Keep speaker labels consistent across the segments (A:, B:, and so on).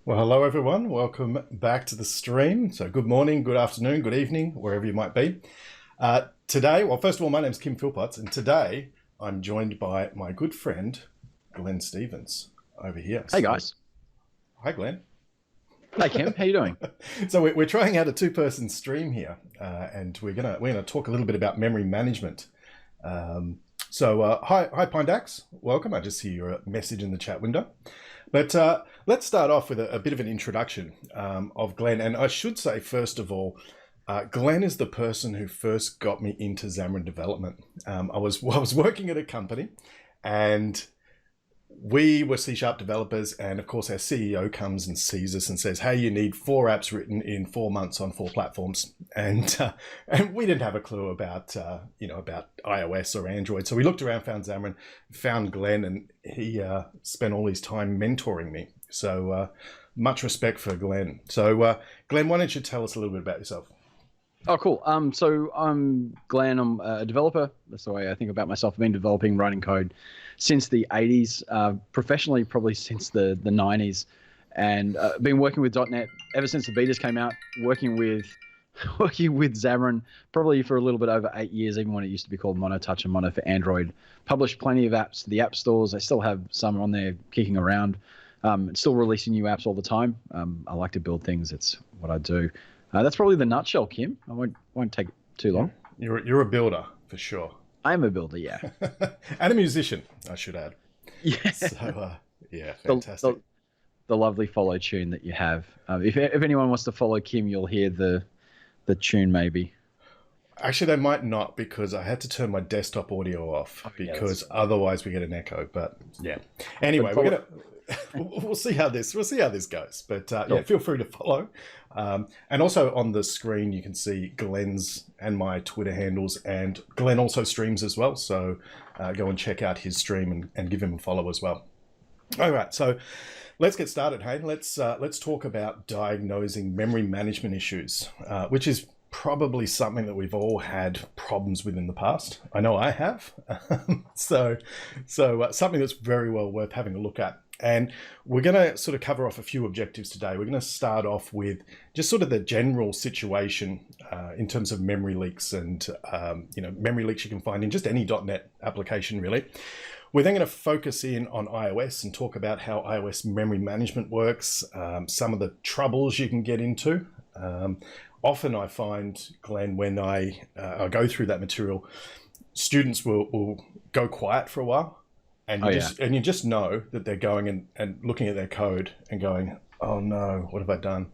A: Well, hello everyone. Welcome back to the stream. So good morning, good afternoon, good evening, wherever you might be. Today, well, first of all, my name's Kim Philpotts, and today I'm joined by my good friend, Glenn Stevens, over here.
B: Hey guys.
A: Hi, Glenn.
B: Hey Kim, how you doing?
A: So we're trying out a two-person stream here, and we're gonna talk a little bit about memory management. Hi Pindax, welcome. I just see your message in the chat window. But let's start off with a bit of an introduction of Glenn. And I should say, first of all, Glenn is the person who first got me into Xamarin development. I was working at a company, and we were C# developers, and of course our CEO comes and sees us and says, hey, you need 4 apps written in 4 months on 4 platforms. And we didn't have a clue about about iOS or Android. So we looked around, found Xamarin, found Glenn, and he spent all his time mentoring me. So much respect for Glenn. So Glenn, why don't you tell us a little bit about yourself?
B: Oh, cool. So I'm Glenn. I'm a developer. That's the way I think about myself. I've been developing, writing code since the 80s, professionally probably since the 90s, and been working with .NET ever since the betas came out, working with Xamarin probably for a little bit over 8 years, even when it used to be called Monotouch and Mono for Android. Published plenty of apps to the app stores. I still have some on there kicking around. Still releasing new apps all the time. I like to build things. It's what I do. That's probably the nutshell, Kim. I won't take too long.
A: You're a builder for sure.
B: I am a builder, yeah.
A: And a musician, I should add.
B: Yeah.
A: So yeah, fantastic.
B: The lovely follow tune that you have. If anyone wants to follow Kim, you'll hear the tune maybe.
A: Actually, they might not, because I had to turn my desktop audio off because otherwise we get an echo. But yeah. Anyway, we'll see how this goes. But yeah, feel free to follow. And also on the screen, you can see Glenn's and my Twitter handles, and Glenn also streams as well. So go and check out his stream and give him a follow as well. All right, so let's get started. Hey, let's talk about diagnosing memory management issues, which is probably something that we've all had problems with in the past. I know I have. So something that's very well worth having a look at. And we're going to sort of cover off a few objectives today. We're going to start off with just sort of the general situation in terms of memory leaks and memory leaks you can find in just any .NET application, really. We're then going to focus in on iOS and talk about how iOS memory management works, some of the troubles you can get into. Often I find, Glenn, when I go through that material, students will go quiet for a while. And you just know that they're going and looking at their code and going, oh no, what have I done?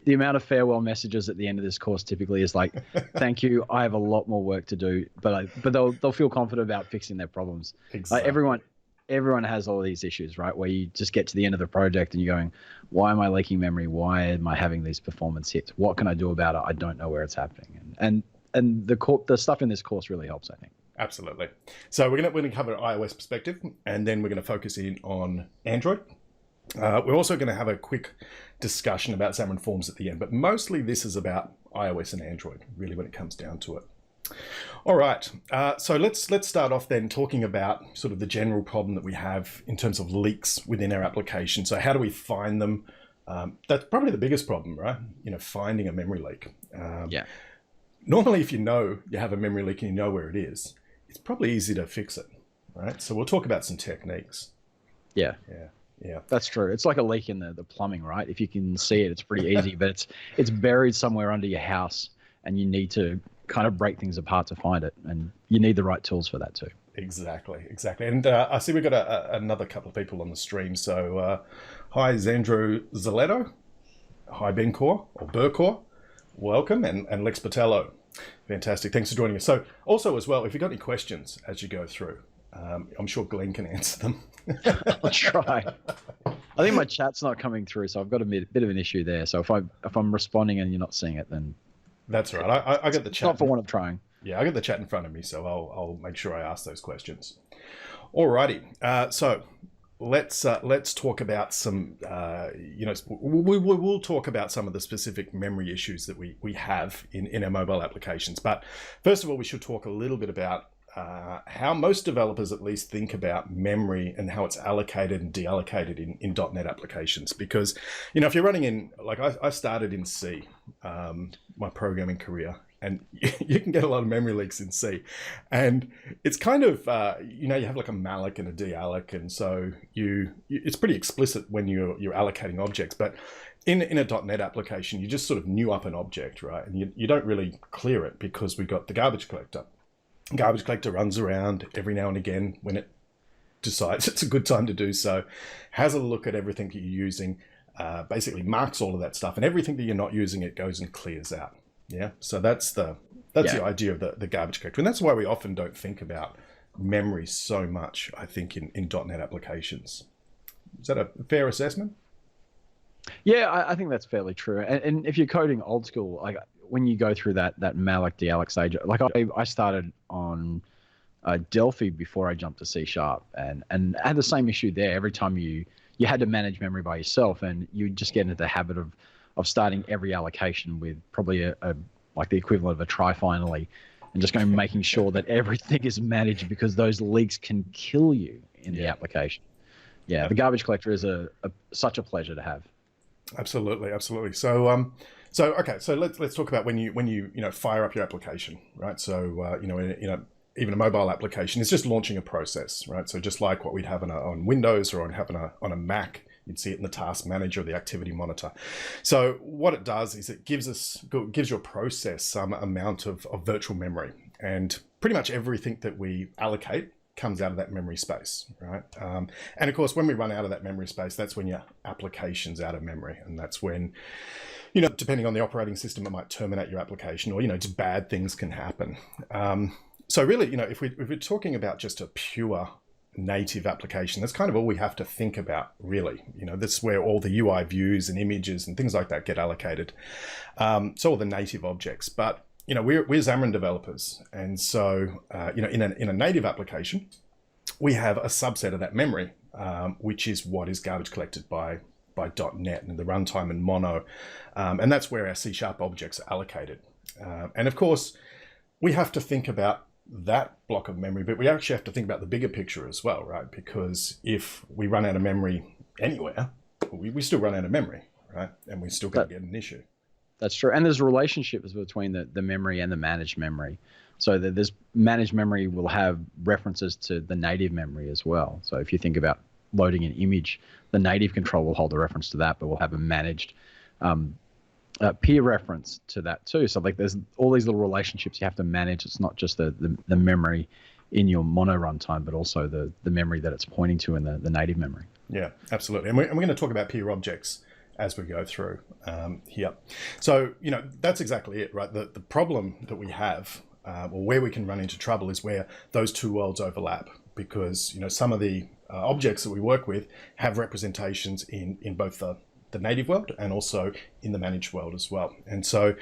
B: The amount of farewell messages at the end of this course typically is like, thank you, I have a lot more work to do, but they'll feel confident about fixing their problems.
A: Exactly.
B: Everyone has all these issues, right? Where you just get to the end of the project and you're going, why am I leaking memory? Why am I having these performance hits? What can I do about it? I don't know where it's happening. And the stuff in this course really helps, I think.
A: Absolutely. So we're going to cover an iOS perspective, and then we're going to focus in on Android. We're also going to have a quick discussion about Xamarin.Forms at the end, but mostly this is about iOS and Android, really, when it comes down to it. All right. So let's start off then talking about sort of the general problem that we have in terms of leaks within our application. So how do we find them? That's probably the biggest problem, right? Finding a memory leak.
B: Yeah.
A: Normally, if you know you have a memory leak and you know where it is, it's probably easy to fix it, right? So we'll talk about some techniques.
B: Yeah. That's true. It's like a leak in the plumbing, right? If you can see it, it's pretty easy, but it's buried somewhere under your house, and you need to kind of break things apart to find it, and you need the right tools for that too.
A: Exactly. And I see we've got another couple of people on the stream. So hi, Zandro Zaletto. Hi, Bencor or Burkor. Welcome, and Lex Patello. Fantastic. Thanks for joining us. So also as well, if you've got any questions as you go through, I'm sure Glenn can answer them.
B: I'll try. I think my chat's not coming through, so I've got a bit of an issue there. So if I'm responding and you're not seeing it, then
A: that's all right. I got the chat.
B: Not for want of trying.
A: Yeah, I got the chat in front of me, so I'll make sure I ask those questions. Alrighty. So let's talk about some. We'll talk about some of the specific memory issues that we have in our mobile applications. But first of all, we should talk a little bit about how most developers at least think about memory and how it's allocated and deallocated in .NET applications. Because, if you're running in, like I started in C, my programming career, and you can get a lot of memory leaks in C. And it's kind of, you have like a malloc and a dealloc. And so it's pretty explicit when you're allocating objects. But in a .NET application, you just sort of new up an object, right? And you don't really clear it because we've got the garbage collector. Garbage collector runs around every now and again when it decides it's a good time to do so, has a look at everything that you're using, basically marks all of that stuff, and everything that you're not using, it goes and clears out. Yeah, so that's the idea of the garbage collector, and that's why we often don't think about memory so much, I think, in .NET applications. Is that a fair assessment?
B: Yeah, I think that's fairly true. And if you're coding old school, like when you go through that malloc dealloc stage, like I started on Delphi before I jumped to C#, and I had the same issue there. Every time you had to manage memory by yourself, and you just get into the habit of starting every allocation with probably a like the equivalent of a try finally, and just going making sure that everything is managed, because those leaks can kill you in the application. Yeah, the garbage collector is such a pleasure to have.
A: Absolutely. So okay, so let's talk about when you fire up your application, right? So even a mobile application is just launching a process, right? So just like what we'd have on Windows or on a Mac, you'd see it in the task manager or the activity monitor. So what it does is it gives your process some amount of virtual memory, and pretty much everything that we allocate comes out of that memory space, right? And of course, when we run out of that memory space, that's when your application's out of memory, and that's when, depending on the operating system, it might terminate your application, or just bad things can happen. So really, if we're talking about just a pure native application, that's kind of all we have to think about, really. That's where all the UI views and images and things like that get allocated. So all the native objects, but we're Xamarin developers, and so in a native application, we have a subset of that memory, which is what is garbage collected by .NET and the runtime and Mono, and that's where our C# objects are allocated. And of course, we have to think about that block of memory, but we actually have to think about the bigger picture as well, right? Because if we run out of memory anywhere, we still run out of memory, right? And we still going to get an issue.
B: That's true. And there's relationships between the memory and the managed memory. So that there's managed memory will have references to the native memory as well. So if you think about loading an image, the native control will hold a reference to that, but we'll have a managed peer reference to that too. So like there's all these little relationships you have to manage. It's not just the memory in your mono runtime, but also the memory that it's pointing to in the native memory. Yeah,
A: absolutely. And we're going to talk about peer objects as we go through here. So, that's exactly it, right? The problem that we have, or where we can run into trouble, is where those two worlds overlap, because, some of the objects that we work with have representations in both the native world and also in the managed world as well. And so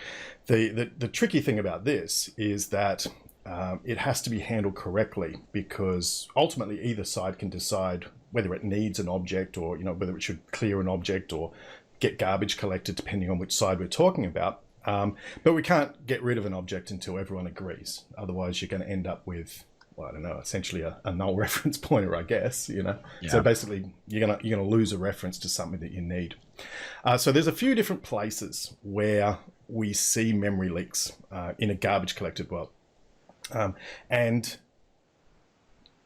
A: the tricky thing about this is that it has to be handled correctly, because ultimately either side can decide whether it needs an object, or whether it should clear an object or get garbage collected, depending on which side we're talking about. But we can't get rid of an object until everyone agrees. Otherwise, you're going to end up with, well, I don't know, essentially a null reference pointer, I guess. Yeah. So basically, you're gonna lose a reference to something that you need. So there's a few different places where we see memory leaks in a garbage collected world, and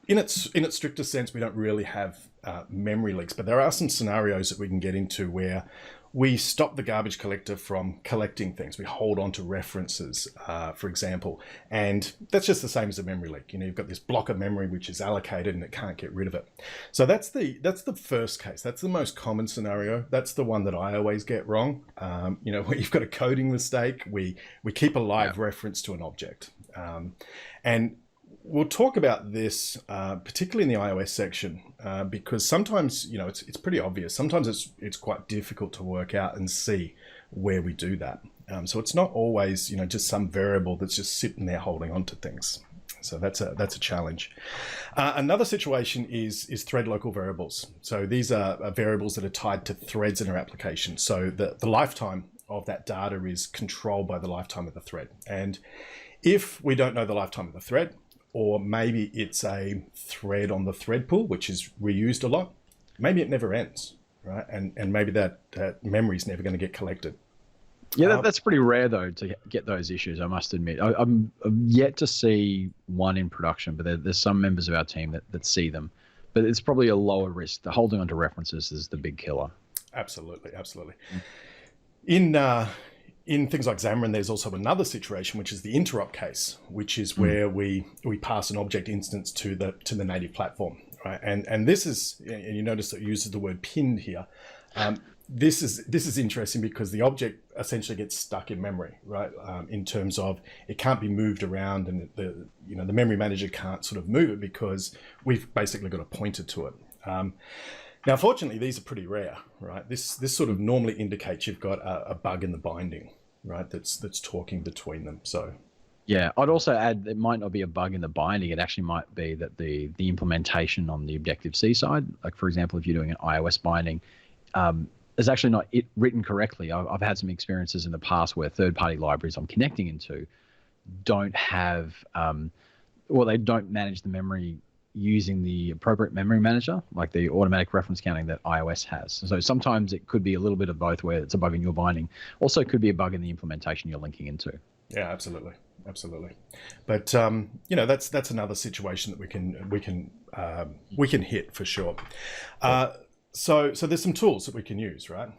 A: in its strictest sense, we don't really have memory leaks, but there are some scenarios that we can get into where we stop the garbage collector from collecting things. We hold on to references, for example, and that's just the same as a memory leak. You've got this block of memory which is allocated and it can't get rid of it. So that's the first case. That's the most common scenario. That's the one that I always get wrong. Where you've got a coding mistake, we keep a live reference to an object, and we'll talk about this, particularly in the iOS section, because sometimes, it's pretty obvious. Sometimes it's quite difficult to work out and see where we do that. So it's not always, just some variable that's just sitting there holding on to things. So that's a challenge. Another situation is thread local variables. So these are variables that are tied to threads in our application. So the lifetime of that data is controlled by the lifetime of the thread. And if we don't know the lifetime of the thread, or maybe it's a thread on the thread pool, which is reused a lot. Maybe it never ends, right? And maybe that memory is never going to get collected.
B: Yeah, that's pretty rare, though, to get those issues, I must admit. I'm yet to see one in production, but there's some members of our team that see them. But it's probably a lower risk. The holding onto references is the big killer.
A: Absolutely, absolutely. In things like Xamarin, there's also another situation, which is the interop case, which is where we pass an object instance to the native platform, right? And this is, and you notice that it uses the word pinned here. This is interesting because the object essentially gets stuck in memory, right? In terms of it can't be moved around, and the memory manager can't sort of move it because we've basically got a pointer to it. Now, fortunately, these are pretty rare, right? This sort of normally indicates you've got a bug in the binding, right? That's talking between them. So,
B: yeah, I'd also add it might not be a bug in the binding. It actually might be that the implementation on the Objective-C side, like for example, if you're doing an iOS binding, is actually not written correctly. I've had some experiences in the past where third-party libraries I'm connecting into don't have, they don't manage the memory using the appropriate memory manager, like the automatic reference counting that iOS has. So sometimes it could be a little bit of both, where it's a bug in your binding. Also, it could be a bug in the implementation you're linking into.
A: Yeah, absolutely. But that's another situation that we can hit for sure. So there's some tools that we can use, right,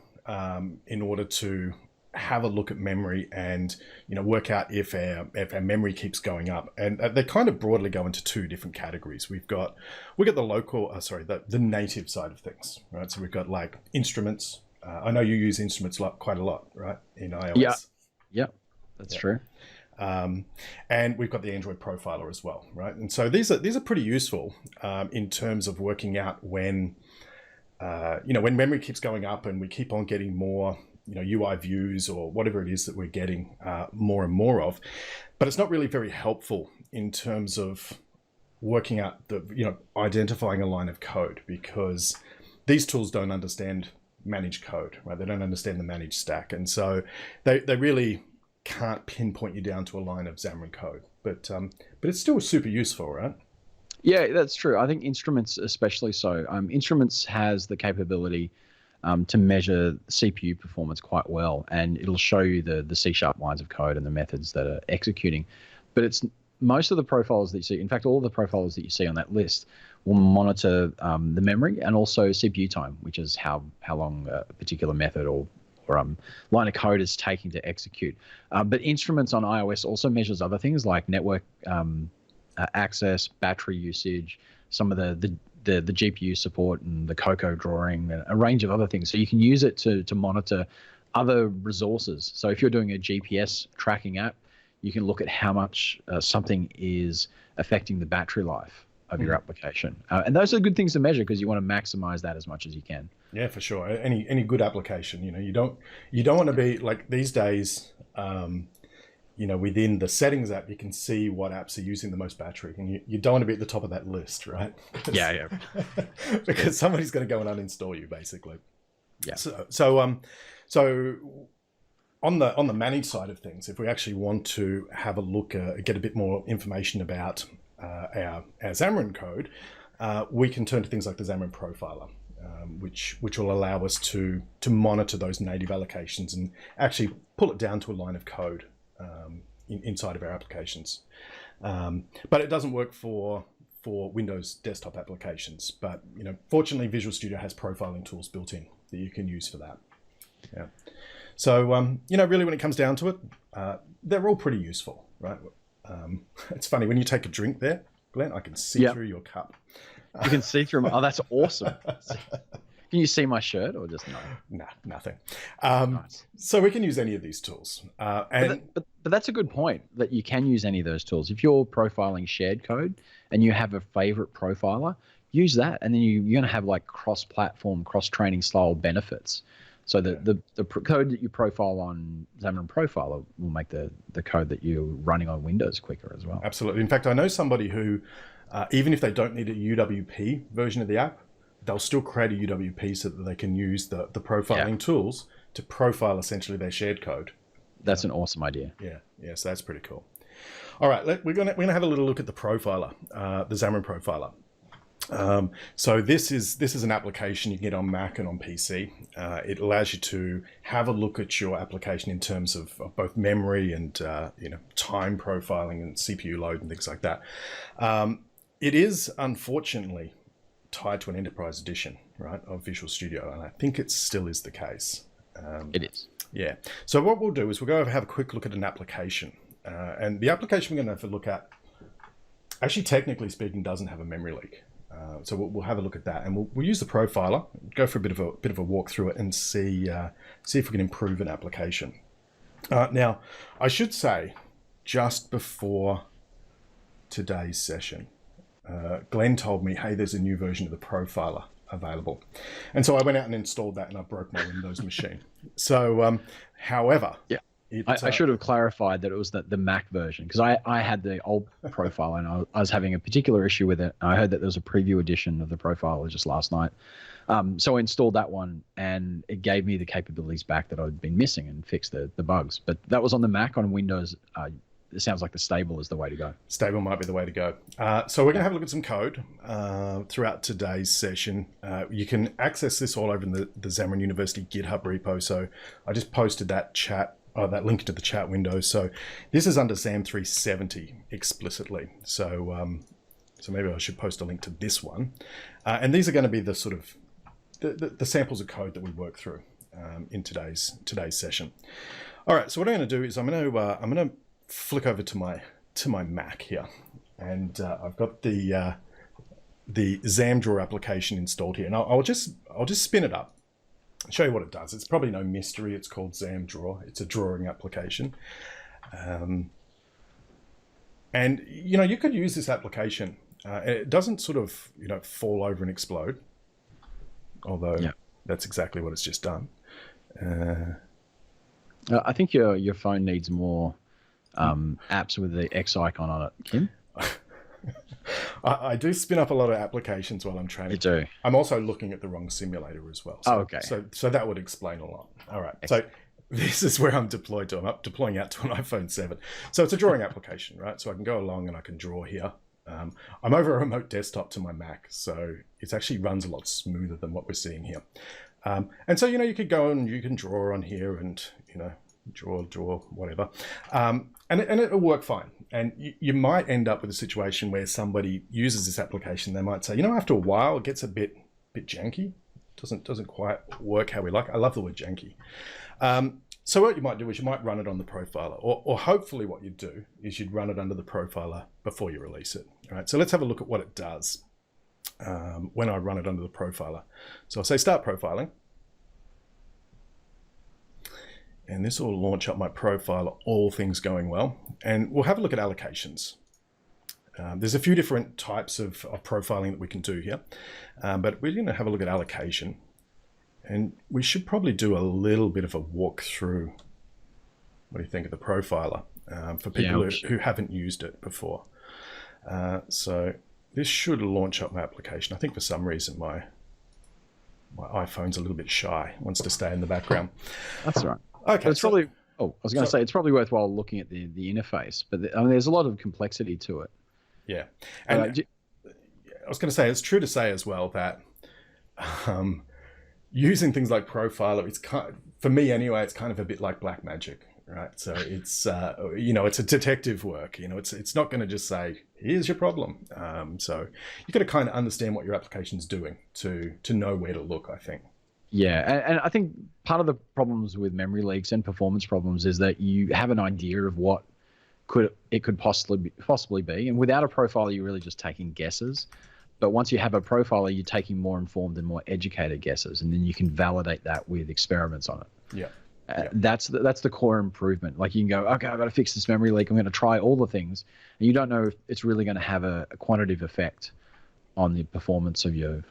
A: in order to have a look at memory and work out if our memory keeps going up. And they kind of broadly go into two different categories. We've got the local, the native side of things, right? So we've got like instruments. I know you use instruments quite a lot, right, in iOS.
B: Yeah, that's true.
A: And we've got the Android profiler as well, right? And so these are pretty useful in terms of working out when memory keeps going up and we keep on getting more UI views or whatever it is that we're getting more and more of. But it's not really very helpful in terms of working out identifying a line of code, because these tools don't understand managed code, right? They don't understand the managed stack. And so they really can't pinpoint you down to a line of Xamarin code. But it's still super useful, right?
B: Yeah, that's true. I think instruments especially so. Instruments has the capability to measure CPU performance quite well, and it'll show you the C# lines of code and the methods that are executing. But it's most of the profiles that you see, in fact, all of the profiles that you see on that list will monitor the memory and also CPU time, which is how long a particular method or line of code is taking to execute. But instruments on iOS also measures other things like network access, battery usage, some of the GPU support and the Cocoa drawing, and a range of other things. So you can use it to monitor other resources. So if you're doing a GPS tracking app, you can look at how much something is affecting the battery life of your application. And those are good things to measure because you want to maximize that as much as you can.
A: Yeah, for sure. Any good application, you don't want to be like these days. Within the settings app, you can see what apps are using the most battery, and you don't want to be at the top of that list, right?
B: Yeah.
A: Because somebody's going to go and uninstall you, basically.
B: Yeah.
A: So on the managed side of things, if we actually want to have a look, get a bit more information about our Xamarin code, we can turn to things like the Xamarin profiler, which will allow us to monitor those native allocations and actually pull it down to a line of code inside of our applications. But it doesn't work for Windows desktop applications. But fortunately, Visual Studio has profiling tools built in that you can use for that. Yeah. So really, when it comes down to it, they're all pretty useful, right? It's funny when you take a drink there, Glenn. I can see through your cup.
B: You can see through. Oh, that's awesome. Can you see my shirt or just no?
A: Nah, nothing.
B: Nice.
A: So we can use any of these tools.
B: But that's a good point, that you can use any of those tools. If you're profiling shared code and you have a favorite profiler, use that. And then you're going to have like cross-platform, cross-training style benefits. So the code that you profile on Xamarin Profiler will make the code that you're running on Windows quicker as well.
A: Absolutely. In fact, I know somebody who, even if they don't need a UWP version of the app, they'll still create a UWP so that they can use the profiling tools to profile essentially their shared code.
B: That's an awesome idea.
A: Yeah, so that's pretty cool. All right, we're gonna have a little look at the profiler, the Xamarin profiler. So this is an application you can get on Mac and on PC. It allows you to have a look at your application in terms of both memory and time profiling and CPU load and things like that. It is unfortunately tied to an enterprise edition, right, of Visual Studio, and I think it still is the case.
B: It is.
A: Yeah. So what we'll do is we'll go over and have a quick look at an application, and the application we're going to have a look at, actually, technically speaking, doesn't have a memory leak. So we'll have a look at that, and we'll use the profiler, go for a bit of a walk through it, and see if we can improve an application. Now, I should say, just before today's session, Glenn told me, "Hey, there's a new version of the profiler available," and so I went out and installed that, and I broke my Windows machine. So, however,
B: yeah. I should have clarified that it was the Mac version, because I had the old profile and I was having a particular issue with it. I heard that there was a preview edition of the profiler just last night. So I installed that one, and it gave me the capabilities back that I'd been missing and fixed the bugs. But that was on the Mac. On Windows, it sounds like the stable is the way to go.
A: Stable might be the way to go. So we're going to have a look at some code throughout today's session. You can access this all over in the Xamarin University GitHub repo. So I just posted that link into the chat window. So this is under XAM 370 explicitly. So maybe I should post a link to this one. And these are going to be the sort of the samples of code that we work through in today's session. All right. So what I'm going to do is I'm going to flick over to my Mac here, and I've got the XamDraw application installed here, and I'll just spin it up. I'll show you what it does. It's probably no mystery. It's called XamDraw. It's a drawing application. And, you could use this application. It doesn't sort of, fall over and explode, although that's exactly what it's just done.
B: I think your phone needs more apps with the X icon on it, Kim.
A: I do spin up a lot of applications while I'm training.
B: You do.
A: I'm also looking at the wrong simulator as well. So,
B: okay.
A: So that would explain a lot. All right. Excellent. So this is where I'm deployed to. I'm deploying out to an iPhone 7. So it's a drawing application, right? So I can go along and I can draw here. I'm over a remote desktop to my Mac, so it actually runs a lot smoother than what we're seeing here. And so, you could go and you can draw on here and, draw, whatever. And it'll work fine. And you might end up with a situation where somebody uses this application. They might say, after a while, it gets a bit janky. Doesn't quite work how we like. I love the word janky. So what you might do is you might run it on the profiler, or hopefully what you'd do is you'd run it under the profiler before you release it. All right. So let's have a look at what it does when I run it under the profiler. So I'll say start profiling. And this will launch up my profiler, all things going well. And we'll have a look at allocations. There's a few different types of profiling that we can do here, but we're going to have a look at allocation. And we should probably do a little bit of a walkthrough. What do you think of the profiler for people who haven't used it before? So this should launch up my application. I think for some reason my iPhone's a little bit shy, wants to stay in the background.
B: That's all right.
A: Okay,
B: it's probably. Oh, I was going to say it's probably worthwhile looking at the interface, but there's a lot of complexity to it.
A: Yeah, and I was going to say it's true to say as well that using things like profiler, it's for me anyway, it's kind of a bit like black magic, right? So it's it's a detective work. It's not going to just say here's your problem. So you got to kind of understand what your application's doing to know where to look, I think.
B: Yeah, and I think part of the problems with memory leaks and performance problems is that you have an idea of what it could possibly be, and without a profiler, you're really just taking guesses. But once you have a profiler, you're taking more informed and more educated guesses, and then you can validate that with experiments on it.
A: Yeah.
B: That's the core improvement. Like you can go, okay, I've got to fix this memory leak. I'm going to try all the things, and you don't know if it's really going to have a quantitative effect on the performance of your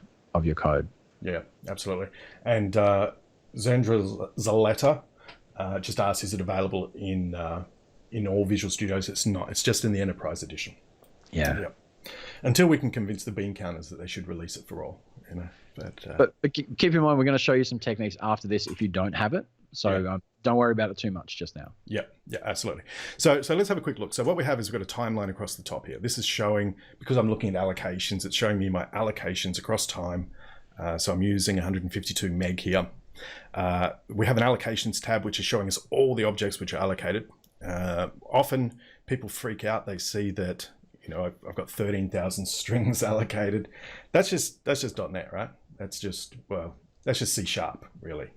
B: code.
A: Yeah, absolutely. And Zendra Zaletta just asked, is it available in all Visual Studios? It's not. It's just in the Enterprise Edition.
B: Yeah.
A: Until we can convince the bean counters that they should release it for all. But
B: keep in mind, we're going to show you some techniques after this if you don't have it. So don't worry about it too much just now.
A: Yeah, absolutely. So let's have a quick look. So what we have is we've got a timeline across the top here. This is showing, because I'm looking at allocations, it's showing me my allocations across time. So I'm using 152 meg here. We have an allocations tab, which is showing us all the objects which are allocated. Often people freak out. They see that, I've got 13,000 strings allocated. That's just .NET, right? That's just C#, really.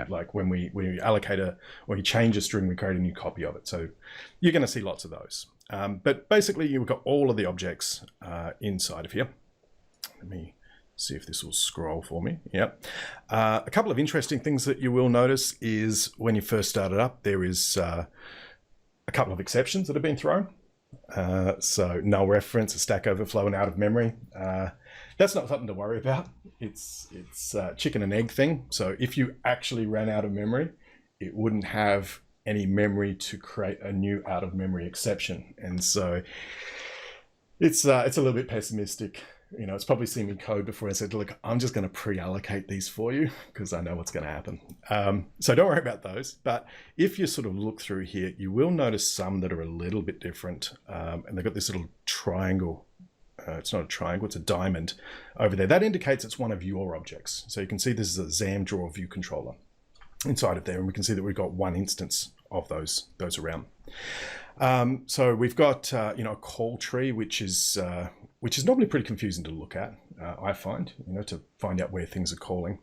A: Like when we allocate or you change a string, we create a new copy of it. So you're going to see lots of those. But basically, you've got all of the objects inside of here. Let me see if this will scroll for me. Yep. A couple of interesting things that you will notice is when you first start it up, there is a couple of exceptions that have been thrown. So null reference, a stack overflow, and out of memory. That's not something to worry about. It's a chicken and egg thing. So if you actually ran out of memory, it wouldn't have any memory to create a new out of memory exception. And so it's a little bit pessimistic. It's probably seen me code before. I said, look, I'm just going to pre-allocate these for you because I know what's going to happen. So don't worry about those. But if you sort of look through here, you will notice some that are a little bit different. And they've got this little triangle. It's not a triangle, it's a diamond over there. That indicates it's one of your objects. So you can see this is a XAMPP draw view controller inside of there. And we can see that we've got one instance of those around. So we've got, a call tree, which is normally pretty confusing to look at, I find, to find out where things are calling.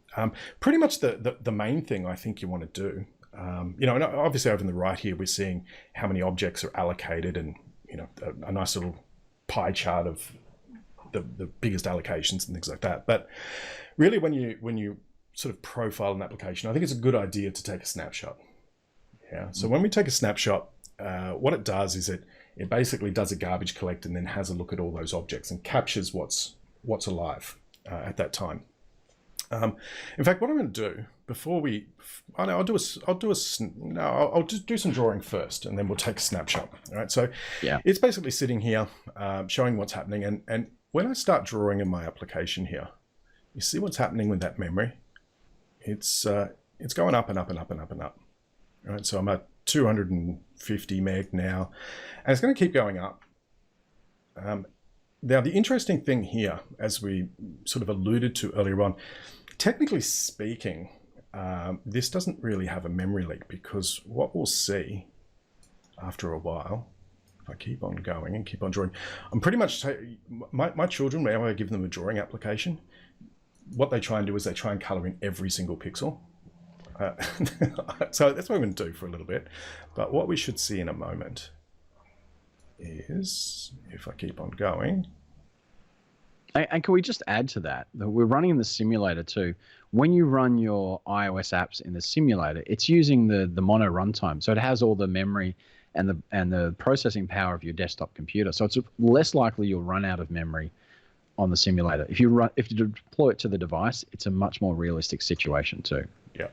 A: Pretty much the main thing I think you want to do, and obviously over on the right here, we're seeing how many objects are allocated and, a nice little pie chart of the biggest allocations and things like that. But really when you sort of profile an application, I think it's a good idea to take a snapshot. Yeah. So when we take a snapshot, what it does is it basically does a garbage collect and then has a look at all those objects and captures what's alive at that time. In fact, what I'm going to do before I'll just do some drawing first, and then we'll take a snapshot. All right. So it's basically sitting here, showing what's happening. And when I start drawing in my application here, you see what's happening with that memory. It's going up and up and up and up and up. All right. So I'm at 250 meg now, and it's going to keep going up. Now, the interesting thing here, as we sort of alluded to earlier on, technically speaking, this doesn't really have a memory leak, because what we'll see after a while, if I keep on going and keep on drawing, I'm pretty much, my children, whenever I give them a drawing application, what they try and do is they try and color in every single pixel. So that's what I'm going to do for a little bit. But what we should see in a moment is, if I keep on going.
B: And can we just add to that we're running in the simulator too. When you run your iOS apps in the simulator, it's using the mono runtime. So it has all the memory and the processing power of your desktop computer. So it's less likely you'll run out of memory on the simulator. If you deploy it to the device, it's a much more realistic situation too.
A: Yeah.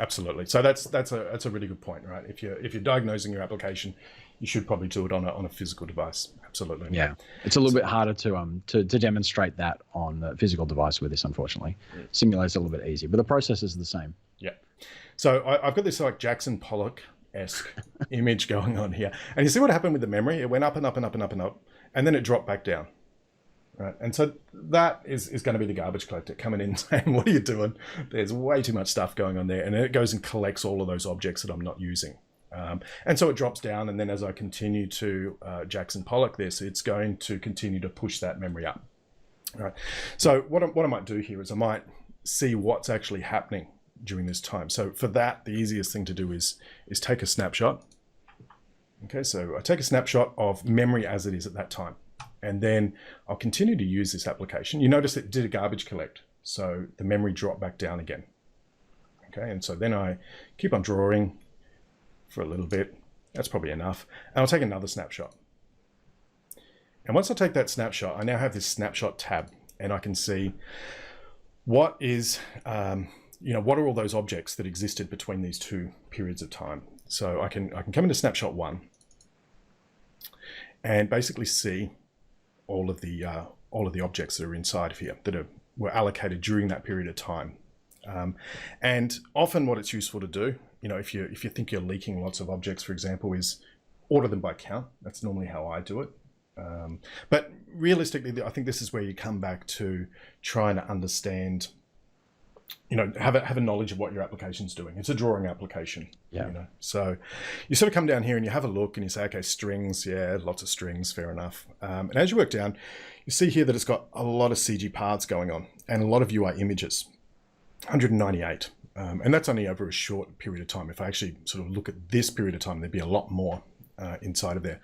A: Absolutely. So that's a really good point, right? If you're diagnosing your application, you should probably do it on a physical device. Absolutely.
B: Yeah, it's a little bit harder to demonstrate that on the physical device with this, unfortunately. Simulate's a little bit easier, but the process is the same. Yeah.
A: So I've got this like Jackson Pollock-esque image going on here, and you see what happened with the memory? It went up and up and up and up and up, and then it dropped back down. Right. And so that is going to be the garbage collector coming in saying, what are you doing? There's way too much stuff going on there. And then it goes and collects all of those objects that I'm not using. And so it drops down. And then as I continue to Jackson Pollock this, it's going to continue to push that memory up. All right. So what I might do here is I might see what's actually happening during this time. So for that, the easiest thing to do is take a snapshot. Okay, so I take a snapshot of memory as it is at that time. And then I'll continue to use this application. You notice it did a garbage collect, so the memory dropped back down again. Okay, and so then I keep on drawing for a little bit. That's probably enough. And I'll take another snapshot. And once I take that snapshot, I now have this snapshot tab, and I can see what is, what are all those objects that existed between these two periods of time. So I can come into snapshot 1 and basically see all of the objects that are inside of here that were allocated during that period of time. And often what it's useful to do if you think you're leaking lots of objects, for example, is order them by count. That's normally how I do it. But realistically, I think this is where you come back to trying to understand, have a knowledge of what your application's doing. It's a drawing application, So you sort of come down here and you have a look and you say, okay, strings, lots of strings, fair enough. And as you work down, you see here that it's got a lot of CG paths going on and a lot of UI images, 198. And that's only over a short period of time. If I actually sort of look at this period of time, there'd be a lot more inside of there.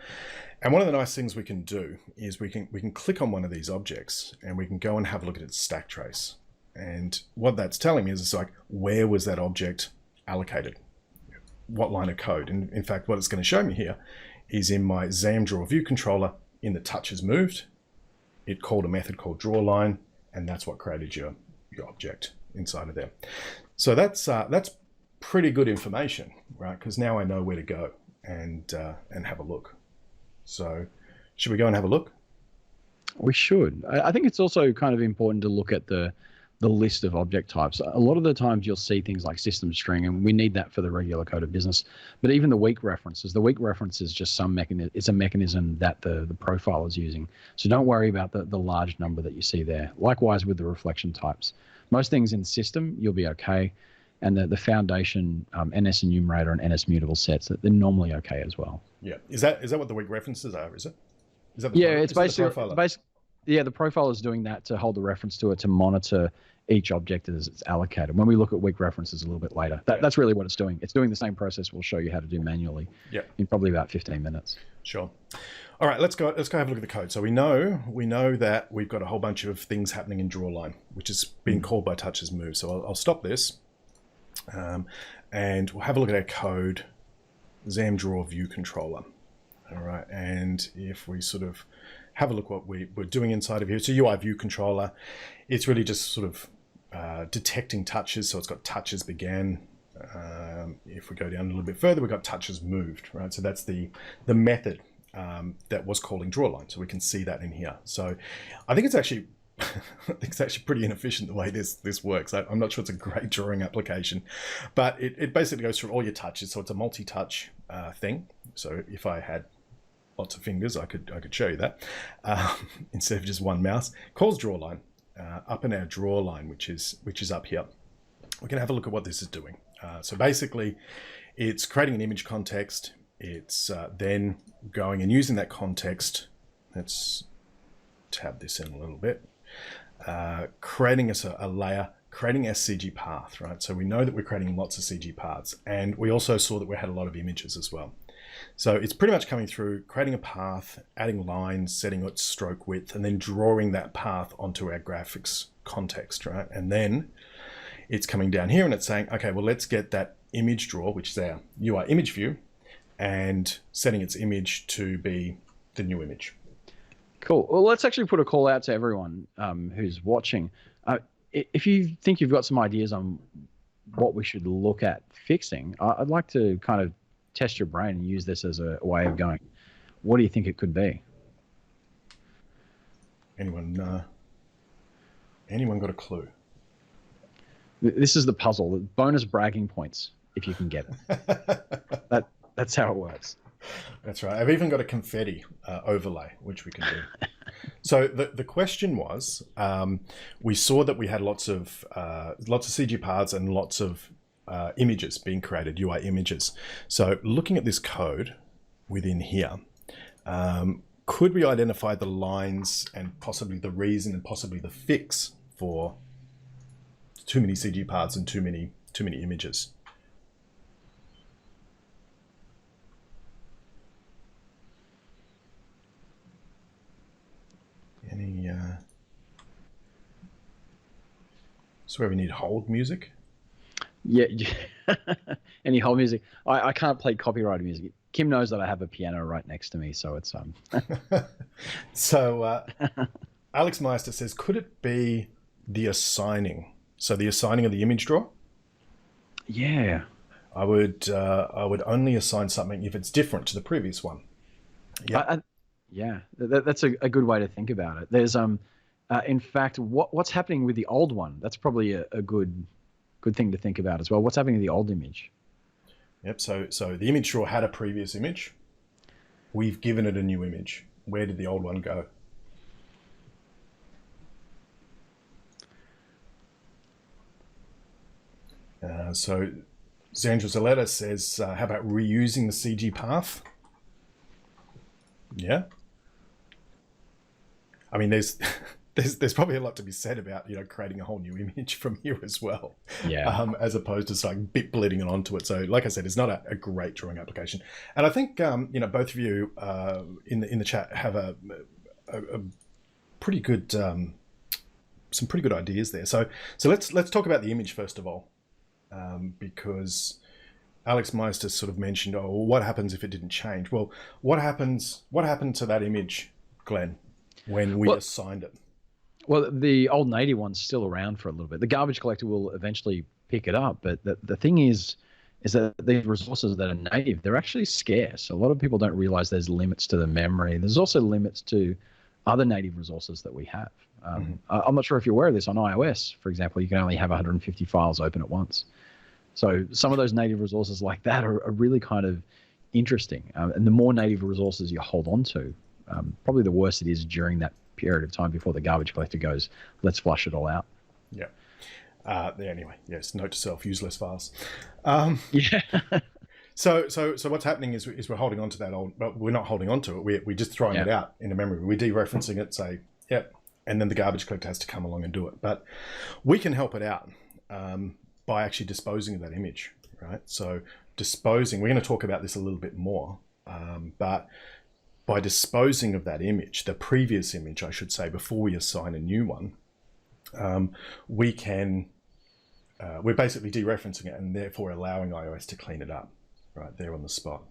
A: And one of the nice things we can do is we can click on one of these objects and we can go and have a look at its stack trace. And what that's telling me is it's like, where was that object allocated? What line of code? And in fact, what it's going to show me here is in my XamDraw view controller, in the touches moved, it called a method called drawLine, and that's what created your object inside of there. So that's pretty good information, right? Because now I know where to go and have a look. So should we go and have a look?
B: We should. I think it's also kind of important to look at the list of object types. A lot of the times you'll see things like system string, and we need that for the regular code of business. But even the weak references, is just some mechanism. It's a mechanism that the profile is using. So don't worry about the large number that you see there. Likewise with the reflection types. Most things in system, you'll be okay. And the foundation, NS enumerator and NS mutable sets, they're normally okay as well.
A: Yeah. Is that what the weak references are, is it? Is that
B: it's basically, the profile is doing that to hold the reference to it, to monitor each object as it's allocated. When we look at weak references a little bit later, that's really what it's doing. It's doing the same process we'll show you how to do manually in probably about 15 minutes.
A: Sure. All right, let's go have a look at the code. So we know that we've got a whole bunch of things happening in drawLine, which is being called by touches move. So I'll stop this. And we'll have a look at our code, XamDraw view controller. All right, and if we sort of have a look what we're doing inside of here, it's a UI view controller. It's really just sort of detecting touches. So it's got touches began. If we go down a little bit further, we've got touches moved, right? So that's the method that was calling drawLine. So we can see that in here. So I think it's actually pretty inefficient the way this works. I'm not sure it's a great drawing application, but it basically goes through all your touches. So it's a multi-touch thing. So if I had lots of fingers, I could show you that instead of just one mouse. Calls drawLine up in our drawLine, which is up here. We can have a look at what this is doing. So basically, it's creating an image context. It's then going and using that context. Let's tab this in a little bit. Creating us a layer, creating our CG path, right? So we know that we're creating lots of CG paths, and we also saw that we had a lot of images as well. So it's pretty much coming through, creating a path, adding lines, setting its stroke width, and then drawing that path onto our graphics context, right? And then it's coming down here and it's saying, okay, well, let's get that image draw, which is our UI image view, and setting its image to be the new image.
B: Cool. Well, let's actually put a call out to everyone who's watching. If you think you've got some ideas on what we should look at fixing, I'd like to kind of test your brain and use this as a way of going, what do you think it could be?
A: Anyone got a clue?
B: This is the puzzle. Bonus bragging points if you can get it. That's how it works.
A: That's right. I've even got a confetti overlay, which we can do. So the question was, we saw that we had lots of CG paths and lots of images being created, UI images. So looking at this code within here, could we identify the lines and possibly the reason and possibly the fix for too many CG paths and too many images? Any so where we need hold music?
B: Yeah. Any hold music? I can't play copyrighted music. Kim knows that I have a piano right next to me, so it's
A: So Alex Meister says, could it be the assigning? So the assigning of the image draw?
B: Yeah.
A: I would only assign something if it's different to the previous one. Yeah.
B: Yeah, that's a good way to think about it. There's in fact, what's happening with the old one? That's probably a good thing to think about as well. What's happening with the old image?
A: Yep. So the image drawer had a previous image. We've given it a new image. Where did the old one go? So Zandra Zaletta says, how about reusing the CG path? Yeah. I mean, there's probably a lot to be said about, creating a whole new image from here as well.
B: Yeah.
A: As opposed to just like bit bleeding it onto it. So like I said, it's not a great drawing application. And I think, both of you in the chat have a pretty good, some pretty good ideas there. So let's talk about the image first of all. Because Alex Meister sort of mentioned, what happens if it didn't change? Well, what happened to that image, Glenn, when we assigned it?
B: Well, the old native one's still around for a little bit. The garbage collector will eventually pick it up, but the thing is that these resources that are native, they're actually scarce. A lot of people don't realize there's limits to the memory. There's also limits to other native resources that we have. I'm not sure if you're aware of this. On iOS, for example, you can only have 150 files open at once. So some of those native resources like that are really kind of interesting. And the more native resources you hold on to, probably the worse it is during that period of time before the garbage collector goes, let's flush it all out.
A: Yeah. Anyway, yes, note to self, use less files.
B: Yeah.
A: So what's happening is we're holding on to that old, but we're not holding on to it. We're just throwing it out into memory. We're dereferencing it, say, yep, and then the garbage collector has to come along and do it. But we can help it out. By actually disposing of that image, right? So disposing, we're going to talk about this a little bit more, but by disposing of that image, the previous image, I should say, before we assign a new one, we're basically dereferencing it and therefore allowing iOS to clean it up right there on the spot.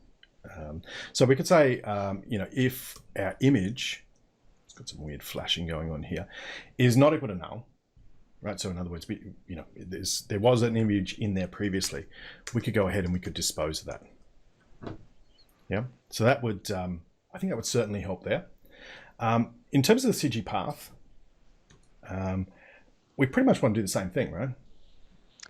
A: So we could say, if our image, it's got some weird flashing going on here, is not equal to null, right? So in other words, there was an image in there previously. We could go ahead and we could dispose of that. Yeah. So that would, I think that would certainly help there. In terms of the CG path, we pretty much want to do the same thing, right?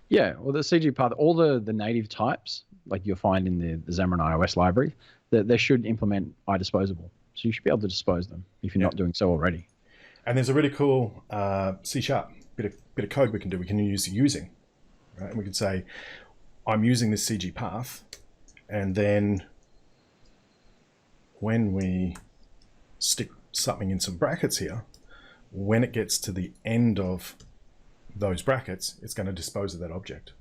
B: Yeah. Well, the CG path, all the native types, like you'll find in the Xamarin.iOS library, they should implement iDisposable. So you should be able to dispose them if you're not doing so already. And
A: there's a really cool C# bit of code we can do. We can use using, right? And we can say, I'm using this CG path, and then when we stick something in some brackets here, when it gets to the end of those brackets, it's going to dispose of that object.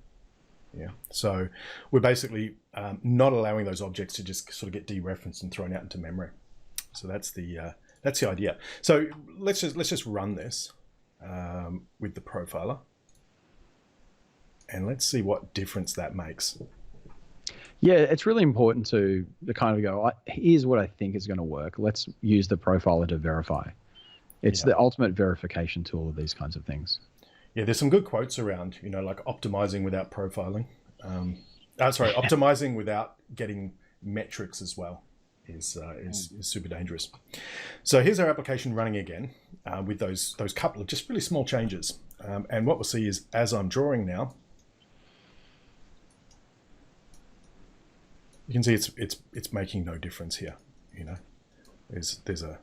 A: Yeah. So we're basically not allowing those objects to just sort of get dereferenced and thrown out into memory. So that's the idea. So let's just run this with the profiler, and let's see what difference that makes.
B: Yeah, it's really important to kind of go, here's what I think is going to work. Let's use the profiler to verify. It's the ultimate verification tool of these kinds of things.
A: Yeah, there's some good quotes around, like optimizing without profiling. Optimizing without getting metrics as well is super dangerous. So here's our application running again with those couple of just really small changes. And what we'll see is, as I'm drawing now, you can see it's making no difference here. There's a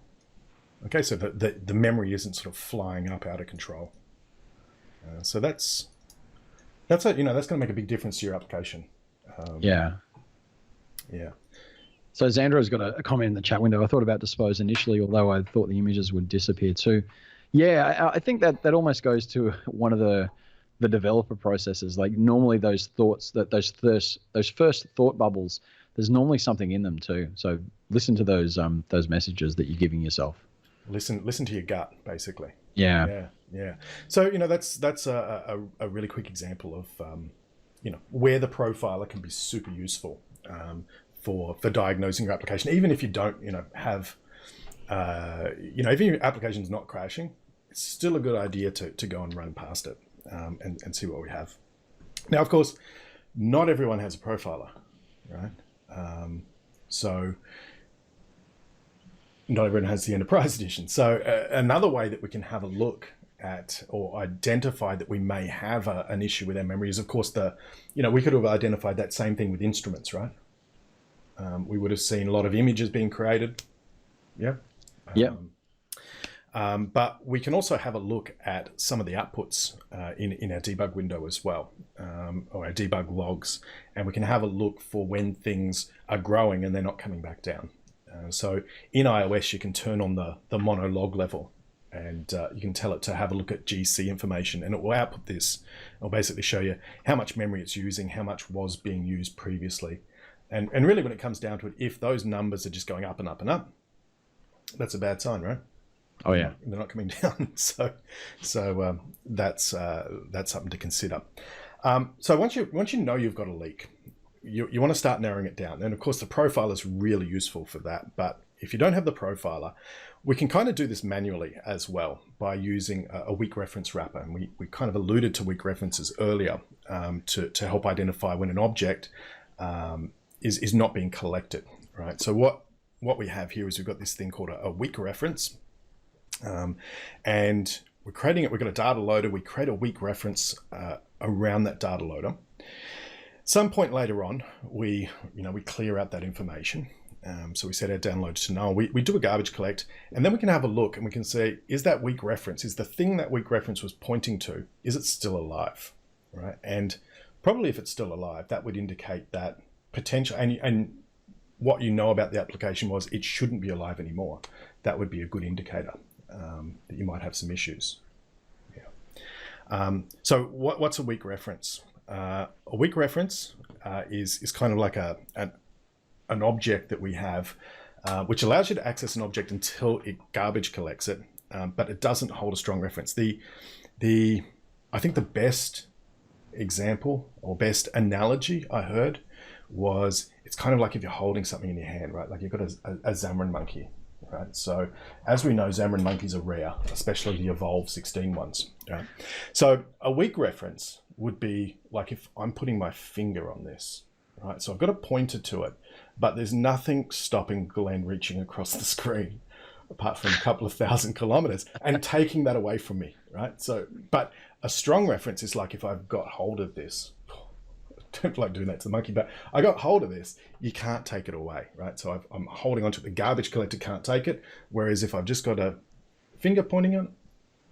A: okay, so the memory isn't sort of flying up out of control. So that's going to make a big difference to your application. Yeah.
B: So Xandra's got a comment in the chat window. I thought about dispose initially, although I thought the images would disappear too. Yeah, I think that almost goes to one of the developer processes. Like normally those thoughts, those first thought bubbles, there's normally something in them too. So listen to those messages that you're giving yourself.
A: Listen to your gut, basically.
B: Yeah.
A: So that's a really quick example of where the profiler can be super useful for diagnosing your application, even if you don't have if your application's not crashing, it's still a good idea to go and run past it and see what we have. Now, of course, not everyone has a profiler, right? So not everyone has the enterprise edition. So another way that we can have a look at or identify that we may have an issue with our memory is, of course, we could have identified that same thing with instruments, right? We would have seen a lot of images being created. Yeah. But we can also have a look at some of the outputs in our debug window as well, or our debug logs, and we can have a look for when things are growing and they're not coming back down. So in iOS, you can turn on the mono log level, and you can tell it to have a look at GC information, and it will output this. It'll basically show you how much memory it's using, how much was being used previously. And really, when it comes down to it, if those numbers are just going up and up and up, that's a bad sign, right?
B: Oh yeah,
A: they're not coming down. So that's something to consider. So once you know you've got a leak, you want to start narrowing it down. And of course, the profiler is really useful for that. But if you don't have the profiler, we can kind of do this manually as well by using a weak reference wrapper. And we kind of alluded to weak references earlier to help identify when an object is not being collected, right? So what we have here is we've got this thing called a weak reference. And we're creating it. We've got a data loader. We create a weak reference around that data loader. Some point later on, we clear out that information. So we set our download to null. We do a garbage collect, and then we can have a look and we can say, is that weak reference, is the thing that weak reference was pointing to, is it still alive, right? And probably if it's still alive, that would indicate that potential, and what you know about the application was it shouldn't be alive anymore. That would be a good indicator that you might have some issues. Yeah. So what's a weak reference? A weak reference is kind of like an object that we have, which allows you to access an object until it garbage collects it, but it doesn't hold a strong reference. I think the best example or best analogy I heard was it's kind of like if you're holding something in your hand, right? Like you've got a Xamarin monkey, right? So as we know, Xamarin monkeys are rare, especially the Evolve 16 ones. Right? So a weak reference would be like if I'm putting my finger on this, right? So I've got a pointer to it, but there's nothing stopping Glenn reaching across the screen apart from a couple of thousand kilometers and taking that away from me, right? So, but a strong reference is like if I've got hold of this, I don't like doing that to the monkey, but I got hold of this, you can't take it away, right? So I'm holding onto it. The garbage collector can't take it. Whereas if I've just got a finger pointing on it,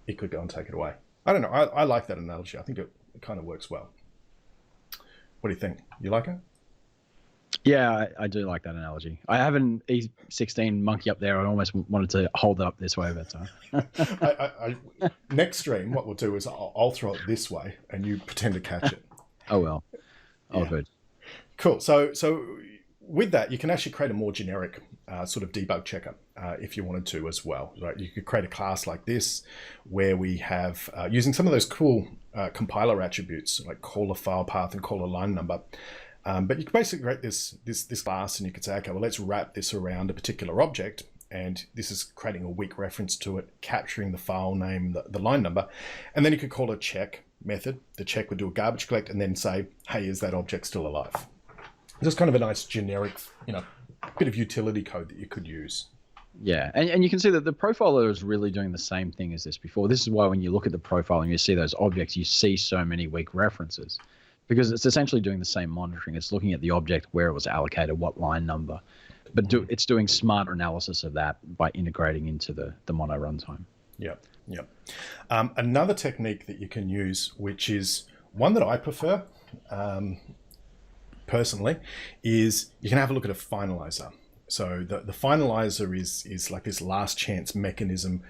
A: it could go and take it away. I don't know. I like that analogy. I think it kind of works well. What do you think? You like it?
B: Yeah, I do like that analogy. I have an E16 monkey up there. I almost wanted to hold it up this way, but
A: next stream, what we'll do is I'll throw it this way and you pretend to catch it.
B: Oh, well. Oh, yeah. Good.
A: Cool. So with that, you can actually create a more generic sort of debug checker if you wanted to as well. Right? You could create a class like this where we have, using some of those cool compiler attributes, like call a file path and call a line number. But you could basically create this class and you could say, okay, well, let's wrap this around a particular object. And this is creating a weak reference to it, capturing the file name, the line number. And then you could call a check method. The check would do a garbage collect and then say, hey, is that object still alive? Just kind of a nice generic, bit of utility code that you could use.
B: Yeah, and you can see that the profiler is really doing the same thing as this before. This is why when you look at the profile and you see those objects, you see so many weak references. Because it's essentially doing the same monitoring. It's looking at the object, where it was allocated, what line number. But it's doing smarter analysis of that by integrating into the mono runtime.
A: Yeah. Another technique that you can use, which is one that I prefer personally, is you can have a look at a finalizer. So the finalizer is like this last chance mechanism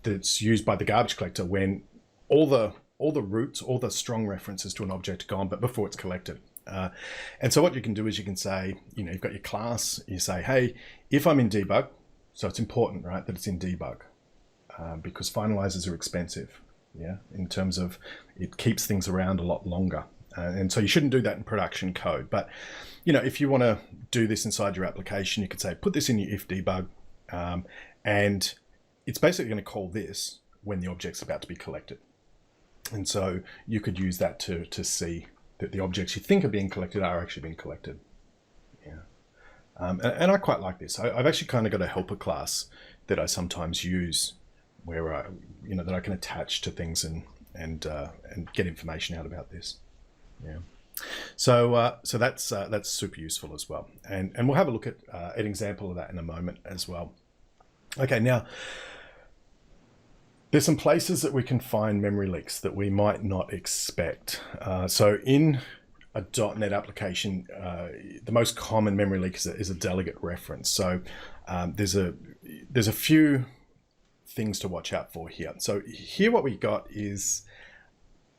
A: that's used by the garbage collector when all the roots, all the strong references to an object are gone, but before it's collected. And so what you can do is you can say, you've got your class, you say, hey, if I'm in debug, so it's important, right, that it's in debug because finalizers are expensive, in terms of it keeps things around a lot longer. And so you shouldn't do that in production code. But, if you want to do this inside your application, you could say, put this in your if debug, and it's basically going to call this when the object's about to be collected. And so you could use that to see that the objects you think are being collected are actually being collected. And I quite like this. I've actually kind of got a helper class that I sometimes use where I, that I can attach to things and get information out about this. Yeah. So that's super useful as well, and we'll have a look at an example of that in a moment as well. Okay, now there's some places that we can find memory leaks that we might not expect. So in a .NET application, the most common memory leak is a delegate reference. So there's a few things to watch out for here. So here what we got is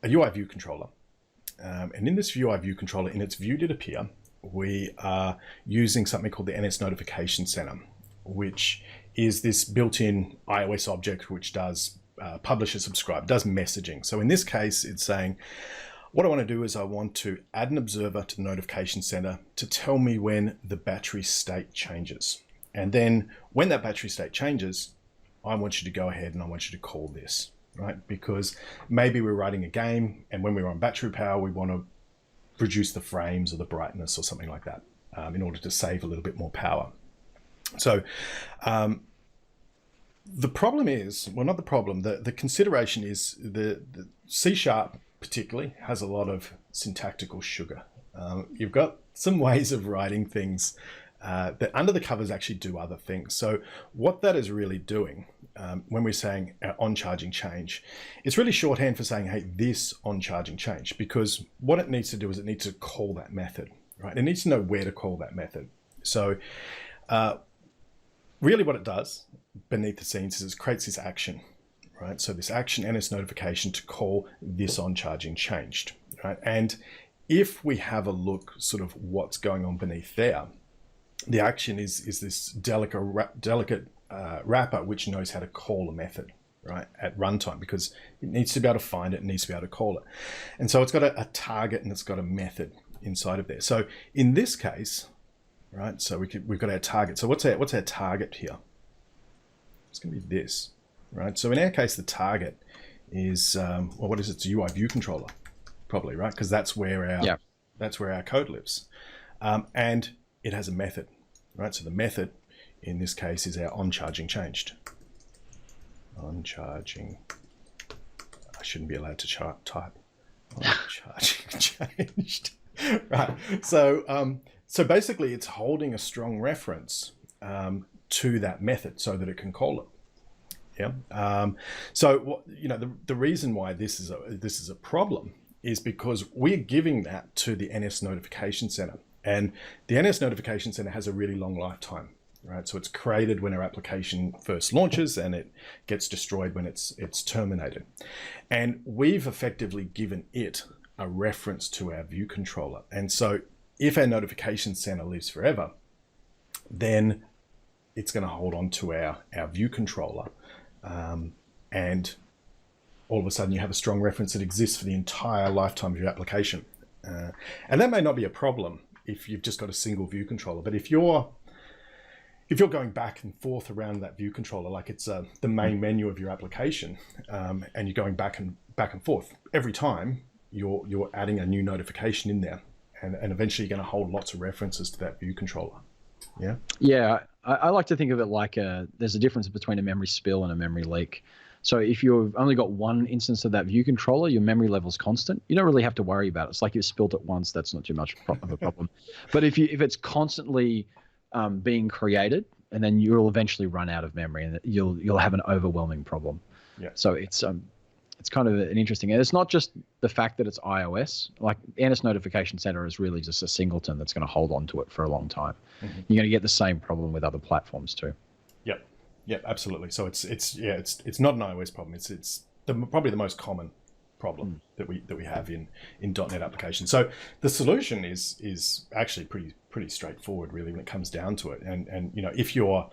A: a UI view controller. And in this UI view controller, in its view did appear, we are using something called the NS Notification Center, which is this built-in iOS object which does publish and subscribe, does messaging. So in this case, it's saying, what I want to do is I want to add an observer to the notification center to tell me when the battery state changes. And then when that battery state changes, I want you to go ahead and I want you to call this, right? Because maybe we're writing a game and when we're on battery power, we want to reduce the frames or the brightness or something like that in order to save a little bit more power. So the problem is, well, not the problem, the consideration is the C# particularly has a lot of syntactical sugar. You've got some ways of writing things that under the covers actually do other things. So what that is really doing when we're saying on charging change, it's really shorthand for saying, hey, this on charging change, because what it needs to do is it needs to call that method, right? It needs to know where to call that method. So really what it does beneath the scenes is it creates this action, right? So this action NS notification to call this on charging changed, right? And if we have a look sort of what's going on beneath there, the action is this delicate wrapper which knows how to call a method, right, at runtime, because it needs to be able to find it, it needs to be able to call it. And so it's got a target and it's got a method inside of there. So in this case, right, so we've got our target. So what's our target here? It's going to be this, right? So in our case, the target is, well, what is it? It's a UI view controller, probably, right? Because that's where our code lives. And it has a method, right? So the method in this case is our on charging changed. On charging, I shouldn't be allowed to type. On charging changed, right? So so basically, it's holding a strong reference to that method so that it can call it. Yeah. So what, the reason why this is a problem is because we're giving that to the NS Notification Center, and the NS Notification Center has a really long lifetime, right? So it's created when our application first launches, and it gets destroyed when it's terminated. And we've effectively given it a reference to our view controller, and so if our notification center lives forever, then it's going to hold on to our view controller. And all of a sudden you have a strong reference that exists for the entire lifetime of your application. And that may not be a problem if you've just got a single view controller, but if you're going back and forth around that view controller, like it's the main menu of your application, and you're going back and forth, every time you're adding a new notification in there, and eventually you're going to hold lots of references to that view controller. Yeah.
B: Yeah, I like to think of it like there's a difference between a memory spill and a memory leak. So if you've only got one instance of that view controller, your memory level's constant. You don't really have to worry about it. It's like you've spilled it once. That's not too much of a problem. But if it's constantly being created, and then you'll eventually run out of memory, and you'll have an overwhelming problem.
A: Yeah.
B: So it's kind of an interesting, and it's not just the fact that it's iOS. Like NS Notification Center is really just a singleton that's going to hold on to it for a long time. Mm-hmm. You're going to get the same problem with other platforms too.
A: Yep, absolutely. So it's not an iOS problem. It's probably the most common problem that we have in .NET applications. So the solution is actually pretty straightforward, really, when it comes down to it. And if you're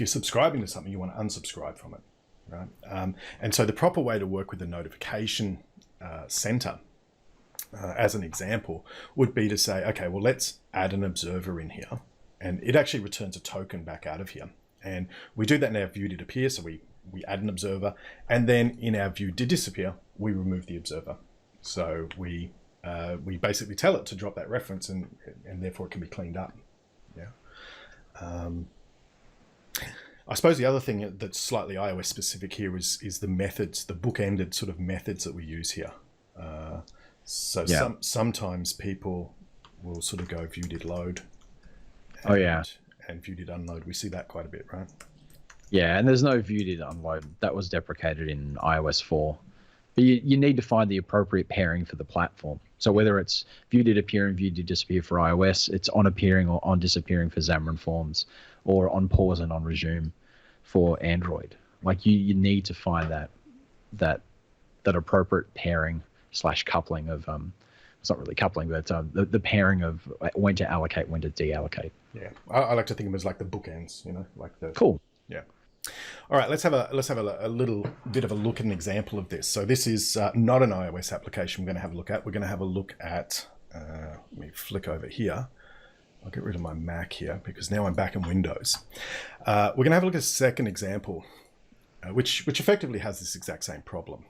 A: subscribing to something, you want to unsubscribe from it, right? And so the proper way to work with the notification center, as an example, would be to say, okay, well, let's add an observer in here, and it actually returns a token back out of here. And we do that in our view did appear, so we add an observer, and then in our view did disappear, we remove the observer. So we basically tell it to drop that reference, and therefore it can be cleaned up. Yeah. I suppose the other thing that's slightly iOS specific here is the methods, the bookended sort of methods that we use here. Sometimes people will sort of go view did load. And view did unload. We see that quite a bit, right?
B: Yeah, and there's no view did unload. That was deprecated in iOS 4. But you need to find the appropriate pairing for the platform. So whether it's view did appear and view did disappear for iOS, it's on appearing or on disappearing for Xamarin.Forms, or on pause and on resume for Android. Like you need to find that appropriate pairing / coupling of it's not really coupling, but the pairing of when to allocate, when to deallocate.
A: Yeah, I like to think of them as like the bookends, like the
B: cool.
A: Yeah. All right, let's have a little bit of a look at an example of this. So this is not an iOS application we're going to have a look at. We're going to have a look at, let me flick over here. I'll get rid of my Mac here because now I'm back in Windows. We're going to have a look at a second example, which effectively has this exact same problem.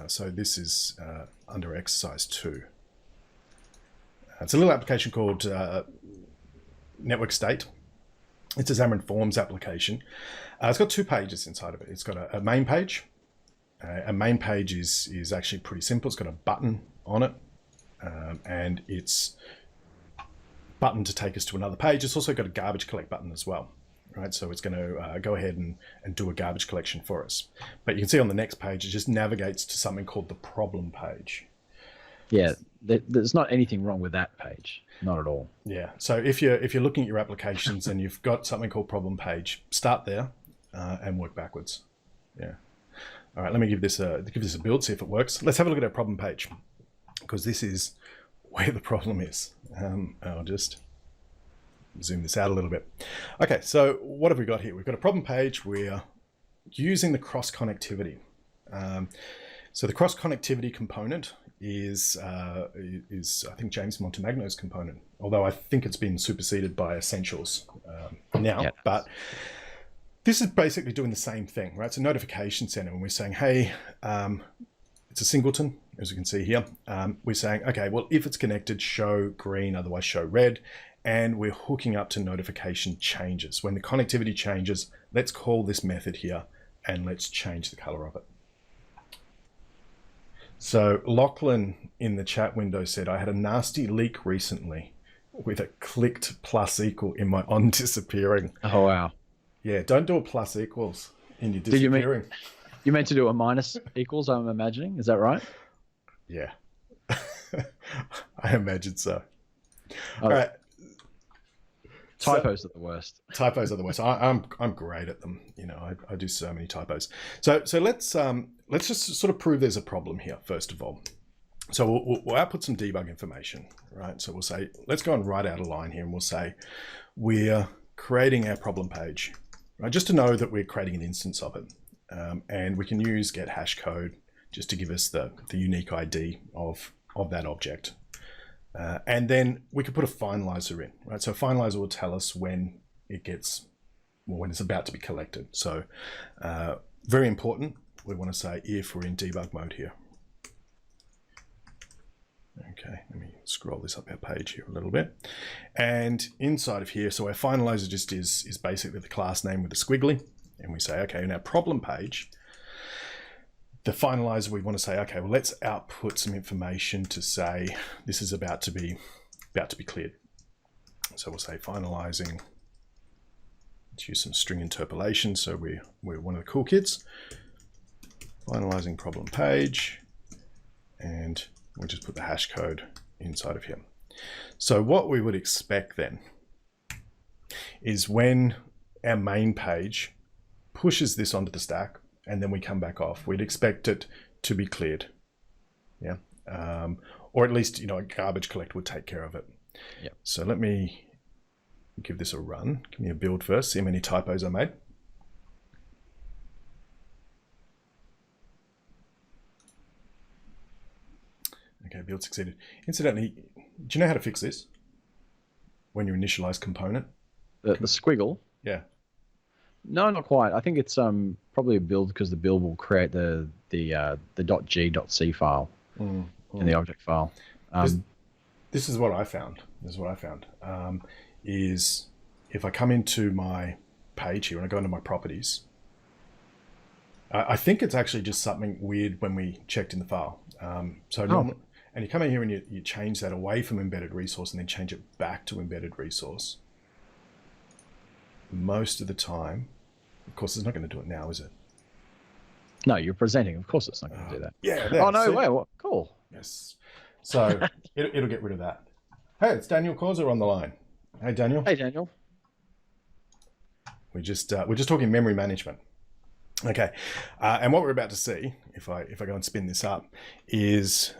A: So this is under exercise 2. It's a little application called Network State. It's a Xamarin.Forms application. It's got 2 pages inside of it. It's got a main page. A main page is actually pretty simple. It's got a button on it, and it's button to take us to another page. It's also got a garbage collect button as well, right? So it's going to go ahead and do a garbage collection for us. But you can see on the next page, it just navigates to something called the problem page.
B: Yeah, there's not anything wrong with that page. Not at all.
A: Yeah. So if you're looking at your applications and you've got something called problem page, start there and work backwards. Yeah. All right. Let me give this a build, see if it works. Let's have a look at our problem page, because this is where the problem is. I'll just zoom this out a little bit. Okay. So what have we got here? We've got a problem page. We're using the cross connectivity. So the cross connectivity component is I think James Montemagno's component, although I think it's been superseded by Essentials now. Yeah. But this is basically doing the same thing, right? It's a notification center when we're saying, hey, it's a singleton, as you can see here. We're saying, okay, well, if it's connected, show green, otherwise show red. And we're hooking up to notification changes. When the connectivity changes, let's call this method here and let's change the color of it. So Lachlan in the chat window said, I had a nasty leak recently with a clicked plus equal in my on disappearing.
B: Oh, wow.
A: Yeah, don't do a plus equals in your disappearing.
B: You meant to do a minus equals, I'm imagining. Is that right?
A: Yeah. I imagine so. All right.
B: Typos are the worst.
A: Typos are the worst. I'm great at them. I do so many typos. So let's just sort of prove there's a problem here first of all. So we'll output some debug information, right? So we'll say, let's go and write out a line here, and we'll say we're creating our problem page, right? Just to know that we're creating an instance of it, and we can use get hash code just to give us the unique ID of that object. And then we could put a finalizer in, right? So a finalizer will tell us when it's about to be collected. So very important, we want to say if we're in debug mode here. Okay, let me scroll this up our page here a little bit. And inside of here, so our finalizer just is basically the class name with a squiggly. And we say, okay, in our problem page, the finalizer, we want to say, okay, well, let's output some information to say this is about to be cleared. So we'll say finalizing. Let's use some string interpolation. So we're one of the cool kids. Finalizing problem page, and we'll just put the hash code inside of here. So what we would expect then is when our main page pushes this onto the stack, and then we come back off, we'd expect it to be cleared. Yeah. Or at least, a garbage collect would take care of it.
B: Yep.
A: So let me give this a run. Give me a build first, see how many typos I made. Okay, build succeeded. Incidentally, do you know how to fix this? When you initialize component?
B: The squiggle?
A: Yeah.
B: No, not quite. I think it's probably a build because the build will create the .g.c file in the object file.
A: This is what I found. Is if I come into my page here, when I go into my properties, I think it's actually just something weird when we checked in the file. Normally, and you come in here and you change that away from embedded resource and then change it back to embedded resource. Most of the time, of course, it's not going to do it now, is it?
B: No, you're presenting. Of course, it's not going to do that.
A: Yeah.
B: Oh no! Wait. What? Cool.
A: Yes. So it'll get rid of that. Hey, it's Daniel Causer on the line. Hey, Daniel.
B: Hey, Daniel.
A: We're just talking memory management. Okay, and what we're about to see, if I go and spin this up, is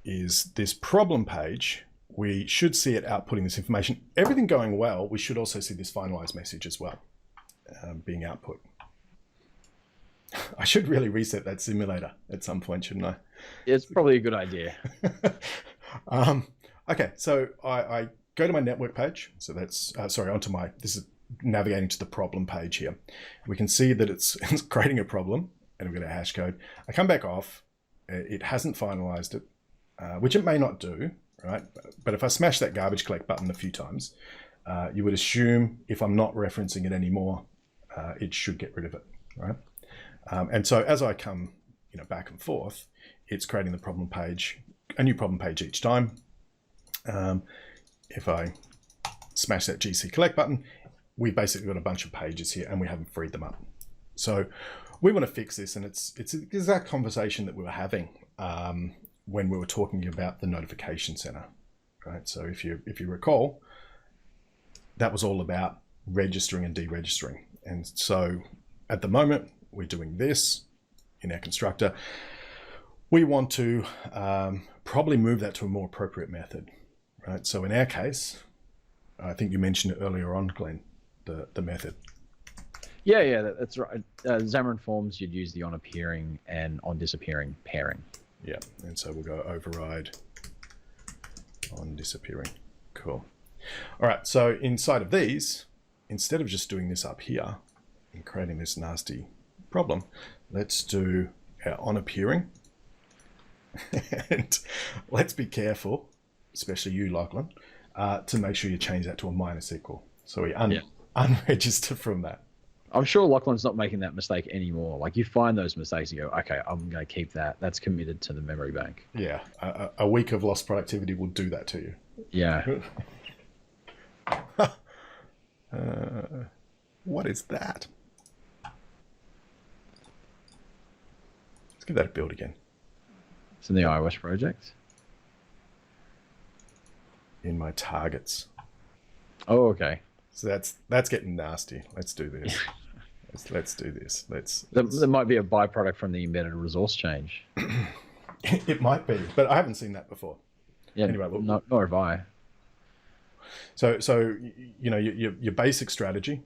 A: this problem page. We should see it outputting this information. Everything going well, we should also see this finalized message as well being output. I should really reset that simulator at some point, shouldn't I?
B: It's probably a good idea.
A: Okay, so I go to my network page. So that's, onto my, this is navigating to the problem page here. We can see that it's creating a problem, and we've got a hash code. I come back off. It hasn't finalized it, which it may not do, right? But if I smash that garbage collect button a few times, you would assume if I'm not referencing it anymore, it should get rid of it, right? And so as I come, back and forth, it's creating the problem page, a new problem page each time. If I smash that GC collect button, we've basically got a bunch of pages here and we haven't freed them up. So we want to fix this, and it's the exact conversation that we were having when we were talking about the notification center, right? So if you recall, that was all about registering and deregistering. And so at the moment, we're doing this in our constructor. We want to probably move that to a more appropriate method, right? So in our case, I think you mentioned it earlier on, Glenn, the method.
B: Yeah, that's right. Xamarin.Forms, you'd use the onAppearing and onDisappearing pairing.
A: Yeah, and so we'll go override onDisappearing. Cool. All right, so inside of these, instead of just doing this up here and creating this nasty problem, let's do our onAppearing. And let's be careful, especially you, Lachlan, to make sure you change that to a minus equal. So we unregister from that.
B: I'm sure Lachlan's not making that mistake anymore. Like, you find those mistakes, you go, okay, I'm going to keep that. That's committed to the memory bank.
A: Yeah, a week of lost productivity will do that to you.
B: Yeah.
A: What is that? Let's give that a build again.
B: It's in the iOS project.
A: In my targets.
B: Oh, okay.
A: So that's getting nasty. Let's do this. let's do this.
B: There might be a byproduct from the embedded resource change.
A: It might be, but I haven't seen that before.
B: Yeah.
A: Anyway,
B: nor have I.
A: So your basic strategy.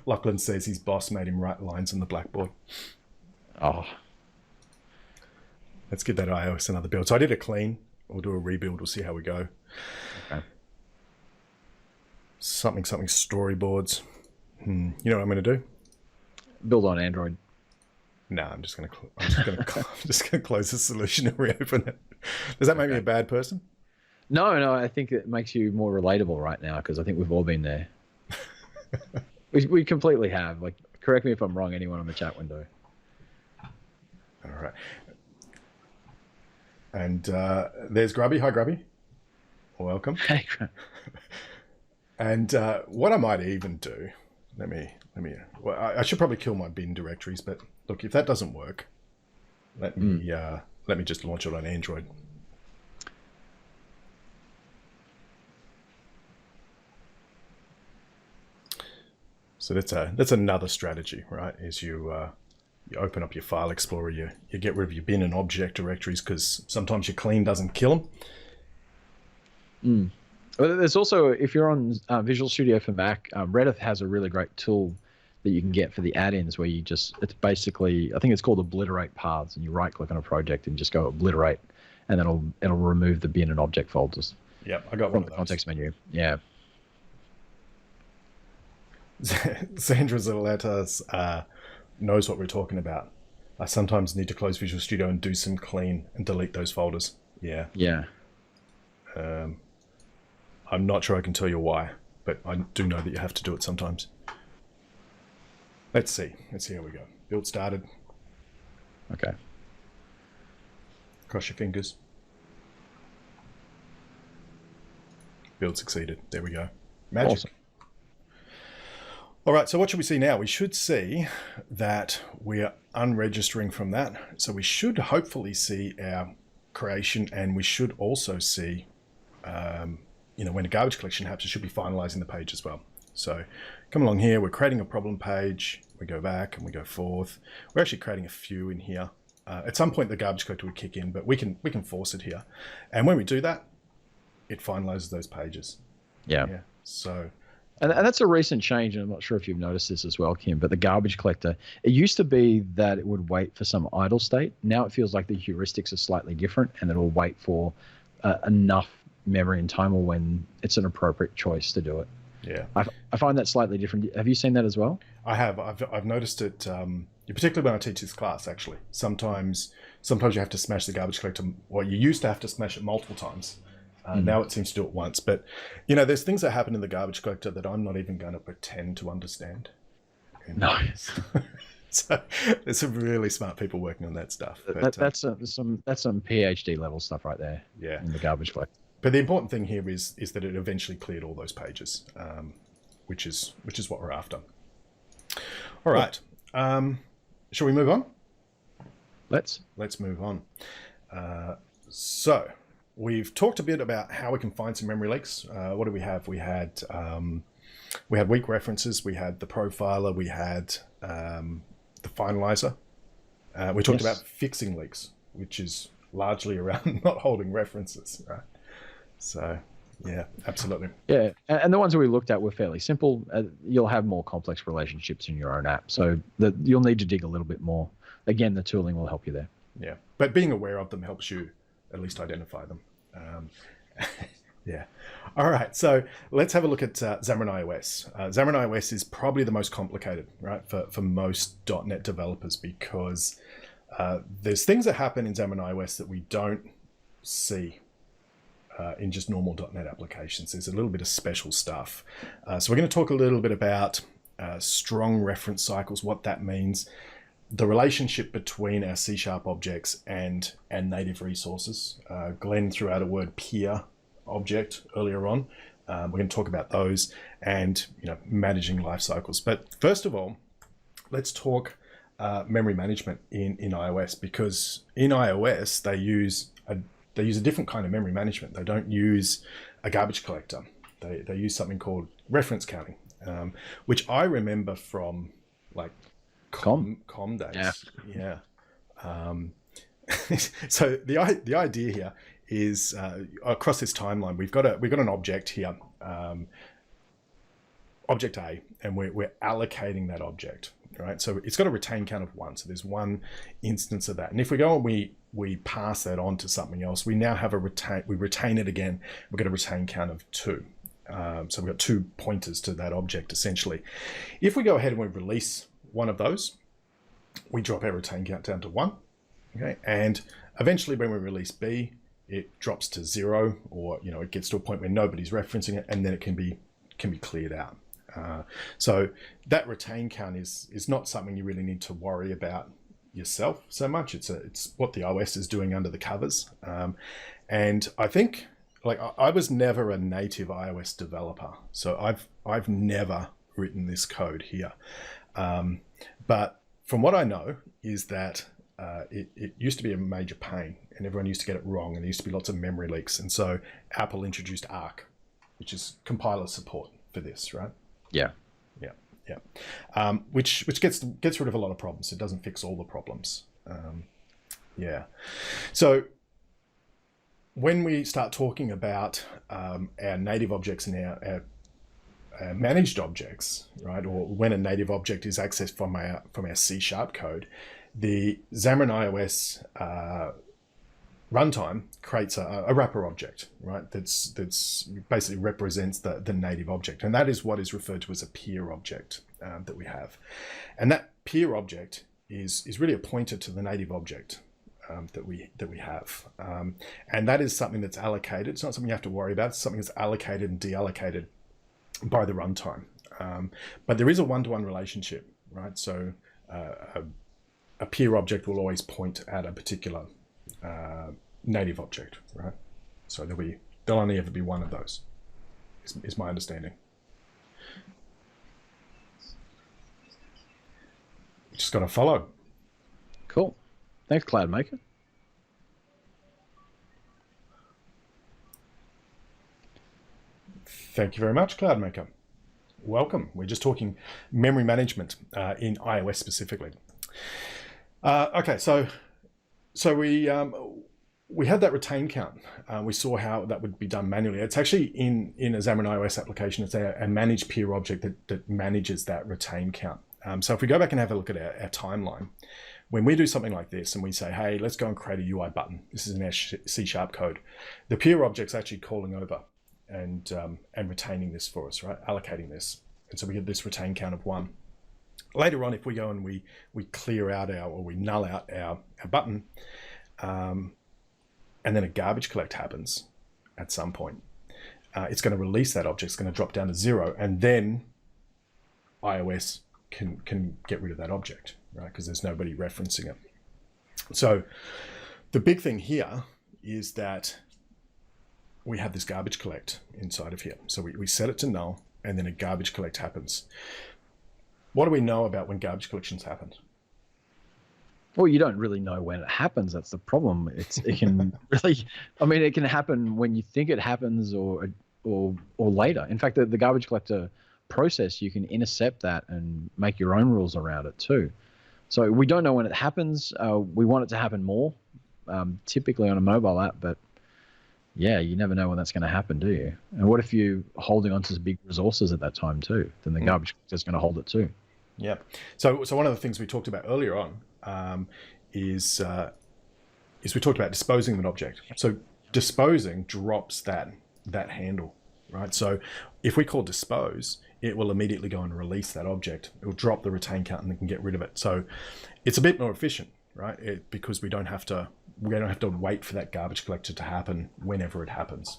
A: Lachlan says his boss made him write lines on the blackboard.
B: Oh.
A: Let's give that iOS another build. So I did a clean. We'll do a rebuild. We'll see how we go.
B: Okay.
A: Something storyboards. You know what I'm going to do?
B: Build on Android.
A: No, I'm just going to close the solution and reopen it. Does that make me a bad person?
B: No, I think it makes you more relatable right now, because I think we've all been there. we completely have. Like, correct me if I'm wrong, anyone on the chat window.
A: All right. And there's Grubby. Hi, Grubby. Welcome.
B: Hey,
A: And what I might even do, let me. Well, I should probably kill my bin directories, but look, if that doesn't work, let me just launch it on Android. So that's another strategy, right? Is you open up your file explorer, you get rid of your bin and object directories, because sometimes your clean doesn't kill them.
B: Well, there's also, if you're on Visual Studio for Mac, Redis has a really great tool that you can get for the add-ins, where it's basically, I think it's called obliterate paths, and you right-click on a project and just go obliterate, and then it'll remove the bin and object folders.
A: Yep, I got
B: from
A: one of
B: the
A: those.
B: context menu. Yeah.
A: Sandra Zaletas knows what we're talking about. I sometimes need to close Visual Studio and do some clean and delete those folders. Yeah.
B: Yeah.
A: I'm not sure I can tell you why, but I do know that you have to do it sometimes. Let's see how we go. Build started.
B: Okay.
A: Cross your fingers. Build succeeded. There we go. Magic.
B: Awesome.
A: All right, so what should we see now? We should see that we're unregistering from that. So we should hopefully see our creation, and we should also see, when a garbage collection happens, it should be finalizing the page as well. So come along here, we're creating a problem page. We go back and we go forth. We're actually creating a few in here. At some point, the garbage collector would kick in, but we can force it here. And when we do that, it finalizes those pages.
B: Yeah.
A: So...
B: And that's a recent change, and I'm not sure if you've noticed this as well, Kim, but the garbage collector, it used to be that it would wait for some idle state. Now it feels like the heuristics are slightly different, and it'll wait for enough memory and time, or when it's an appropriate choice to do it.
A: Yeah.
B: I find that slightly different. Have you seen that as well?
A: I have. I've noticed it, particularly when I teach this class, actually. Sometimes you have to smash the garbage collector, or you used to have to smash it multiple times. Now it seems to do it once. But, there's things that happen in the garbage collector that I'm not even going to pretend to understand.
B: No.
A: So there's some really smart people working on that stuff. But,
B: that's some PhD level stuff right there.
A: Yeah.
B: In the garbage collector.
A: But the important thing here is that it eventually cleared all those pages, which is what we're after. All right. Shall we move on? Let's move on. So we've talked a bit about how we can find some memory leaks. What do we have? We had weak references. We had the profiler. We had the finalizer. We talked about fixing leaks, which is largely around not holding references, right? So, yeah, absolutely.
B: Yeah, and the ones that we looked at were fairly simple. You'll have more complex relationships in your own app, so you'll need to dig a little bit more. Again, the tooling will help you there.
A: Yeah, but being aware of them helps you at least identify them. Yeah. All right, so let's have a look at Xamarin.iOS. Xamarin.iOS is probably the most complicated, right, for most .NET developers, because there's things that happen in Xamarin.iOS that we don't see in just normal .NET applications. There's a little bit of special stuff. So we're going to talk a little bit about strong reference cycles, what that means, the relationship between our C# objects and native resources. Glenn threw out a word peer object earlier on. We're going to talk about those and managing life cycles. But first of all, let's talk memory management in iOS, because in iOS they use a different kind of memory management. They don't use a garbage collector. They use something called reference counting, which I remember from like com days. Yeah. So the idea here is across this timeline, we've got an object here, object A, and we're allocating that object, right? So it's got a retain count of 1. So there's one instance of that. And if we go and we pass that on to something else, we now have we retain it again. We've got a retain count of 2. So we've got 2 pointers to that object, essentially. If we go ahead and we release one of those, we drop our retain count down to 1. Okay, and eventually when we release B, it drops to 0, or it gets to a point where nobody's referencing it, and then it can be cleared out. So that retain count is not something you really need to worry about yourself so much. It's what the OS is doing under the covers. And I think, like, I was never a native iOS developer, so I've never written this code here. But from what I know is that it used to be a major pain, and everyone used to get it wrong, and there used to be lots of memory leaks. And so Apple introduced Arc, which is compiler support for this, right?
B: Yeah.
A: Which gets rid of a lot of problems. It doesn't fix all the problems. Yeah. So when we start talking about our native objects and our managed objects, right, or when a native object is accessed from our C# code, the Xamarin.iOS runtime creates a wrapper object, right? That's basically represents the native object, and that is what is referred to as a peer object that we have. And that peer object is really a pointer to the native object. that we have, and that is something that's allocated. It's not something you have to worry about. It's something that's allocated and deallocated by the runtime. But there is a one-to-one relationship, right? So a peer object will always point at a particular native object, right? So there'll only ever be one of those, is my understanding. Just got to follow.
B: Cool. Thanks, CloudMaker.
A: Thank you very much, CloudMaker. Welcome. We're just talking memory management in iOS specifically. Okay, so we had that retain count. We saw how that would be done manually. It's actually in a Xamarin.iOS application. It's a managed peer object that manages that retain count. So if we go back and have a look at our timeline, when we do something like this and we say, hey, let's go and create a UI button, this is in our C# code, the peer object's actually calling over and retaining this for us, right? Allocating this. And so we get this retain count of 1. Later on, if we go and we clear out we null out our button, and then a garbage collect happens at some point, it's going to release that object. It's going to drop down to 0, and then iOS can get rid of that object, right? Because there's nobody referencing it. So the big thing here is that we have this garbage collect inside of here. So we set it to null, and then a garbage collect happens. What do we know about when garbage collections happen?
B: Well, you don't really know when it happens. That's the problem. It can really, I mean, it can happen when you think it happens or later. In fact, the garbage collector process, you can intercept that and make your own rules around it too. So we don't know when it happens. We want it to happen more, typically on a mobile app, but yeah, you never know when that's going to happen, do you? And what if you're holding onto big resources at that time too? Then the garbage collector is going to hold it too.
A: Yeah. So one of the things we talked about earlier on is we talked about disposing of an object. So disposing drops that handle, right? So if we call dispose, it will immediately go and release that object. It will drop the retain count and we can get rid of it. So it's a bit more efficient, right? Because we don't have to wait for that garbage collector to happen whenever it happens.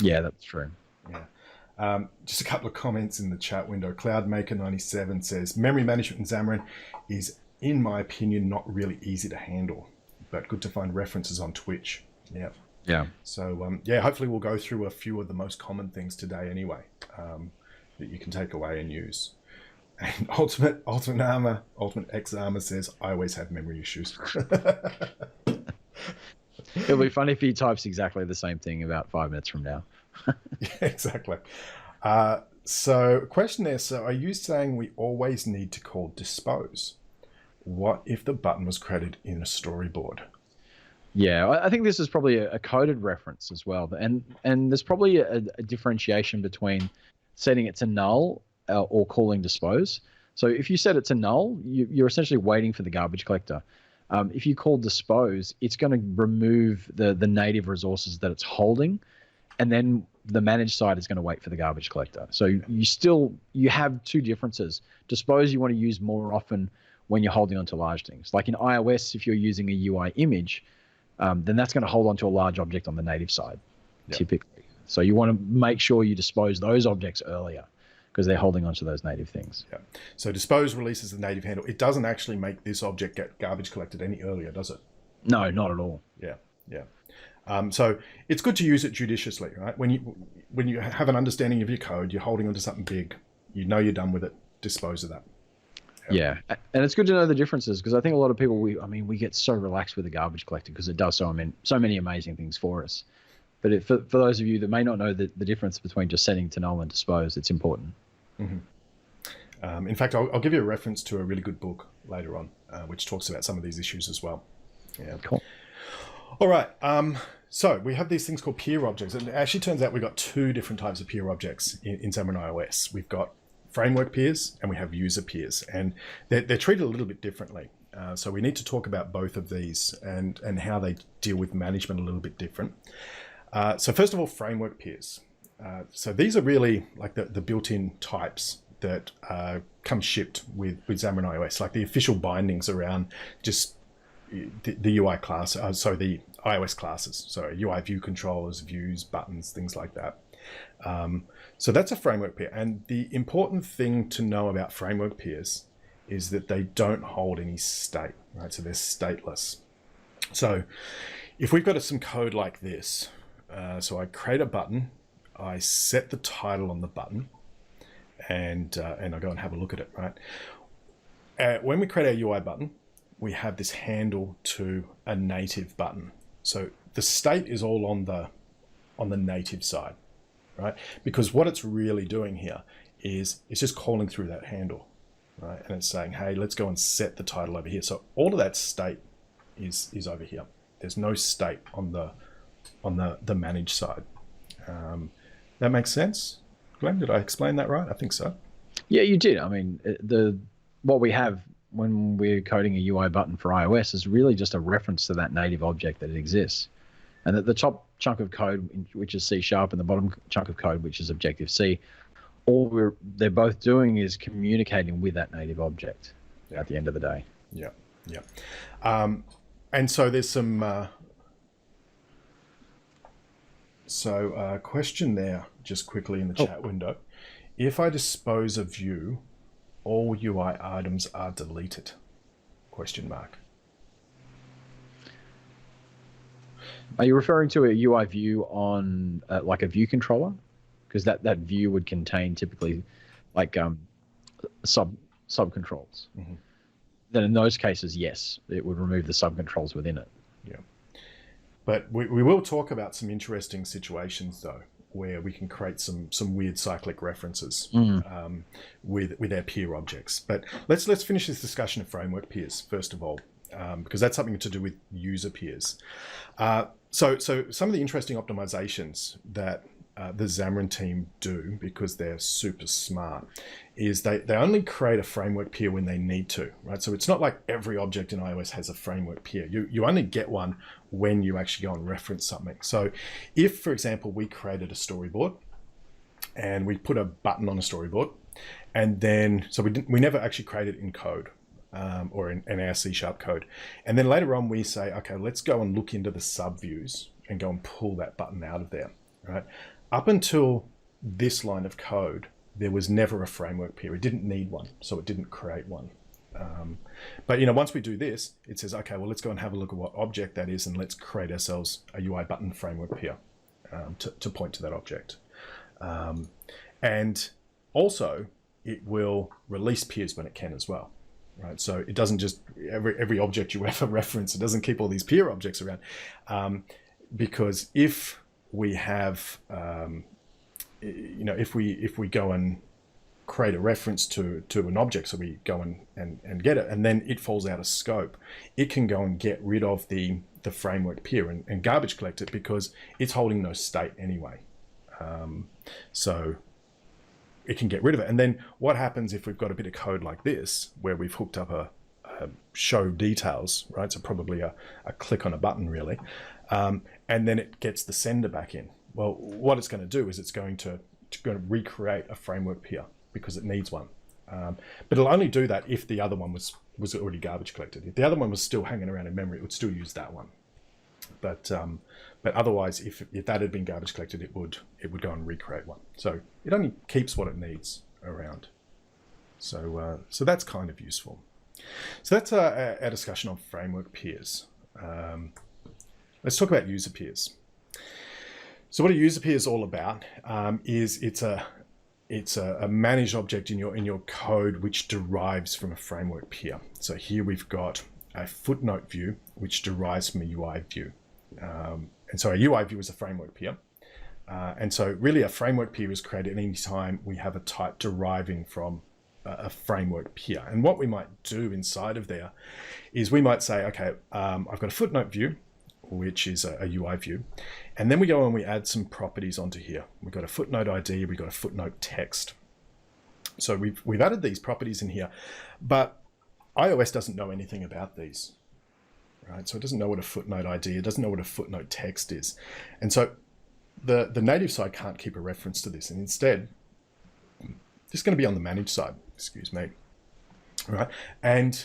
B: Yeah, that's true.
A: Yeah. Just a couple of comments in the chat window. CloudMaker97 says, memory management in Xamarin is, in my opinion, not really easy to handle, but good to find references on Twitch. Yeah.
B: Yeah.
A: So, yeah, hopefully we'll go through a few of the most common things today anyway, that you can take away and use. And Ultimate X Armor says, I always have memory issues.
B: It'll be funny if he types exactly the same thing about 5 minutes from now.
A: Yeah, exactly. So question there. So are you saying we always need to call dispose? What if the button was created in a storyboard?
B: Yeah, I think this is probably a coded reference as well. And there's probably a differentiation between setting it to null or calling dispose. So if you set it to null, you're essentially waiting for the garbage collector. If you call dispose, it's going to remove the native resources that it's holding, and then the managed side is going to wait for the garbage collector. So you have two differences. Dispose you want to use more often when you're holding onto large things. Like in iOS, if you're using a UI image, then that's going to hold onto a large object on the native side, typically. So you want to make sure you dispose those objects earlier because they're holding onto those native things.
A: Yeah. So dispose releases the native handle. It doesn't actually make this object get garbage collected any earlier, does it?
B: No, not at all.
A: Yeah, yeah. So it's good to use it judiciously, right? When you have an understanding of your code, you're holding onto something big, you know you're done with it, dispose of that.
B: Yeah, and it's good to know the differences because I think a lot of people, we get so relaxed with the garbage collector because it does so many amazing things for us. But for those of you that may not know the difference between just setting to null and dispose, it's important.
A: Mm-hmm. In fact, I'll give you a reference to a really good book later on, which talks about some of these issues as well. Yeah.
B: Cool.
A: All right. So we have these things called peer objects. And it actually turns out we've got two different types of peer objects in Xamarin.iOS. We've got framework peers and we have user peers. And they're treated a little bit differently. So we need to talk about both of these and how they deal with management a little bit different. So first of all, framework peers. So these are really like the built-in types that come shipped with Xamarin.iOS, like the official bindings around just the UI class, the iOS classes, so UI view controllers, views, buttons, things like that. So that's a framework peer. And the important thing to know about framework peers is that they don't hold any state, right? So they're stateless. So if we've got some code like this, so I create a button, I set the title on the button, and I go and have a look at it, right? When we create our UI button, we have this handle to a native button. So the state is all on the native side, right? Because what it's really doing here is it's just calling through that handle, right? And it's saying, hey, let's go and set the title over here. So all of that state is over here. There's no state on the manage side. That makes sense? Glenn, did I explain that right? I think so.
B: Yeah, you did. I mean, what we have when we're coding a UI button for iOS is really just a reference to that native object that it exists. And that the top chunk of code, which is C#, and the bottom chunk of code, which is Objective-C, all they're both doing is communicating with that native object at the end of the day.
A: Yeah, yeah. And so there's some... question there, just quickly in the chat window. If I dispose a view, all UI items are deleted? Question mark.
B: Are you referring to a UI view on like a view controller? Because that view would contain typically like sub controls. Mm-hmm. Then in those cases, yes, it would remove the sub controls within it.
A: Yeah. But we will talk about some interesting situations though, where we can create some weird cyclic references with our peer objects. But let's finish this discussion of framework peers first of all, because that's something to do with user peers. So some of the interesting optimizations that the Xamarin team do, because they're super smart, is they only create a framework peer when they need to, right? So it's not like every object in iOS has a framework peer. You only get one when you actually go and reference something. So if, for example, we created a storyboard and we put a button on a storyboard, and then, so we never actually created it in code, or in our C# code. And then later on we say, okay, let's go and look into the subviews and go and pull that button out of there, right? Up until this line of code, there was never a framework peer. It didn't need one, so it didn't create one. But once we do this, it says, okay, well, let's go and have a look at what object that is, and let's create ourselves a UI button framework peer to point to that object. And also, it will release peers when it can as well. Right, so it doesn't just every object you ever reference, it doesn't keep all these peer objects around, because if we have, if we go and create a reference to an object, so we go and get it, and then it falls out of scope, it can go and get rid of the framework peer and garbage collect it because it's holding no state anyway. So it can get rid of it. And then what happens if we've got a bit of code like this, where we've hooked up a show details, right? So probably a click on a button really. And then it gets the sender back in. Well, what it's going to do is it's going to recreate a framework peer because it needs one. But it'll only do that if the other one was already garbage collected. If the other one was still hanging around in memory, it would still use that one. But otherwise, if that had been garbage collected, it would go and recreate one. So it only keeps what it needs around. So that's kind of useful. So that's our discussion on framework peers. Let's talk about user peers. So what a user peer is all about is it's a managed object in your code which derives from a framework peer. So here we've got a footnote view which derives from a UI view. And so a UI view is a framework peer. And so really a framework peer is created any time we have a type deriving from a framework peer. And what we might do inside of there is we might say, okay, I've got a footnote view, which is a UI view. And then we go and we add some properties onto here. We've got a footnote ID, we've got a footnote text. So we've added these properties in here, but iOS doesn't know anything about these. Right? So it doesn't know what a footnote ID, it doesn't know what a footnote text is. And so the native side can't keep a reference to this. And instead, it's going to be on the managed side, excuse me. Right? And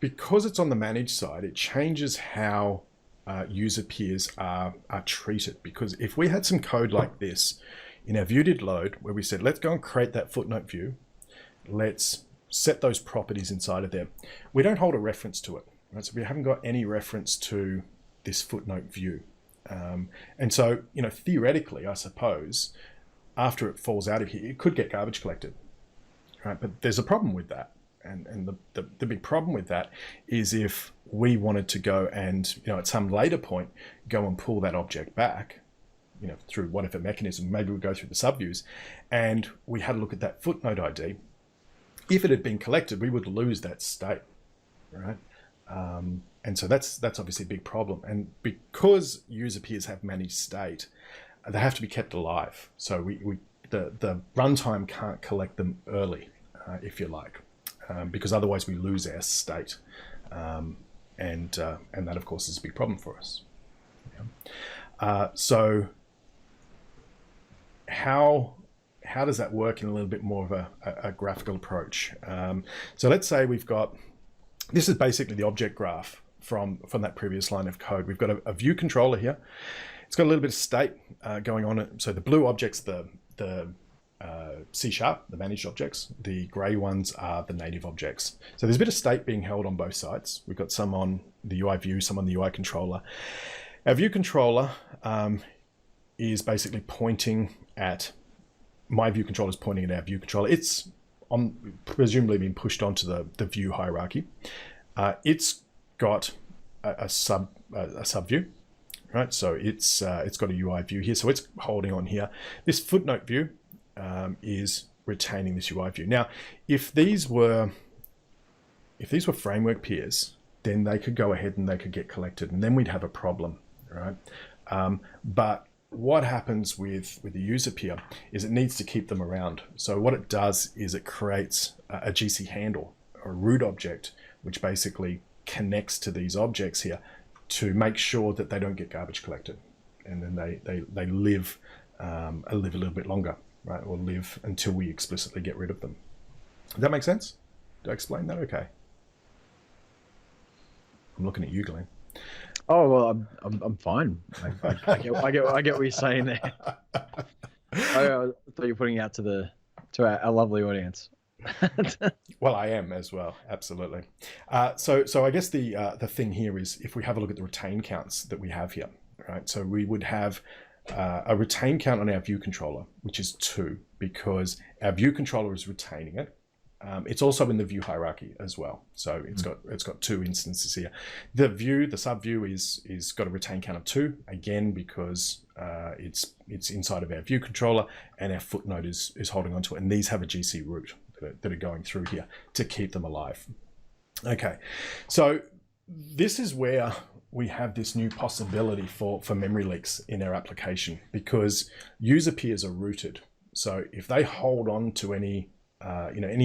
A: because it's on the managed side, it changes how user peers are treated. Because if we had some code like this in our view did load, where we said, let's go and create that footnote view, let's set those properties inside of there, we don't hold a reference to it, right? So we haven't got any reference to this footnote view. And so, theoretically, I suppose, after it falls out of here, it could get garbage collected, right? But there's a problem with that. And the big problem with that is if we wanted to go and, at some later point, go and pull that object back, through whatever mechanism, maybe we go through the subviews, and we had a look at that footnote ID. If it had been collected, we would lose that state, right? And so that's obviously a big problem. And because user peers have managed state, they have to be kept alive. So the runtime can't collect them early, if you like, because otherwise we lose our state. And that, of course, is a big problem for us. Yeah. So how does that work in a little bit more of a graphical approach? So let's say we've got, this is basically the object graph from that previous line of code. We've got a view controller here. It's got a little bit of state going on. So the blue objects, the C#, the managed objects. The gray ones are the native objects. So there's a bit of state being held on both sides. We've got some on the UI view, some on the UI controller. Our view controller is basically pointing at, my view controller is pointing at our view controller. It's presumably been pushed onto the view hierarchy. It's got a sub view, right? So it's got a UI view here. So it's holding on here. This footnote view is retaining this UI view. Now, if these were framework peers, then they could go ahead and they could get collected, and then we'd have a problem, right? But what happens with the user peer is it needs to keep them around. So what it does is it creates a GC handle, or a root object, which basically connects to these objects here to make sure that they don't get garbage collected, and then they live a little bit longer, right? Or live until we explicitly get rid of them. Does that make sense? Did I explain that okay? I'm looking at you, Glenn.
B: Oh well, I'm fine. I get what you're saying there. I thought you were putting it out to our lovely audience.
A: Well, I am as well, absolutely. So I guess the thing here is, if we have a look at the retain counts that we have here, right? So we would have a retain count on our view controller, which is 2, because our view controller is retaining it. It's also in the view hierarchy as well. So it's got 2 instances here. The view, the sub view is got a retain count of 2, again, because it's inside of our view controller, and our footnote is holding onto it. And these have a GC root that are going through here to keep them alive. Okay, so this is where we have this new possibility for memory leaks in our application, because user peers are rooted. So if they hold on to any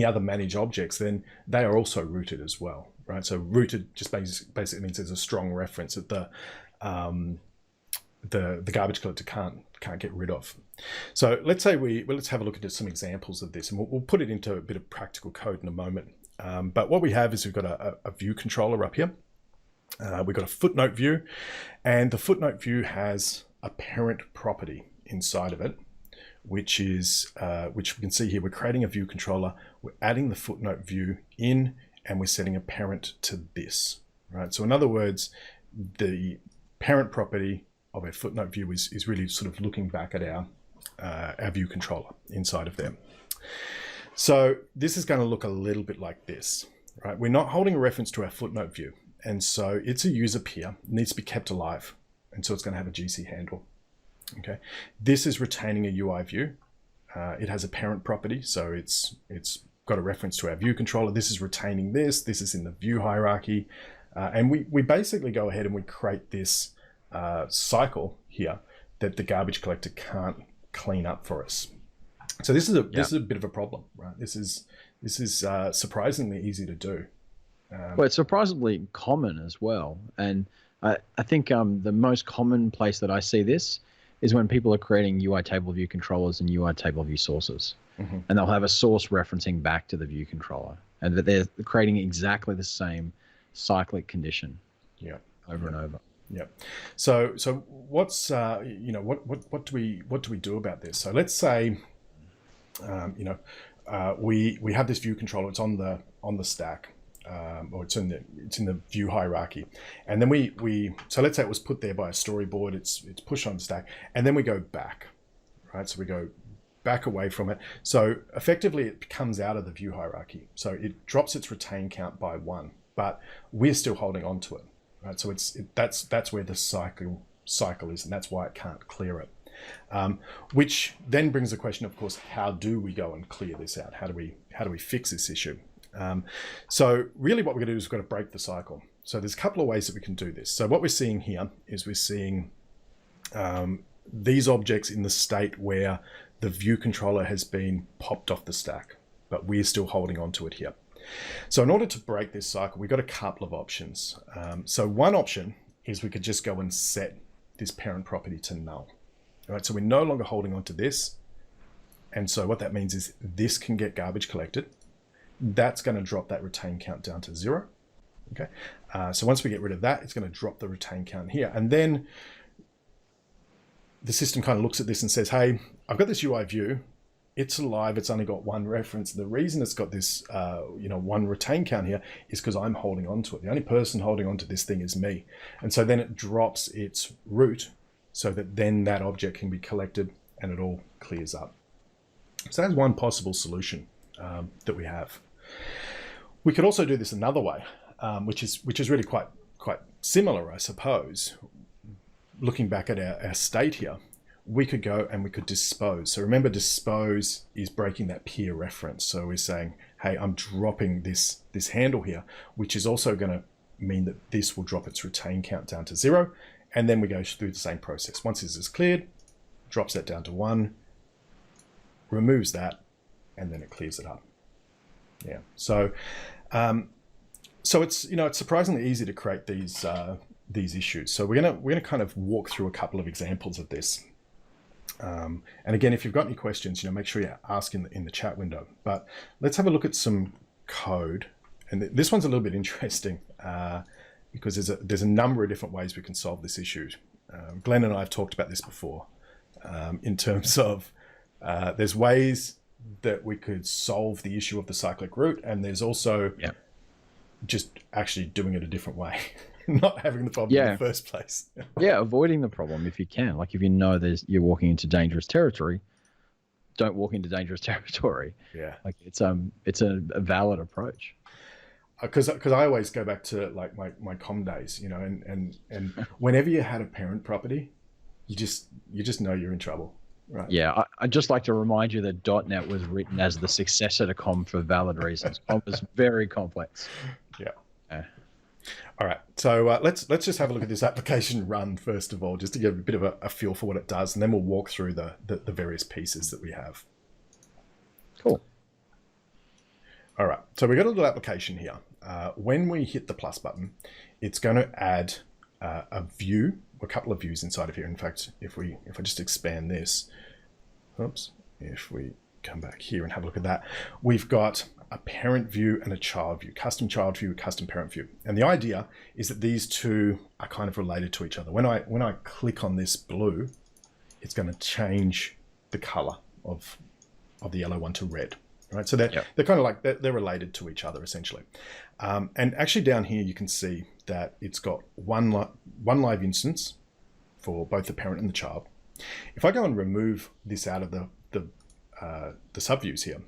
A: other managed objects, then they are also rooted as well, right? So rooted just basically means there's a strong reference that the garbage collector can't get rid of. So let's say let's have a look at some examples of this, and we'll put it into a bit of practical code in a moment. But what we have is we've got a view controller up here. We've got a footnote view, and the footnote view has a parent property inside of it, which we can see here. We're creating a view controller, we're adding the footnote view in, and we're setting a parent to this, right? So in other words, the parent property of our footnote view is really sort of looking back at our view controller inside of them. So this is going to look a little bit like this, right? We're not holding a reference to our footnote view, and so it's a user peer, needs to be kept alive, and so it's going to have a GC handle. Okay, this is retaining a UI view. It has a parent property, so it's got a reference to our view controller. This is retaining this. This is in the view hierarchy, and we basically go ahead and we create this cycle here that the garbage collector can't clean up for us. So this is a bit of a problem, right? This is surprisingly easy to do.
B: Well, it's surprisingly common as well, and I think the most common place that I see this is when people are creating UI table view controllers and UI table view sources. Mm-hmm. And they'll have a source referencing back to the view controller, and that they're creating exactly the same cyclic condition.
A: Yeah.
B: Over and over.
A: Yeah. So what's what do we do about this? So let's say we have this view controller. It's on the stack, or it's in the view hierarchy, and then so let's say it was put there by a storyboard. It's pushed on the stack, and then we go back, right? So we go back away from it. So effectively, it comes out of the view hierarchy. So it drops its retain count by 1, but we're still holding on to it. Right, so that's where the cycle is, and that's why it can't clear it. Which then brings the question, of course, how do we go and clear this out? How do we fix this issue? So really, what we're going to do is we've got to break the cycle. So there's a couple of ways that we can do this. So what we're seeing here is we're seeing these objects in the state where the view controller has been popped off the stack, but we're still holding on to it here. So in order to break this cycle, we've got a couple of options. So one option is we could just go and set this parent property to null. All right, so we're no longer holding on to this. And so what that means is this can get garbage collected. That's going to drop that retain count down to 0. Okay, so once we get rid of that, it's going to drop the retain count here. And then the system kind of looks at this and says, hey, I've got this UI view. It's alive. It's only got 1 reference. The reason it's got this, 1 retain count here is because I'm holding on to it. The only person holding on to this thing is me. And so then it drops its root so that then that object can be collected and it all clears up. So that's one possible solution that we have. We could also do this another way, which is really quite similar, I suppose. Looking back at our state here, we could go and we could dispose. So remember, dispose is breaking that peer reference. So we're saying, hey, I'm dropping this handle here, which is also going to mean that this will drop its retain count down to 0. And then we go through the same process. Once this is cleared, drops that down to 1, removes that, and then it clears it up. Yeah. So it's it's surprisingly easy to create these issues. So we're gonna kind of walk through a couple of examples of this. And again, if you've got any questions, make sure you ask in the chat window. But let's have a look at some code. And this one's a little bit interesting because there's a number of different ways we can solve this issue. Glenn and I have talked about this before in terms of there's ways that we could solve the issue of the cyclic root, and there's also just actually doing it a different way. Not having the problem in the first place.
B: Avoiding the problem if you can. Like if you know you're walking into dangerous territory, don't walk into dangerous territory.
A: Yeah,
B: like it's a valid approach.
A: Because I always go back to like my com days, and whenever you had a parent property, you just know you're in trouble. Right.
B: Yeah, I'd just like to remind you that .NET was written as the successor to COM for valid reasons. COM was very complex.
A: Yeah. All right, so let's just have a look at this application run first of all, just to get a bit of a feel for what it does, and then we'll walk through the various pieces that we have.
B: Cool.
A: All right, so we've got a little application here. When we hit the plus button, it's going to add a view, a couple of views inside of here. In fact, if I just expand this, if we come back here and have a look at that, we've got a parent view and a child view, custom child view, custom parent view. And the idea is that these two are kind of related to each other. When I click on this blue, it's going to change the color of the yellow one to red. Right, so they're kind of like they're related to each other essentially. And actually down here you can see that it's got one live instance for both the parent and the child. If I go and remove this out of the subviews here,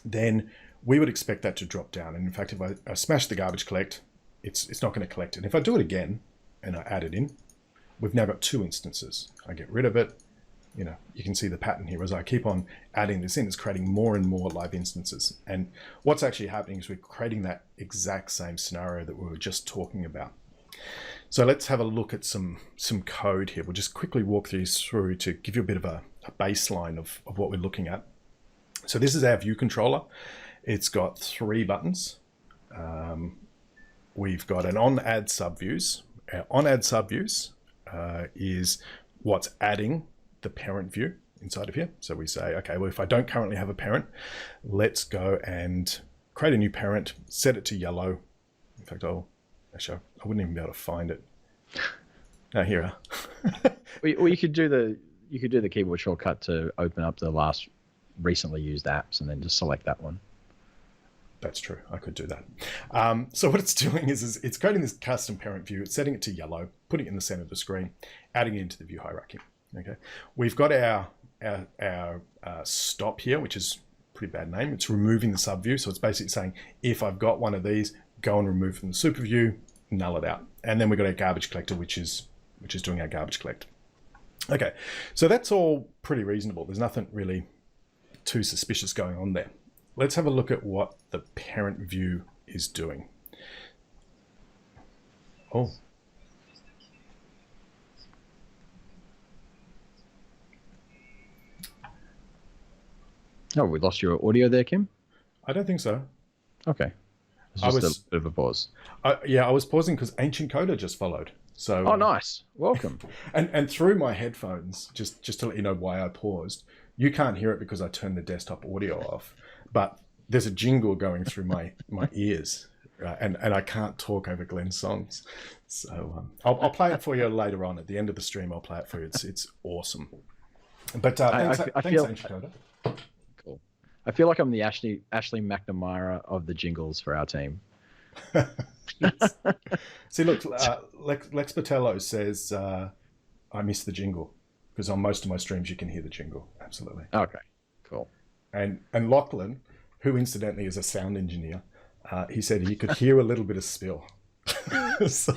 A: then we would expect that to drop down. And in fact, if I smash the garbage collect, it's not going to collect it. And if I do it again and I add it in, we've now got 2 instances. I get rid of it. You can see the pattern here as I keep on adding this in, it's creating more and more live instances. And what's actually happening is we're creating that exact same scenario that we were just talking about. So let's have a look at some code here. We'll just quickly walk these through to give you a bit of a baseline of what we're looking at. So this is our view controller. It's got 3 buttons. We've got an on-add subviews. Our on-add subviews is what's adding the parent view inside of here. So we say, okay, well, if I don't currently have a parent, let's go and create a new parent, set it to yellow. In fact, I'll Actually, I wouldn't even be able to find it. No, here we are.
B: Or you could do the keyboard shortcut to open up the last recently used apps and then just select that one.
A: That's true. I could do that. So what it's doing is it's creating this custom parent view. It's setting it to yellow, putting it in the center of the screen, adding it into the view hierarchy. Okay. We've got our stop here, which is a pretty bad name. It's removing the sub view. So it's basically saying, if I've got one of these, go and remove from the super view, null it out. And then we've got our garbage collector, which is doing our garbage collect. Okay. So that's all pretty reasonable. There's nothing really too suspicious going on there. Let's have a look at what the parent view is doing. Oh.
B: Oh, we lost your audio there, Kim?
A: I don't think so.
B: Okay. It's just a bit of a pause.
A: Yeah, I was pausing because Ancient Coder just followed. So.
B: Oh, nice. Welcome.
A: and through my headphones, just to let you know why I paused, you can't hear it because I turned the desktop audio off. But there's a jingle going through my ears, right? And I can't talk over Glenn's songs. So I'll play it for you later on. At the end of the stream, I'll play it for you. It's awesome. But thanks, Ancient Coder.
B: Cool. I feel like I'm the Ashley McNamara of the jingles for our team.
A: See, look, Lex Patello says, I miss the jingle because on most of my streams you can hear the jingle. Absolutely.
B: Okay, cool.
A: And Lachlan, who incidentally is a sound engineer, he said he could hear a little bit of spill. So,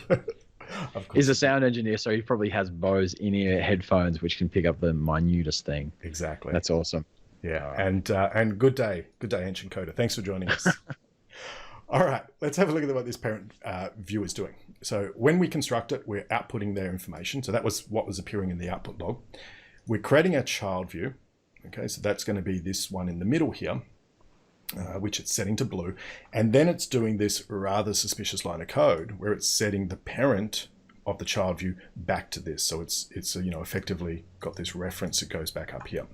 A: of course,
B: he's a sound engineer, so he probably has Bose in-ear headphones which can pick up the minutest thing.
A: Exactly.
B: That's awesome.
A: Yeah, and good day, Ancient Coder. Thanks for joining us. All right, let's have a look at what this parent view is doing. So when we construct it, we're outputting their information. So that was what was appearing in the output log. We're creating a child view. Okay, so that's going to be this one in the middle here, which it's setting to blue. And then it's doing this rather suspicious line of code where it's setting the parent of the child view back to this. So it's effectively got this reference that goes back up here.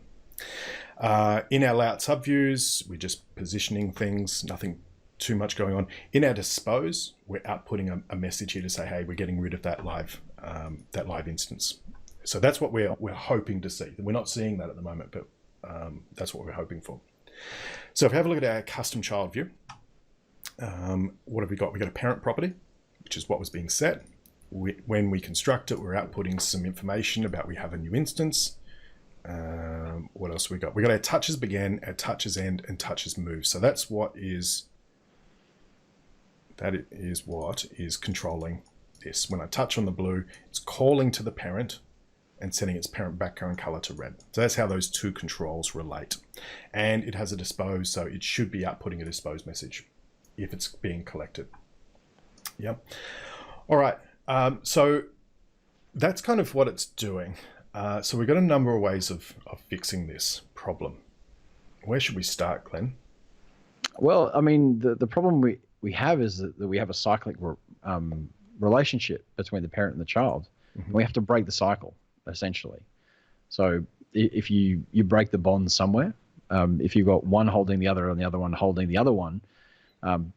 A: In our layout subviews, we're just positioning things, nothing too much going on. In our dispose, we're outputting a message here to say, hey, we're getting rid of that live instance. So that's what we're hoping to see. We're not seeing that at the moment, but that's what we're hoping for. So if we have a look at our custom child view, what have we got? We've got a parent property, which is what was being set. When we construct it, we're outputting some information about we have a new instance. What else we got? We got our touches begin, our touches end, and touches move. So that's what is what is controlling this. When I touch on the blue, it's calling to the parent and setting its parent background color to red. So that's how those two controls relate. And it has a dispose, so it should be outputting a dispose message if it's being collected. Yep. All right. So that's kind of what it's doing. So we've got a number of ways of fixing this problem. Where should we start, Glenn?
B: Well, I mean, the problem we have is that we have a cyclic relationship between the parent and the child. Mm-hmm. We have to break the cycle, essentially. So if you break the bond somewhere, if you've got one holding the other and the other one holding the other one, kind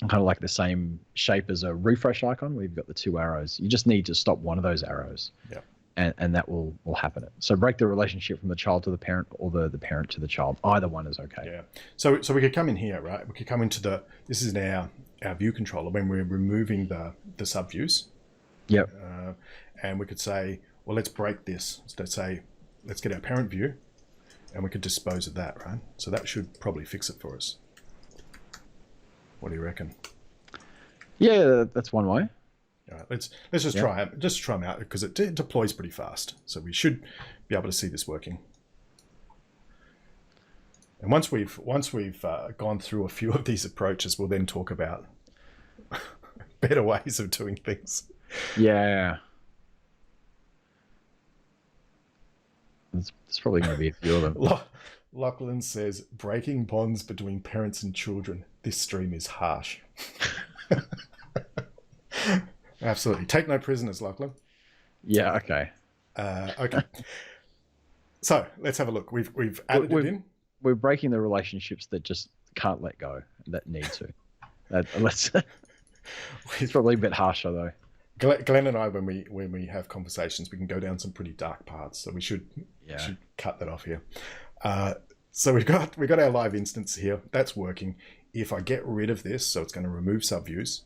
B: of like the same shape as a refresh icon, where you've got the two arrows. You just need to stop one of those arrows. Yeah. And that will happen. So break the relationship from the child to the parent or the parent to the child. Either one is okay.
A: Yeah. So we could come in here, right? We could come into this is our view controller when we're removing the subviews.
B: Yep.
A: And we could say, well, let's break this. So let's get our parent view and we could dispose of that, right? So that should probably fix it for us. What do you reckon?
B: Yeah, that's one way.
A: All right, let's just try them out because it deploys pretty fast. So we should be able to see this working. And once we've gone through a few of these approaches, we'll then talk about better ways of doing things.
B: Yeah. There's probably going to be a few of them.
A: Lachlan says, breaking bonds between parents and children. This stream is harsh. Absolutely. Take no prisoners, Lachlan.
B: Yeah, okay.
A: Okay. So let's have a look. We've added it in.
B: We're breaking the relationships that just can't let go, that need to. Let's It's probably a bit harsher though.
A: Glenn and I, when we have conversations, we can go down some pretty dark paths. So we should cut that off here. So we've got our live instance here. That's working. If I get rid of this, so it's going to remove subviews.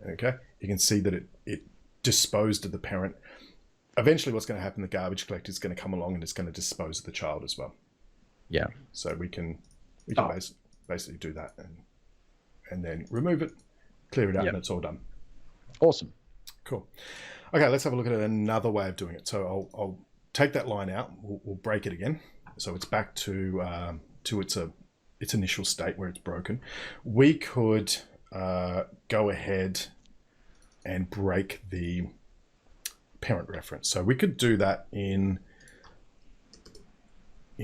A: Okay, you can see that it disposed of the parent. Eventually, what's going to happen? The garbage collector is going to come along and it's going to dispose of the child as well.
B: Yeah.
A: So we can basically do that and then remove it, clear it out, and it's all done. Awesome. Cool. Okay, let's have a look at another way of doing it. So I'll take that line out. We'll break it again. So it's back to its initial state where it's broken. We could go ahead and break the parent reference. So we could do that in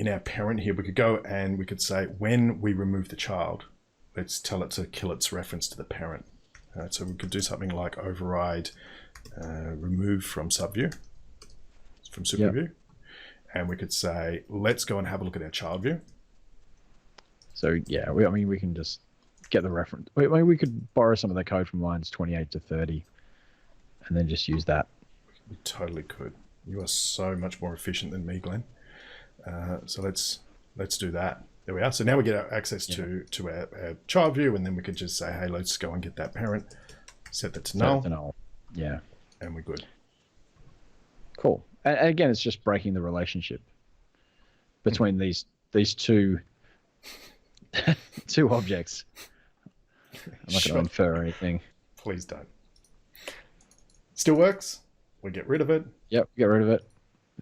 A: our parent here. We could go and we could say, when we remove the child, let's tell it to kill its reference to the parent. So we could do something like override remove from subview, from super view. And we could say, let's go and have a look at our child view. So yeah, we can just get the reference. We could borrow some of the code from lines 28 to 30 and then just use that. We totally could. You are so much more efficient than me, Glenn. So let's do that. There we are. So now we get access to our child view, and then we could just say, hey, let's go and get that parent, set that to null. Yeah. And we're good. Cool. And again, it's just breaking the relationship between these two objects. I'm not going to infer anything. Please don't. Still works. We get rid of it. Yep, get rid of it.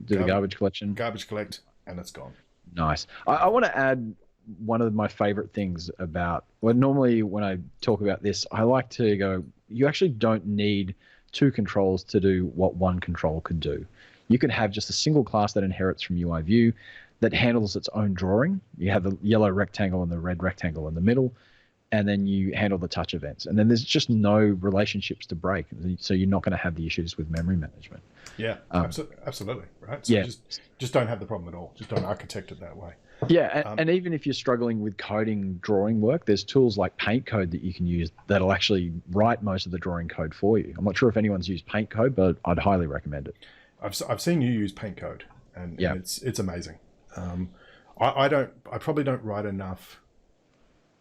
A: Do the garbage collection. Garbage collect, and it's gone. Nice. I want to add one of my favorite things about, well, normally when I talk about this, I like to go, you actually don't need two controls to do what one control could do. You could have just a single class that inherits from UI view that handles its own drawing. You have the yellow rectangle and the red rectangle in the middle, and then you handle the touch events. And then there's just no relationships to break. So you're not going to have the issues with memory management. Yeah, absolutely. Right. So just don't have the problem at all. Just don't architect it that way. Yeah. And even if you're struggling with coding drawing work, there's tools like Paint Code that you can use that'll actually write most of the drawing code for you. I'm not sure if anyone's used Paint Code, but I'd highly recommend it. I've seen you use Paint Code, and it's amazing. I probably don't write enough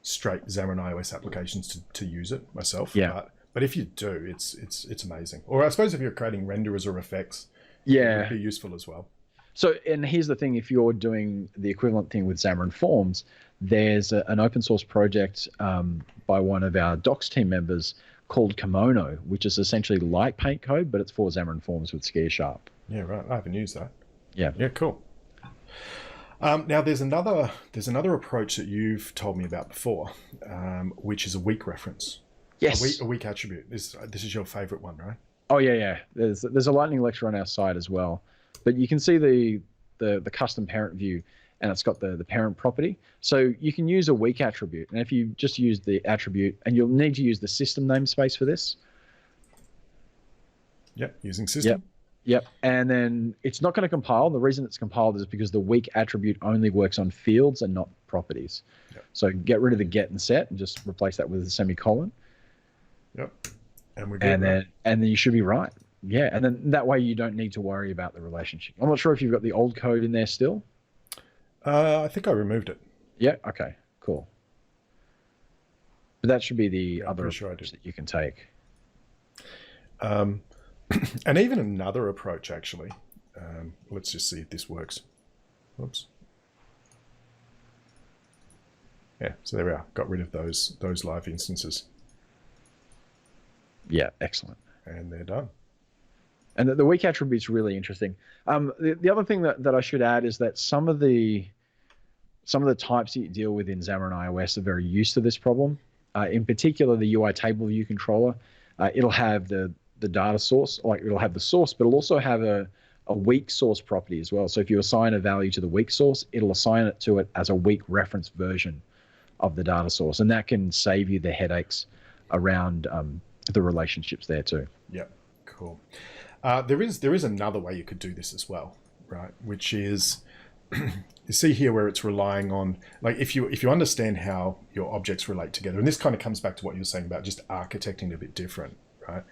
A: straight Xamarin.iOS applications to use it myself. Yeah. But if you do, it's amazing. Or I suppose if you're creating renderers or effects, it would be useful as well. So, and here's the thing: if you're doing the equivalent thing with Xamarin.Forms, there's an open source project by one of our Docs team members called Kimono, which is essentially like Paint Code, but it's for Xamarin.Forms with Ski Sharp. Yeah, right. I haven't used that. Yeah. Yeah, cool. Now, there's another approach that you've told me about before, which is a weak reference. Yes. A weak attribute. This is your favorite one, right? Oh yeah. There's a lightning lecture on our site as well, but you can see the custom parent view, and it's got the parent property. So you can use a weak attribute, and if you just use the attribute, and you'll need to use the system namespace for this. Yep, using system. Yep, and then it's not going to compile. The reason it's compiled is because the weak attribute only works on fields and not properties. Yep. So get rid of the get and set and just replace that with a semicolon. Yep, and we're good. And then you should be right. Yeah, and then that way you don't need to worry about the relationship. I'm not sure if you've got the old code in there still. I think I removed it. Yeah. Okay. Cool. But that should be the other approach that you can take. And even another approach, actually. Let's just see if this works. Whoops. Yeah, so there we are. Got rid of those live instances. Yeah, excellent. And they're done. And the weak attribute's really interesting. The other thing that I should add is that some of the types that you deal with in Xamarin.iOS are very used to this problem. In particular, the UI table view controller, it'll have the data source, like it'll have the source, but it'll also have a weak source property as well. So if you assign a value to the weak source, it'll assign it to it as a weak reference version of the data source. And that can save you the headaches around the relationships there too. Yep, cool. There is another way you could do this as well, right? Which is you see here where it's relying on, like if you understand how your objects relate together, and this kind of comes back to what you were saying about just architecting a bit different, right?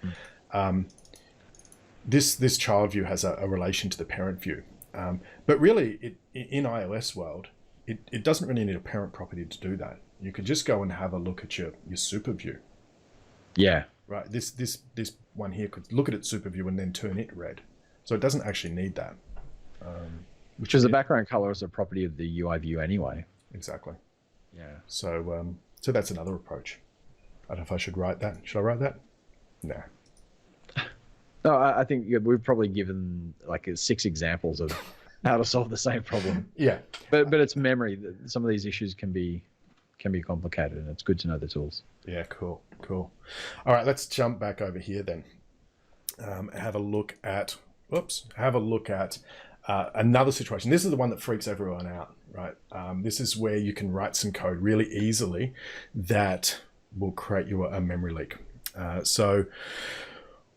A: This child view has a relation to the parent view, but really in iOS world, it doesn't really need a parent property to do that. You could just go and have a look at your super view.
B: Yeah.
A: Right. This one here could look at its super view and then turn it red. So it doesn't actually need that.
B: Because the background color is a property of the UI view anyway.
A: Exactly.
B: Yeah.
A: So that's another approach. I don't know if I should write that. Should I write that? No.
B: No, I think we've probably given like 6 examples of how to solve the same problem.
A: Yeah.
B: But it's memory. Some of these issues can be complicated, and it's good to know the tools.
A: Yeah, cool. All right, let's jump back over here then. Have a look at another situation. This is the one that freaks everyone out, right? This is where you can write some code really easily that will create you a memory leak. So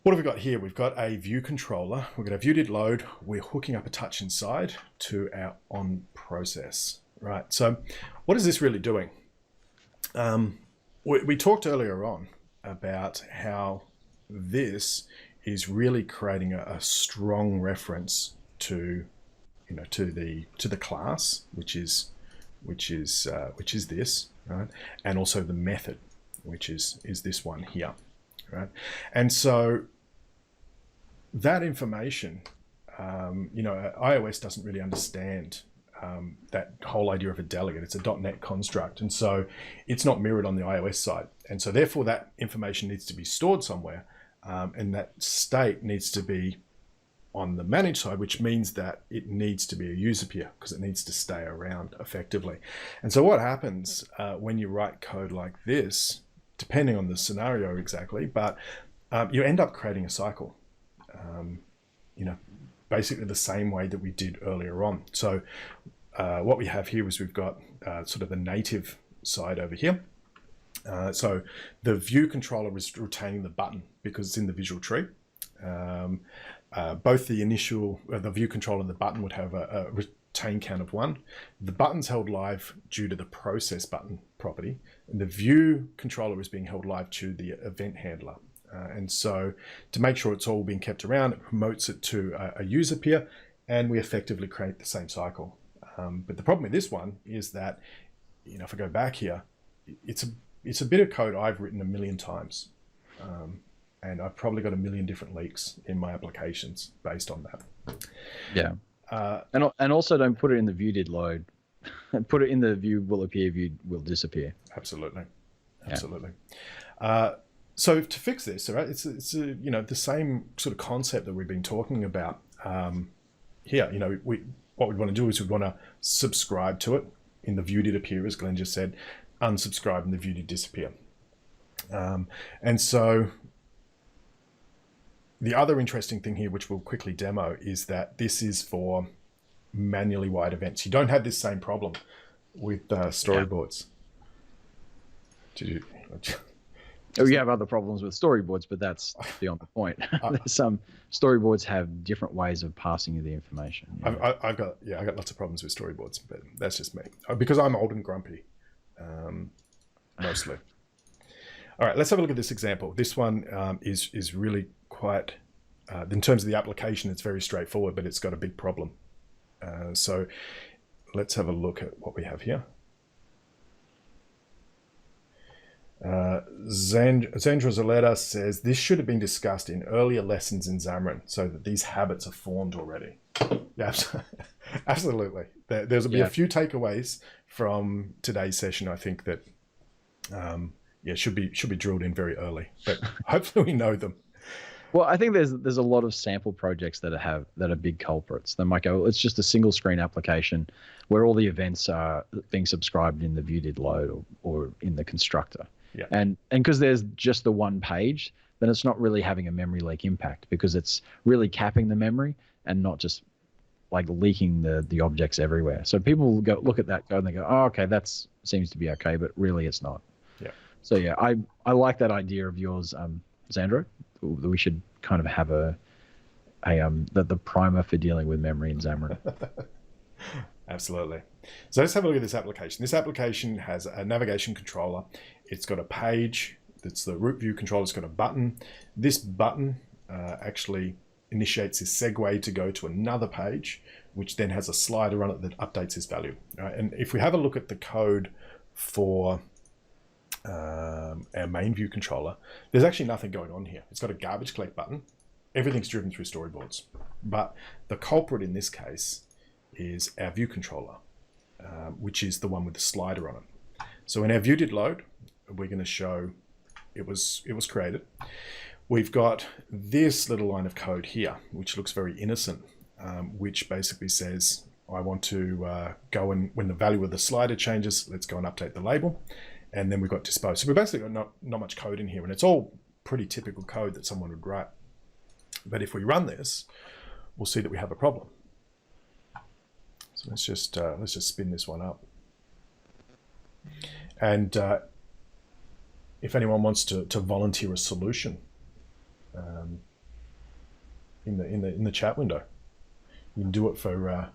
A: what have we got here? We've got a view controller. We've got a view did load. We're hooking up a touch inside to our on process, right? So what is this really doing? We talked earlier on about how this is really creating a strong reference to the class, which is this, right? And also the method, which is this one here, right? And so that information, iOS doesn't really understand that whole idea of a delegate. It's a .NET construct, and so it's not mirrored on the iOS side, and so therefore that information needs to be stored somewhere, and that state needs to be on the managed side, which means that it needs to be a user peer because it needs to stay around effectively. And so what happens when you write code like this, depending on the scenario exactly, but you end up creating a cycle, basically the same way that we did earlier on. So what we have here is we've got sort of the native side over here. So the view controller is retaining the button because it's in the visual tree. Both the initial, the view controller and the button would have a retain count of 1. The button's held live due to the process button property, and the view controller is being held live to the event handler. And so to make sure it's all being kept around, it promotes it to a user peer, and we effectively create the same cycle. But the problem with this one is that, if I go back here, it's a bit of code I've written a million times. And I've probably got a million different leaks in my applications based on that.
B: Yeah. And also don't put it in the view did load. Put it in the view will appear, view will disappear.
A: Absolutely.
B: Yeah.
A: So to fix this, right, it's the same sort of concept that we've been talking about here. What we'd want to do is we'd want to subscribe to it in the view did appear, as Glenn just said, unsubscribe and the view did disappear. And so the other interesting thing here, which we'll quickly demo, is that this is for manually wired events. You don't have this same problem with storyboards.
B: You have other problems with storyboards, but that's beyond the point. Some storyboards have different ways of passing you the information.
A: I've got lots of problems with storyboards, but that's just me because I'm old and grumpy, mostly. All right, let's have a look at this example. This one is really quite, in terms of the application, it's very straightforward, but it's got a big problem. So let's have a look at what we have here. Zandra Zaleta says, this should have been discussed in earlier lessons in Xamarin so that these habits are formed already. Yeah, absolutely. There'll be a few takeaways from today's session, I think, that should be drilled in very early, but hopefully we know them.
B: Well, I think there's a lot of sample projects that are big culprits. They might go, it's just a single screen application where all the events are being subscribed in the view did load or in the constructor.
A: Yeah.
B: And because there's just the one page, then it's not really having a memory leak impact because it's really capping the memory and not just like leaking the objects everywhere. So people go look at that code and they go, oh, okay, that seems to be okay, but really it's not.
A: Yeah.
B: So yeah, I like that idea of yours, Xandro. We should kind of have the primer for dealing with memory in Xamarin.
A: Absolutely. So let's have a look at this application. This application has a navigation controller. It's got a page. That's the root view controller. It's got a button. This button actually initiates this segue to go to another page, which then has a slider on it that updates this value. And if we have a look at the code for our main view controller, there's actually nothing going on here. It's got a garbage collect button. Everything's driven through storyboards. But the culprit in this case is our view controller, which is the one with the slider on it. So in our view did load, we're going to show it was created. We've got this little line of code here, which looks very innocent, which basically says, I want to go and when the value of the slider changes, let's go and update the label. And then we've got dispose. So we've basically got not much code in here, and it's all pretty typical code that someone would write. But if we run this, we'll see that we have a problem. So let's just spin this one up. And if anyone wants to volunteer a solution in the chat window, you can do it for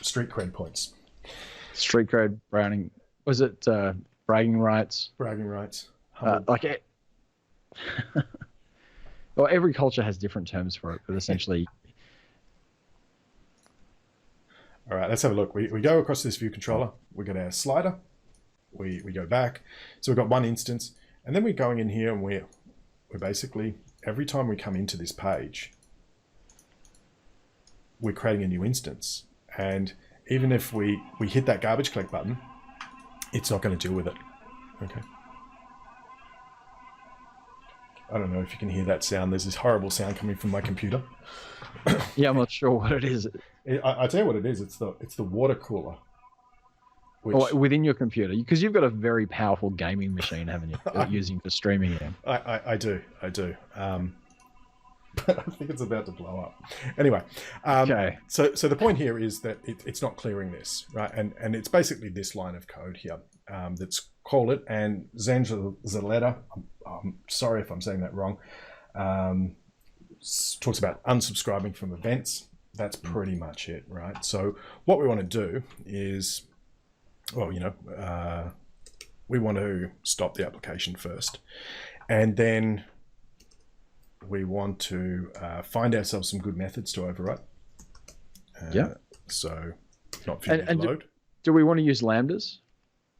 A: street cred points.
B: Street cred, browning. Was it bragging rights?
A: Bragging rights.
B: Like it. Well, every culture has different terms for it, but essentially.
A: All right, let's have a look. We go across this view controller. We got our slider. We go back. So we've got one instance. And then we're going in here and we're basically, every time we come into this page, we're creating a new instance. And even if we hit that garbage collect button, it's not going to deal with it. Okay. I don't know if you can hear that sound. There's this horrible sound coming from my computer.
B: Yeah, I'm not sure what it is.
A: I tell you what it is. It's the water cooler. Which,
B: within your computer, because you've got a very powerful gaming machine, haven't you? You're using for streaming game.
A: I do. But I think it's about to blow up. Anyway, okay. So the point here is that it's not clearing this, right? And it's basically this line of code here that's called it. And Zaletta, I'm sorry if I'm saying that wrong, talks about unsubscribing from events. That's pretty much it, right? So what we want to do is, well, we want to stop the application first, and then we want to find ourselves some good methods to overwrite.
B: Yeah.
A: So not and load.
B: Do we want to use lambdas?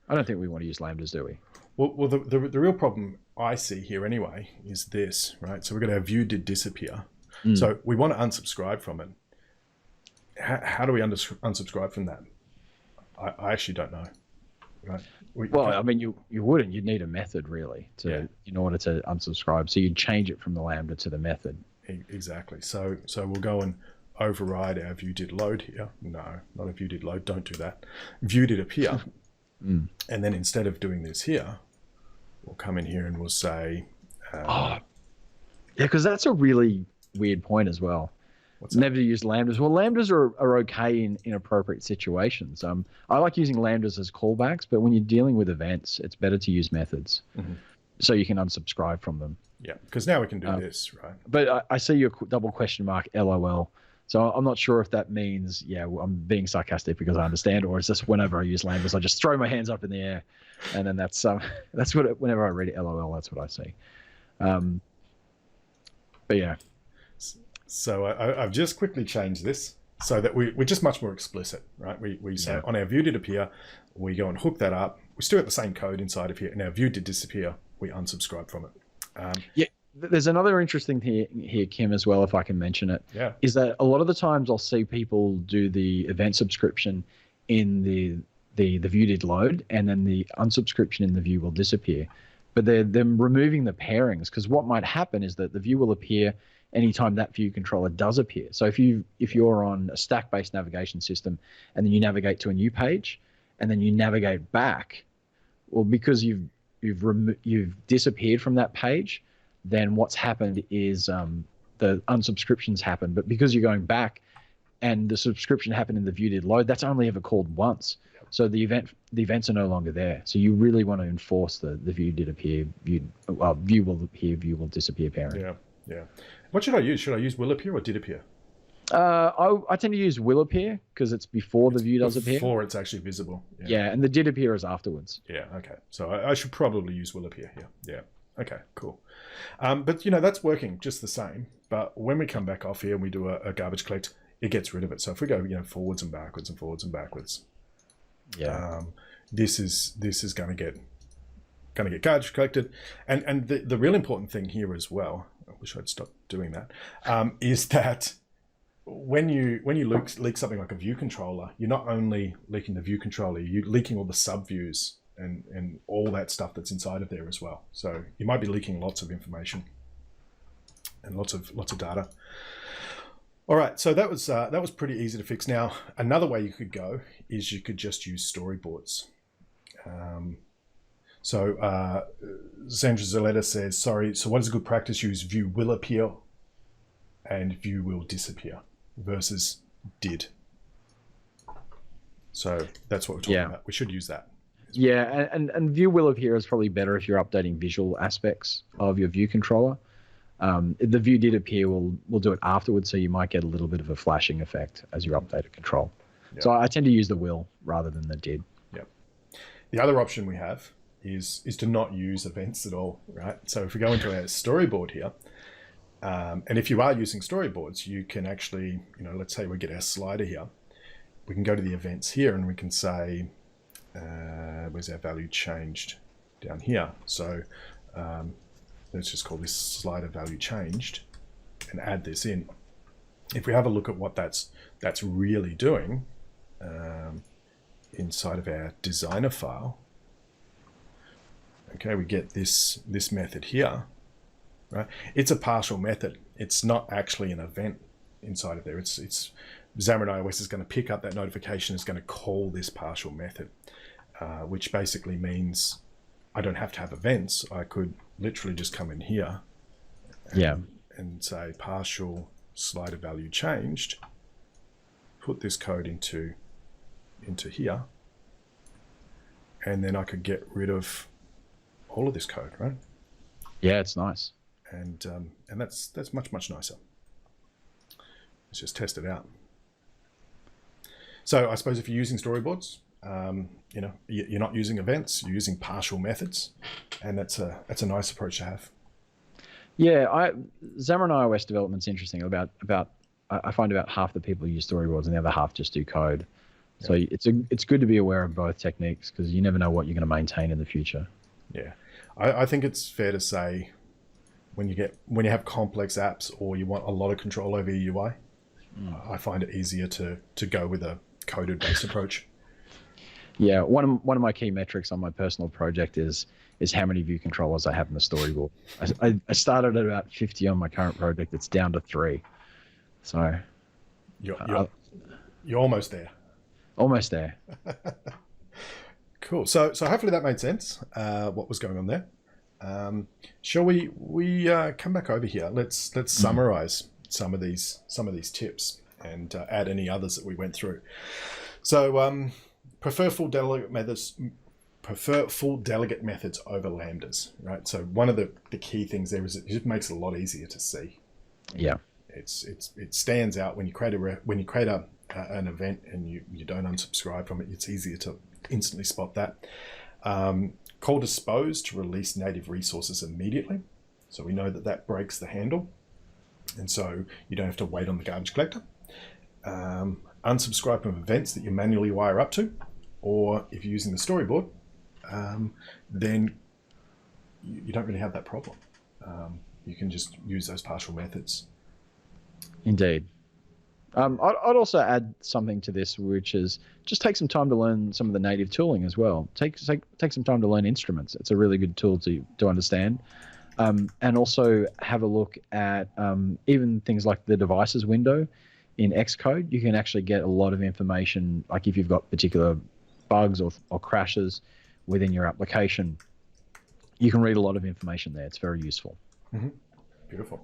B: I don't think we want to use lambdas, do we?
A: Well, the real problem I see here anyway is this, right? So we've got our view did disappear. So we want to unsubscribe from it. How do we unsubscribe from that? I actually don't know. Right?
B: I mean, you wouldn't. You'd need a method really in order to unsubscribe. So you'd change it from the lambda to the method.
A: Exactly. So we'll go and override our view did load here. No, not a view did load. Don't do that. View did appear. And then instead of doing this here, we'll come in here and we'll say...
B: yeah, because that's a really weird point as well. Never to use lambdas. Well, lambdas are okay in appropriate situations. I like using lambdas as callbacks, but when you're dealing with events, it's better to use methods so you can unsubscribe from them.
A: Yeah, because now we can do this, right?
B: But I see your double question mark, LOL. So I'm not sure if that means, I'm being sarcastic because I understand, or it's just whenever I use lambdas, I just throw my hands up in the air, and then that's what whenever I read LOL, that's what I see. But yeah.
A: So I've just quickly changed this so that we're just much more explicit, right? We say on our view did appear, we go and hook that up. We still have the same code inside of here, and our view did disappear. We unsubscribe from it.
B: There's another interesting thing here, Kim, as well, if I can mention it.
A: Yeah.
B: Is that a lot of the times I'll see people do the event subscription in the view did load, and then the unsubscription in the view will disappear. But they're removing the pairings, because what might happen is that the view will appear anytime that view controller does appear. So if you're on a stack-based navigation system and then you navigate to a new page and then you navigate back, well, because you've disappeared from that page, then what's happened is the unsubscriptions happen. But because you're going back and the subscription happened in the view did load, that's only ever called once. So the events are no longer there. So you really want to enforce the view did appear, view will appear, view will disappear pairing.
A: Yeah. What should I use? Should I use will appear or did appear?
B: I tend to use will appear because it's before the view does appear.
A: Before it's actually visible.
B: Yeah, and the did appear is afterwards.
A: Yeah, okay. So I should probably use will appear here. Yeah, okay, cool. But, that's working just the same. But when we come back off here and we do a garbage collect, it gets rid of it. So if we go, forwards and backwards and forwards and backwards, this is going to get garbage collected. And the real important thing here as well, I wish I'd stopped doing that, is that when you leak something like a view controller, you're not only leaking the view controller, you're leaking all the subviews and all that stuff that's inside of there as well. So you might be leaking lots of information and lots of data. All right, so that was pretty easy to fix. Now, another way you could go is you could just use storyboards. So Sandra Zaletta says, sorry, so what is a good practice? Use view will appear and view will disappear versus did. So that's what we're talking about. We should use that.
B: Yeah, and view will appear is probably better if you're updating visual aspects of your view controller. The view did appear will do it afterwards, so you might get a little bit of a flashing effect as you update a control. Yep. So I tend to use the will rather than the did.
A: Yep. The other option we have is to not use events at all, right? So if we go into our storyboard here, and if you are using storyboards, you can actually, let's say we get our slider here, we can go to the events here and we can say, where's our value changed down here? So let's just call this slider value changed and add this in. If we have a look at what that's really doing inside of our designer file, okay, we get this method here, right? It's a partial method. It's not actually an event inside of there. It's Xamarin.iOS is going to pick up that notification, is going to call this partial method, which basically means I don't have to have events. I could literally just come in here and say partial slider value changed, put this code into here, and then I could get rid of all of this code, right?
B: Yeah, it's nice.
A: And that's much nicer. Let's just test it out. So I suppose if you're using storyboards, you're not using events, you're using partial methods, and that's a nice approach to have.
B: Yeah, Xamarin.iOS development's interesting. I find about half the people use storyboards and the other half just do code. So it's good to be aware of both techniques because you never know what you're going to maintain in the future. Yeah,
A: I think it's fair to say when you have complex apps or you want a lot of control over your UI, I find it easier to go with a coded based approach.
B: Yeah, one of my key metrics on my personal project is how many view controllers I have in the storyboard. I started at about 50 on my current project. It's down to 3. So
A: you're almost there.
B: Almost there.
A: Cool. So hopefully that made sense. What was going on there? Shall we come back over here? Let's summarize some of these tips and add any others that we went through. So prefer full delegate methods over lambdas, right? So one of the key things there is it just makes it a lot easier to see.
B: Yeah.
A: It stands out when you create an event and you don't unsubscribe from it. It's easier to instantly spot that. Call dispose to release native resources immediately. So we know that breaks the handle. And so you don't have to wait on the garbage collector. Unsubscribe from events that you manually wire up to, or if you're using the storyboard, then you don't really have that problem. You can just use those partial methods.
B: Indeed. I'd also add something to this, which is just take some time to learn some of the native tooling as well. Take some time to learn instruments. It's a really good tool to understand. And also have a look at even things like the devices window in Xcode. You can actually get a lot of information, like if you've got particular bugs or crashes within your application, you can read a lot of information there. It's very useful.
A: Mm-hmm. Beautiful.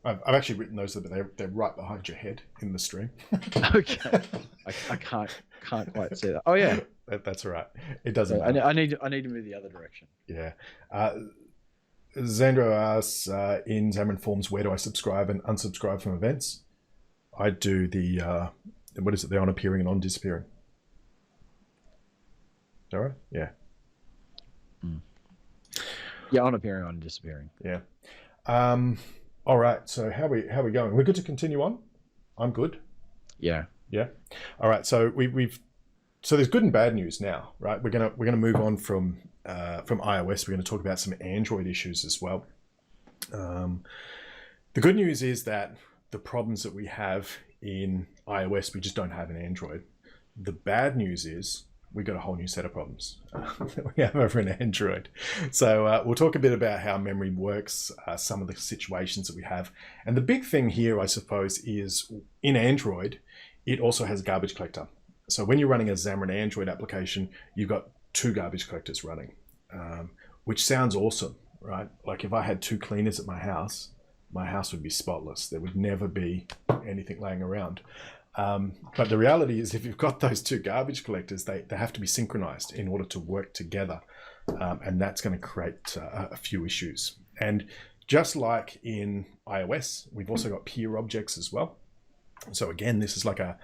A: I've actually written those, but they're right behind your head in the stream.
B: Okay, I can't quite see that. Oh yeah,
A: that's all right. It doesn't.
B: So I need to move the other direction.
A: Yeah. Xandro asks in Xamarin.Forms, where do I subscribe and unsubscribe from events? I do the what is it? The on appearing and on disappearing. Is that right? Yeah.
B: Yeah, on appearing, on disappearing.
A: Yeah. All right. So how we going? We're good to continue on. I'm good.
B: Yeah.
A: Yeah. All right. So so there's good and bad news now, right? We're gonna move on from iOS. We're going to talk about some Android issues as well. The good news is that the problems that we have in iOS, we just don't have in Android. The bad news is we got a whole new set of problems that we have over in Android. So we'll talk a bit about how memory works, some of the situations that we have. And the big thing here, I suppose, is in Android, it also has a garbage collector. So when you're running a Xamarin Android application, you've got 2 garbage collectors running, which sounds awesome, right? Like if I had 2 cleaners at my house would be spotless. There would never be anything laying around. But the reality is if you've got those 2 garbage collectors, they have to be synchronized in order to work together. And that's going to create a few issues. And just like in iOS, we've also got peer objects as well. So again, this is like a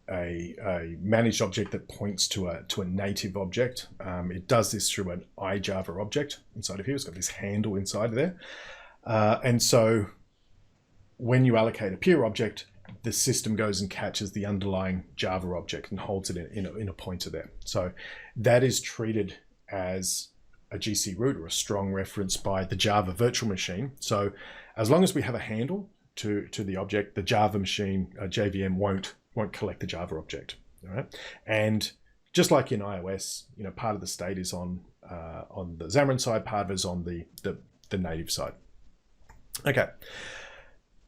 A: managed object that points to a native object. It does this through an iJava object inside of here. It's got this handle inside of there. And so when you allocate a peer object, the system goes and catches the underlying Java object and holds it in a pointer there. So that is treated as a GC root or a strong reference by the Java virtual machine. So as long as we have a handle to the object, the Java machine, JVM, won't collect the Java object. All right. And just like in iOS, part of the state is on the Xamarin side, part of it is on the native side. Okay.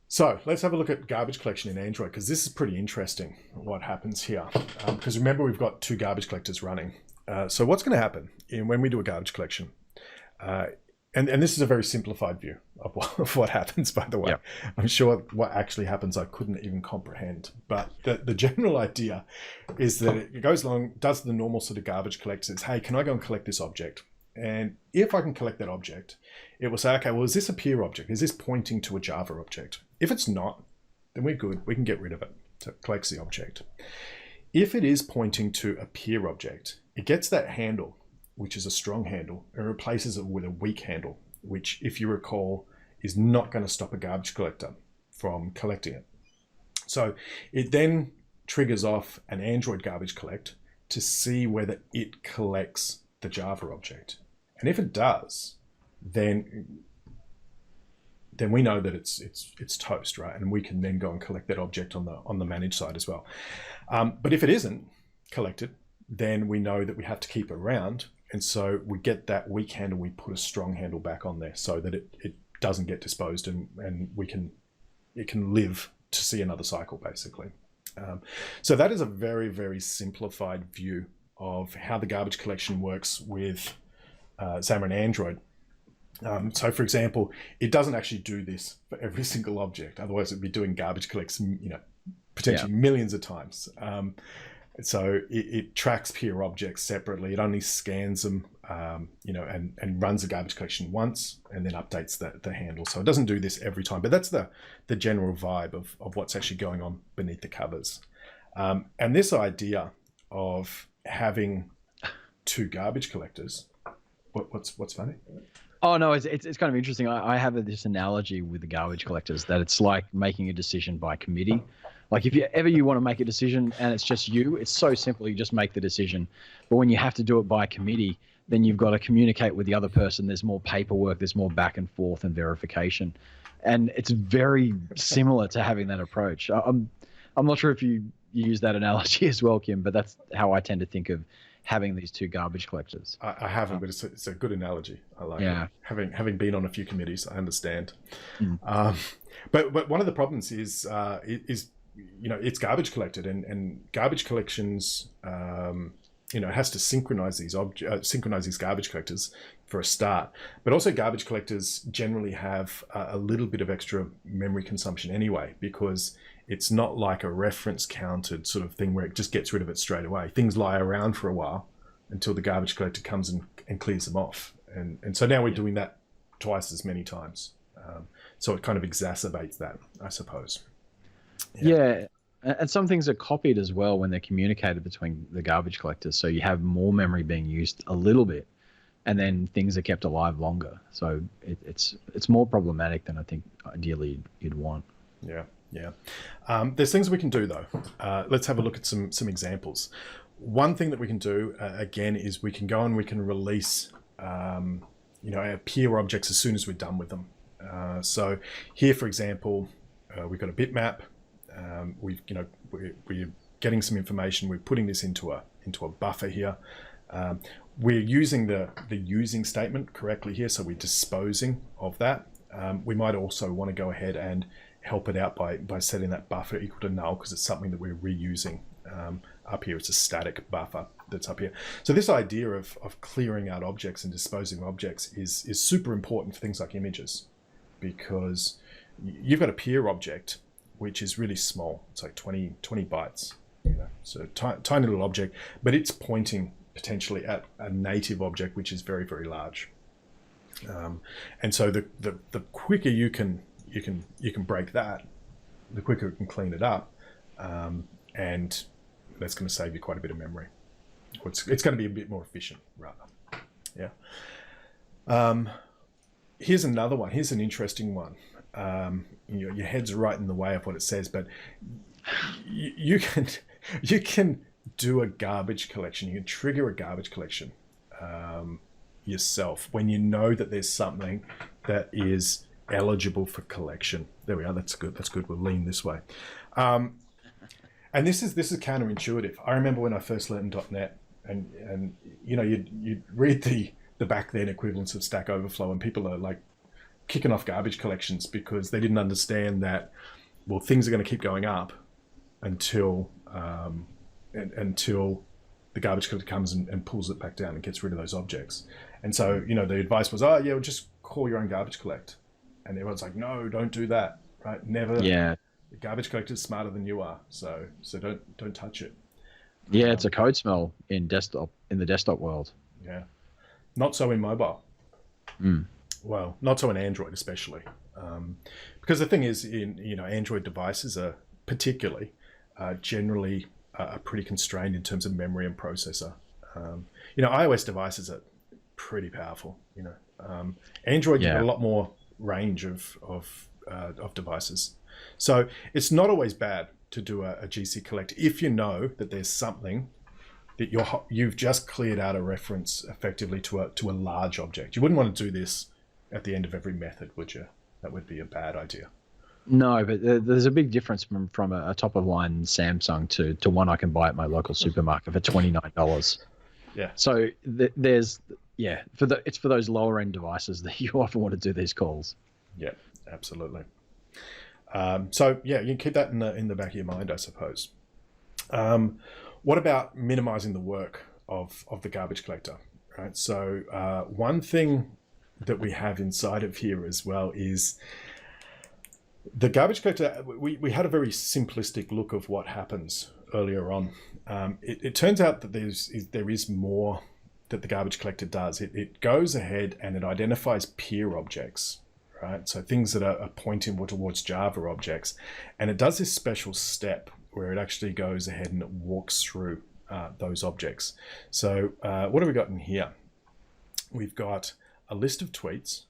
A: So let's have a look at garbage collection in Android, because this is pretty interesting what happens here. Because remember, we've got 2 garbage collectors running. So what's going to happen when we do a garbage collection? And this is a very simplified view of what happens, by the way. Yeah. I'm sure what actually happens I couldn't even comprehend. But the general idea is that it goes along, does the normal sort of garbage collect, says, hey, can I go and collect this object? And if I can collect that object, it will say, okay, well, is this a peer object? Is this pointing to a Java object? If it's not, then we're good. We can get rid of it. So it collects the object. If it is pointing to a peer object, it gets that handle, which is a strong handle, and replaces it with a weak handle, which, if you recall, is not going to stop a garbage collector from collecting it. So it then triggers off an Android garbage collect to see whether it collects the Java object. And if it does, then we know that it's toast, right? And we can then go and collect that object on the managed side as well. But if it isn't collected, then we know that we have to keep it around. And so we get that weak handle, we put a strong handle back on there so that it doesn't get disposed, and it can live to see another cycle, basically. So that is a very, very simplified view of how the garbage collection works with Xamarin Android. So for example, it doesn't actually do this for every single object. Otherwise it'd be doing garbage collects, potentially millions of times. So it tracks peer objects separately. It only scans them, and runs the garbage collection once and then updates the handle. So it doesn't do this every time, but that's the general vibe of what's actually going on beneath the covers. And this idea of having 2 garbage collectors, what's funny?
B: Oh no, it's kind of interesting. I have this analogy with the garbage collectors that it's like making a decision by committee. Like if you want to make a decision and it's just you, it's so simple. You just make the decision. But when you have to do it by committee, then you've got to communicate with the other person. There's more paperwork, there's more back and forth and verification. And it's very similar to having that approach. I'm not sure if you use that analogy as well, Kim, but that's how I tend to think of having these 2 garbage collectors.
A: I haven't, but it's a good analogy. I like it. Having been on a few committees, I understand. But one of the problems is it's garbage collected, and garbage collections, it has to synchronize these garbage collectors for a start. But also garbage collectors generally have a little bit of extra memory consumption anyway, because it's not like a reference counted sort of thing where it just gets rid of it straight away. Things lie around for a while until the garbage collector comes and clears them off. And so now we're doing that twice as many times. So it kind of exacerbates that, I suppose.
B: Yeah. And some things are copied as well when they're communicated between the garbage collectors. So you have more memory being used a little bit, and then things are kept alive longer. So it's more problematic than I think ideally you'd want.
A: Yeah, yeah. There's things we can do though. Let's have a look at some examples. One thing that we can do again is we can go and we can release our peer objects as soon as we're done with them. So here, for example, we've got a bitmap. We're getting some information. We're putting this into a buffer here. We're using the using statement correctly here, so we're disposing of that. We might also want to go ahead and help it out by setting that buffer equal to null, because it's something that we're reusing. Up here, it's a static buffer that's up here. So this idea of clearing out objects and disposing of objects is super important for things like images, because you've got a peer object which is really small. It's like 20 bytes, so tiny little object, but it's pointing potentially at a native object which is very, very large. And so the quicker you can break that, the quicker you can clean it up, and that's going to save you quite a bit of memory. It's going to be a bit more efficient, rather. Yeah. Here's another one. Here's an interesting one. Your head's right in the way of what it says, but you can do a garbage collection. You can trigger a garbage collection yourself when you know that there's something that is eligible for collection. There we are. That's good. That's good. We'll lean this way. And this is counterintuitive. I remember when I first learned .NET, and you'd read the back then equivalents of Stack Overflow, and people are like kicking off garbage collections because they didn't understand that, well, things are going to keep going up until the garbage collector comes and pulls it back down and gets rid of those objects. And so, the advice was, well, just call your own garbage collect. And everyone's like, no, don't do that, right? Never.
B: Yeah.
A: The garbage collector is smarter than you are, so don't touch it.
B: Yeah, it's a code smell in the desktop world.
A: Yeah, not so in mobile. Well, not so in Android especially, because the thing is, in Android devices are particularly generally are pretty constrained in terms of memory and processor. iOS devices are pretty powerful. Android you got a lot more range of devices. So it's not always bad to do a GC collect if you know that there's something that you've just cleared out a reference effectively to a large object. You wouldn't want to do this at the end of every method, would you? That would be a bad idea.
B: No, but there's a big difference from a top of line Samsung to one I can buy at my local supermarket for $29.
A: Yeah.
B: So it's for those lower end devices that you often want to do these calls.
A: Yeah, absolutely. So you can keep that in the back of your mind, I suppose. What about minimizing the work of the garbage collector? Right. So one thing that we have inside of here as well is the garbage collector. We had a very simplistic look of what happens earlier on. It turns out that there is more that the garbage collector does. It goes ahead and it identifies peer objects. Right? So things that are pointing more towards Java objects, and it does this special step where it actually goes ahead and it walks through those objects. So what have we got in here? We've got a list of tweets.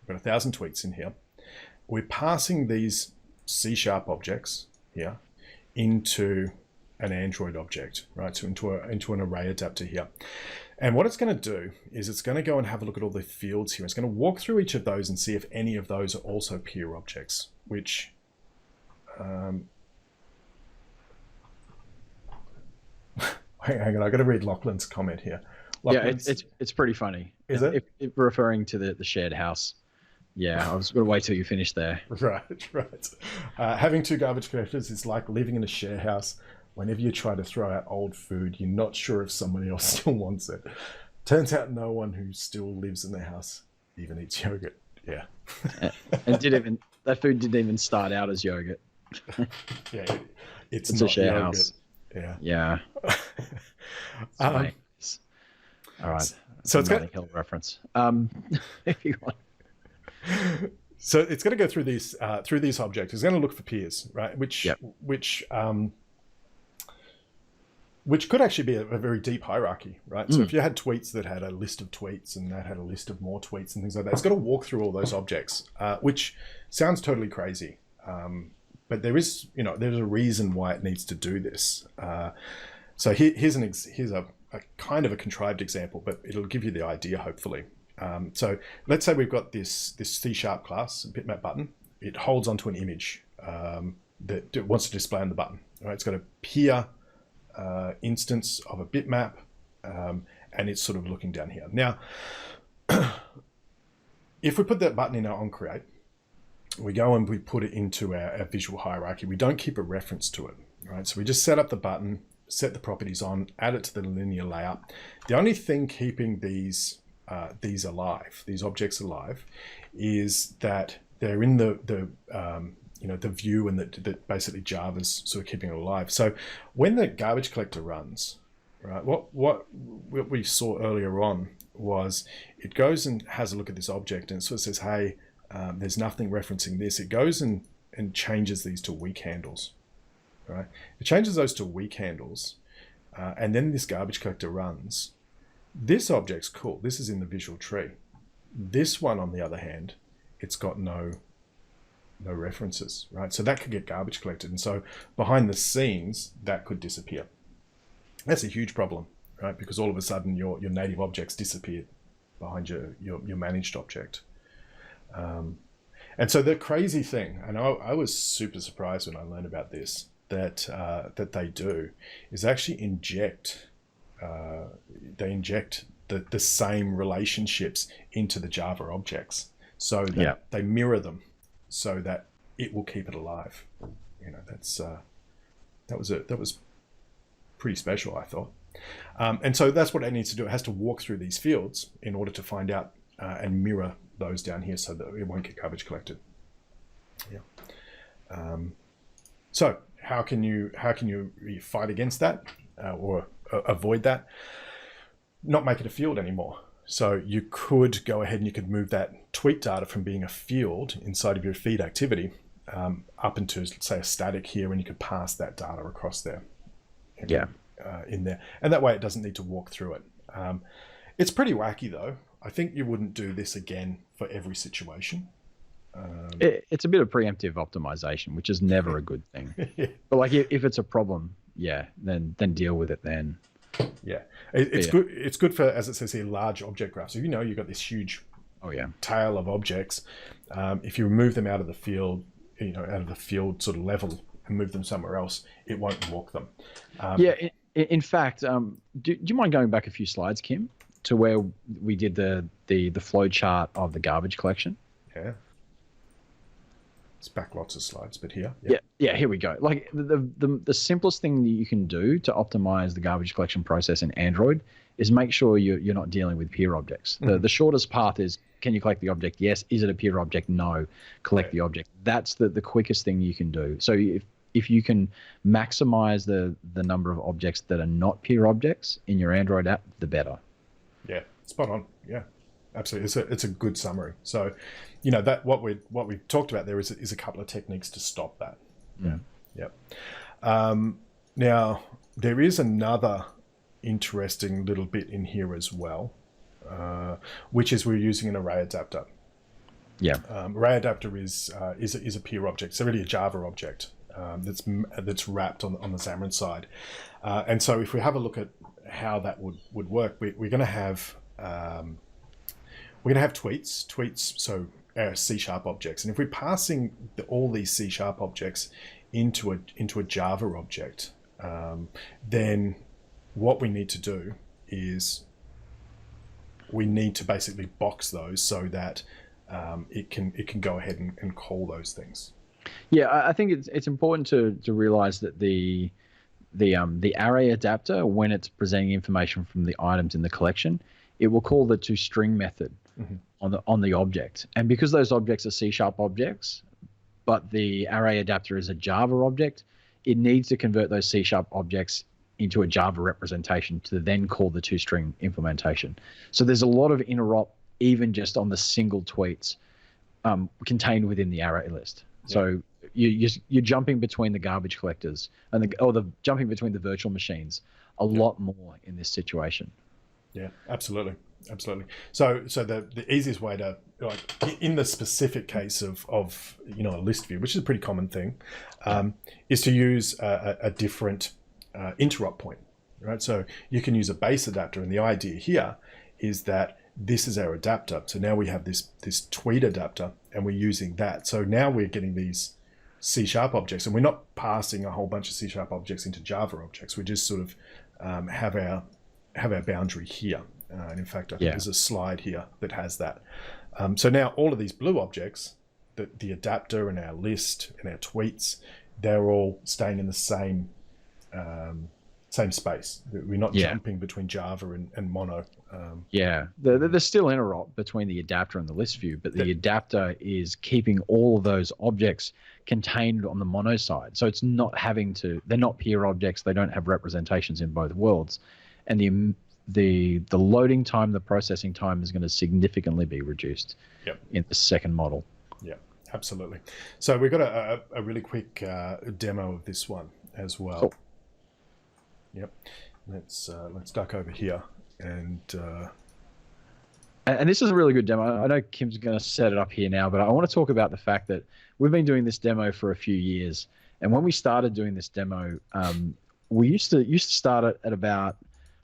A: We've got 1,000 tweets in here. We're passing these C# objects here into an Android object, right? So into an array adapter here. And what it's going to do is it's going to go and have a look at all the fields here. It's going to walk through each of those and see if any of those are also peer objects, which hang on, I've got to read Lachlan's comment here.
B: Lachlan's, yeah, it's pretty funny.
A: Is it?
B: If referring to the shared house. Yeah, I was going to wait till you finish there.
A: Right. Having two garbage collectors is like living in a share house. Whenever you try to throw out old food, you're not sure if somebody else still wants it. Turns out no one who still lives in the house even eats yogurt. Yeah.
B: And that food didn't even start out as yogurt.
A: Yeah, it's
B: not
A: a share
B: yogurt.
A: House.
B: Yeah. Nice. All right.
A: So it's got
B: a reference. If you want.
A: So it's going to go through these objects. It's going to look for peers, right? Which could actually be a very deep hierarchy, right? So if you had tweets that had a list of tweets and that had a list of more tweets and things like that, it's got to walk through all those objects, which sounds totally crazy. But there's a reason why it needs to do this. So here's a kind of a contrived example, but it'll give you the idea, hopefully. So let's say we've got this C# class, bitmap button. It holds onto an image that it wants to display on the button. Right? It's got a peer instance of a bitmap, and it's sort of looking down here. Now, if we put that button in our onCreate, we go and we put it into our visual hierarchy. We don't keep a reference to it, right? So we just set up the button, set the properties on, add it to the linear layer. The only thing keeping these alive, these objects alive, is that they're in the view, and that basically Java's sort of keeping it alive. So when the garbage collector runs, right, what we saw earlier on was it goes and has a look at this object and it sort of says, hey, there's nothing referencing this. It goes and changes these to weak handles, right? It changes those to weak handles, and then this garbage collector runs. This object's cool. This is in the visual tree. This one, on the other hand, it's got no references, right? So that could get garbage collected. And so behind the scenes, that could disappear. That's a huge problem, right? Because all of a sudden your native objects disappeared behind your managed object. And so the crazy thing, and I was super surprised when I learned about this, that they do is actually inject the same relationships into the Java objects, so that they mirror them, so that it will keep it alive. That was pretty special, I thought. And so that's what it needs to do. It has to walk through these fields in order to find out and mirror those down here, so that it won't get garbage collected. So how can you fight against that or avoid that? Not make it a field anymore. So you could go ahead and you could move that tweet data from being a field inside of your feed activity up into, say, a static here, and you could pass that data across there. In there, and that way it doesn't need to walk through it. It's pretty wacky, though. I think you wouldn't do this again for every situation.
B: It's a bit of preemptive optimization, which is never a good thing. But like, if it's a problem, then deal with it then.
A: It's good. It's good for, as it says here, large object graphs. So you've got this huge tail of objects. If you remove them out of the field, out of the field sort of level, and move them somewhere else, it won't walk them.
B: In fact, do you mind going back a few slides, Kim, to where we did the flow chart of the garbage collection?
A: Yeah. It's back lots of slides, but here.
B: Yeah, here we go. Like the simplest thing that you can do to optimize the garbage collection process in Android is make sure you're not dealing with peer objects. The shortest path is, can you collect the object? Yes. Is it a peer object? No. Collect the object. That's the quickest thing you can do. So if you can maximize the number of objects that are not peer objects in your Android app, the better. Yeah,
A: spot on. Yeah, absolutely. It's a good summary. So, that what we've talked about there is a couple of techniques to stop that. Now there is another interesting little bit in here as well, which is we're using an array adapter. Array adapter is a peer object. It's already a Java object. That's wrapped on the Xamarin side, and so if we have a look at how that would work, we're going to have tweets, so C# objects, and if we're passing all these C# objects into a Java object, then what we need to do is we need to basically box those so that it can go ahead and call those things.
B: Yeah, I think it's important to realize that the array adapter, when it's presenting information from the items in the collection, it will call the toString method on the object. And because those objects are C# objects, but the array adapter is a Java object, it needs to convert those C# objects into a Java representation to then call the toString implementation. So there's a lot of interop, even just on the single tweets, contained within the array list. So you're jumping between the garbage collectors and the jumping between the virtual machines a lot more in this situation.
A: Yeah, absolutely. So the easiest way to, like, in the specific case of a list view, which is a pretty common thing, is to use a different interrupt point, right? So you can use a base adapter, and the idea here is that this is our adapter. So now we have this tweet adapter, and we're using that. So now we're getting these C# objects, and we're not passing a whole bunch of C# objects into Java objects. We just sort of have our boundary here. And in fact, I think there's a slide here that has that. So now all of these blue objects, the adapter and our list and our tweets, they're all staying in the same space. We're not jumping between Java and Mono.
B: There's still interop between the adapter and the list view, but the adapter is keeping all of those objects contained on the Mono side. So it's not they're not peer objects. They don't have representations in both worlds. And the loading time, the processing time is going to significantly be reduced in the second model.
A: Yeah, absolutely. So we've got a really quick demo of this one as well.
B: Cool.
A: Yep. Let's duck over here and
B: this is a really good demo. I know Kim's going to set it up here now, but I want to talk about the fact that we've been doing this demo for a few years, and when we started doing this demo, we used to start it at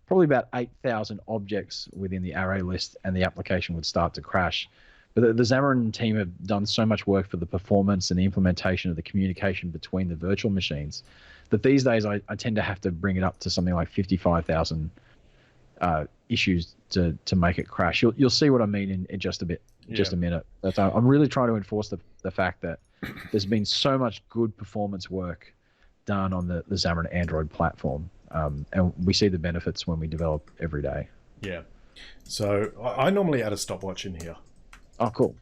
B: probably about 8,000 objects within the array list, and the application would start to crash. But the Xamarin team have done so much work for the performance and the implementation of the communication between the virtual machines that these days I tend to have to bring it up to something like 55,000 issues to make it crash. You'll see what I mean in just a minute. But I'm really trying to enforce the fact that there's been so much good performance work done on the Xamarin.Android platform. And we see the benefits when we develop every day.
A: Yeah. So I normally add a stopwatch in here.
B: Oh, cool.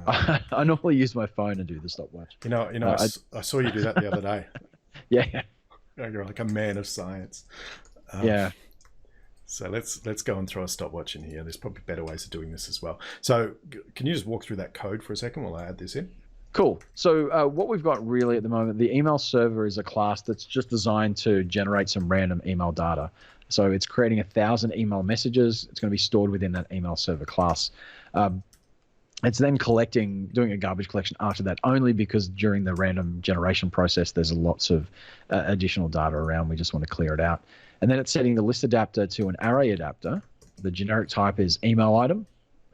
B: I normally use my phone and do the stopwatch.
A: I saw you do that the other day.
B: Yeah.
A: You're like a man of science. So let's go and throw a stopwatch in here. There's probably better ways of doing this as well. So can you just walk through that code for a second while I add this in?
B: Cool. So what we've got really at the moment, the email server is a class that's just designed to generate some random email data. So it's creating 1,000 email messages. It's going to be stored within that email server class. It's then doing a garbage collection after that, only because during the random generation process, there's lots of additional data around. We just want to clear it out. And then it's setting the list adapter to an array adapter. The generic type is email item,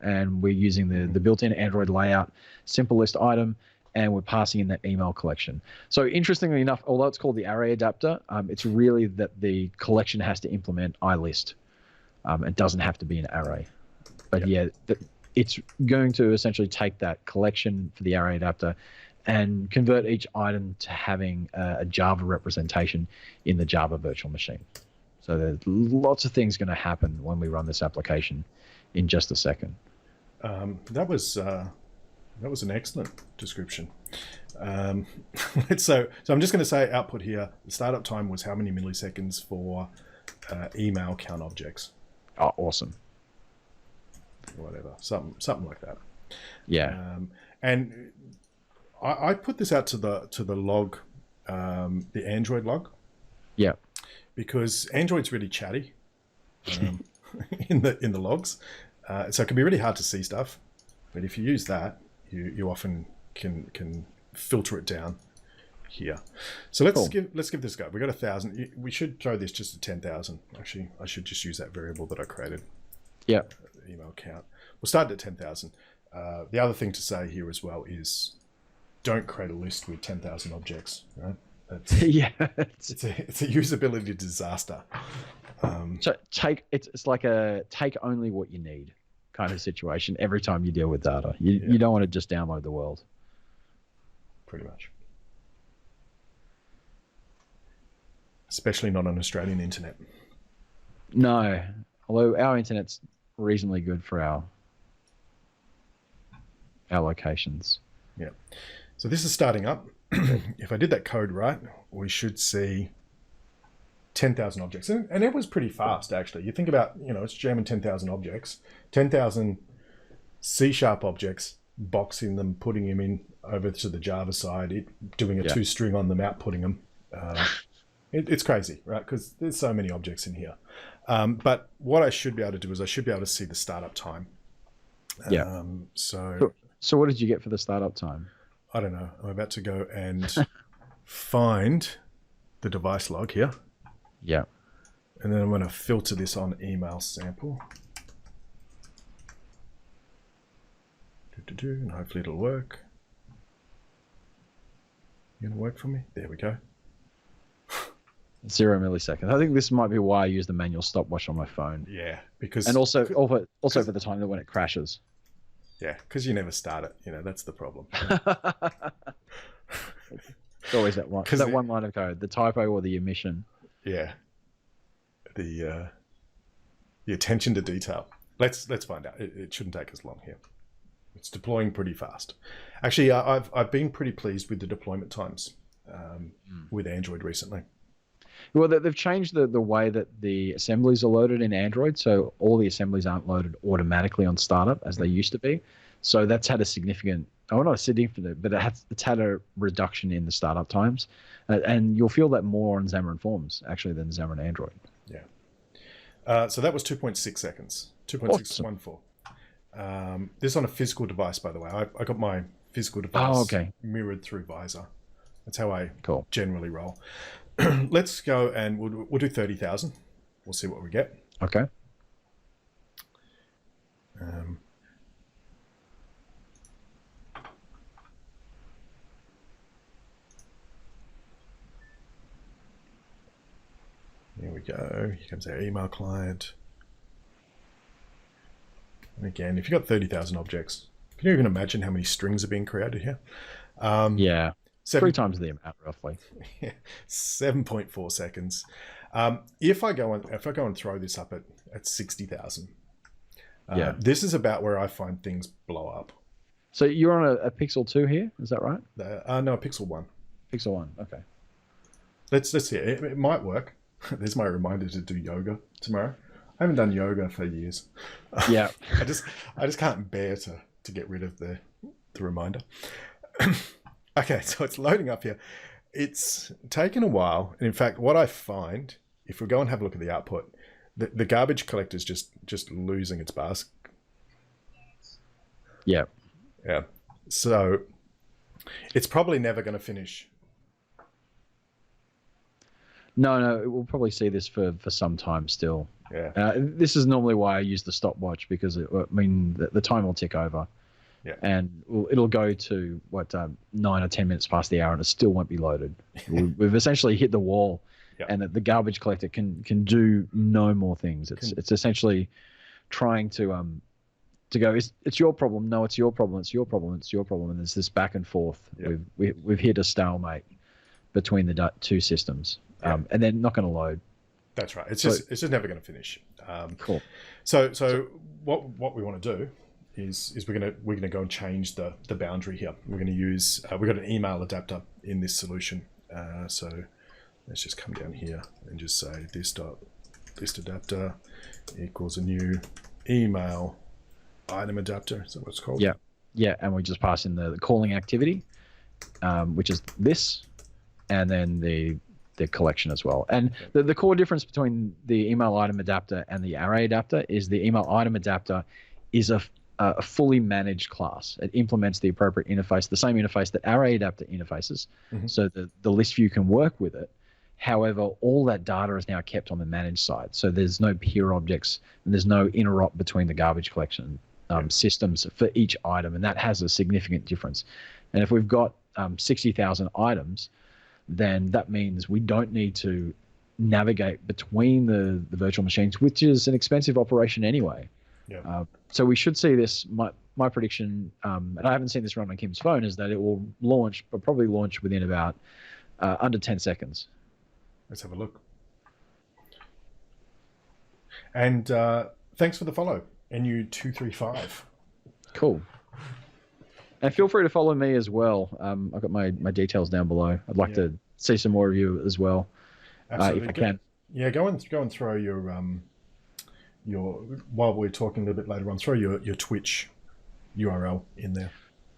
B: and we're using the built-in Android layout, simple list item, and we're passing in that email collection. So interestingly enough, although it's called the array adapter, it's really that the collection has to implement iList. It doesn't have to be an array. But it's going to essentially take that collection for the array adapter and convert each item to having a Java representation in the Java virtual machine. So there's lots of things going to happen when we run this application in just a second.
A: That was an excellent description. So I'm just going to say output here. The startup time was how many milliseconds for email count objects?
B: Oh, awesome.
A: Whatever, something like that.
B: Yeah.
A: And I put this out to the log, the Android log.
B: Yeah.
A: Because Android's really chatty in the logs, so it can be really hard to see stuff. But if you use that, you often can filter it down here. So let's give this a go. We got 1,000. We should throw this just to 10,000. Actually, I should just use that variable that I created.
B: Yeah.
A: Email count. We'll start at 10,000. The other thing to say here as well is don't create a list with 10,000 objects, right? It's a usability disaster.
B: So it's like a take only what you need kind of situation every time you deal with data. You don't want to just download the world.
A: Pretty much. Especially not on Australian internet.
B: No, although our internet's reasonably good for our locations.
A: Yeah. So this is starting up. If I did that code right, we should see 10,000 objects. And it was pretty fast, actually. You think about, it's jamming 10,000 objects, 10,000 C# objects boxing them, putting them in over to the Java side, doing a two-string on them, outputting them. It's crazy, right? Because there's so many objects in here. But what I should be able to do is I should be able to see the startup time.
B: So what did you get for the startup time?
A: I don't know. I'm about to go and find the device log here.
B: Yeah.
A: And then I'm going to filter this on email sample. And hopefully it'll work. You going to work for me? There we go.
B: 0 milliseconds. I think this might be why I use the manual stopwatch on my phone.
A: Yeah, because...
B: And also for the time that when it crashes.
A: Yeah, because you never start it. You know, that's the problem.
B: It's always that one line of code, the typo or the omission.
A: Yeah. The attention to detail. Let's find out. It shouldn't take us long here. It's deploying pretty fast. Actually, I've been pretty pleased with the deployment times with Android recently.
B: Well, they've changed the way that the assemblies are loaded in Android, so all the assemblies aren't loaded automatically on startup as they used to be. So that's had a significant, not a significant, but it's had a reduction in the startup times, and you'll feel that more on Xamarin.Forms actually than Xamarin.Android.
A: Yeah. So that was 2.6 seconds, 2.614. Awesome. This is on a physical device, by the way. I got my physical device mirrored through Visor. That's how I generally roll. Let's go and we'll do 30,000. We'll see what we get.
B: Okay.
A: Here we go. Here comes our email client. And again, if you've got 30,000 objects, can you even imagine how many strings are being created here?
B: Yeah. 3 times the amount, roughly.
A: 7.4 seconds. If I go and throw this up at 60,000, this is about where I find things blow up.
B: So you're on a Pixel 2 here, is that right?
A: No, a Pixel 1.
B: Pixel 1, okay.
A: Let's see. It might work. There's my reminder to do yoga tomorrow. I haven't done yoga for years.
B: Yeah.
A: I just can't bear to get rid of the reminder. Okay, so it's loading up here. It's taken a while. And in fact, what I find, if we go and have a look at the output, the garbage collector is just losing its basket.
B: Yeah.
A: Yeah. So it's probably never going to finish.
B: No, we'll probably see this for some time still.
A: Yeah.
B: This is normally why I use the stopwatch, because the time will tick over.
A: Yeah.
B: And it'll go to 9 or 10 minutes past the hour, and it still won't be loaded. We've essentially hit the wall, and the garbage collector can do no more things. It's essentially trying to go. It's your problem. No, it's your problem. It's your problem. It's your problem. And there's this back and forth. Yeah. We've hit a stalemate between the two systems, and they're not going to load.
A: That's right. It's just never going to finish.
B: Cool.
A: So what we want to do is we're gonna go and change the boundary here. We're going to use we've got an email adapter in this solution. So let's just come down here and just say this adapter equals a new email item adapter. Is that what it's called?
B: Yeah, and we just pass in the calling activity, which is this, and then the collection as well. And the core difference between the email item adapter and the array adapter is the email item adapter is a fully managed class. It implements the appropriate interface, the same interface that array adapter interfaces, so the list view can work with it. However, all that data is now kept on the managed side. So there's no peer objects, and there's no interop between the garbage collection systems for each item, and that has a significant difference. And if we've got 60,000 items, then that means we don't need to navigate between the virtual machines, which is an expensive operation anyway.
A: Yeah.
B: So we should see this. My prediction, and I haven't seen this run on Kim's phone, is that it will launch, but probably launch within about under 10 seconds.
A: Let's have a look. And thanks for the follow, NU235.
B: Cool. And feel free to follow me as well. I've got my details down below. I'd like to see some more of you as well, if I can.
A: Yeah, go and throw your while we're talking a little bit later on, throw your Twitch URL in there.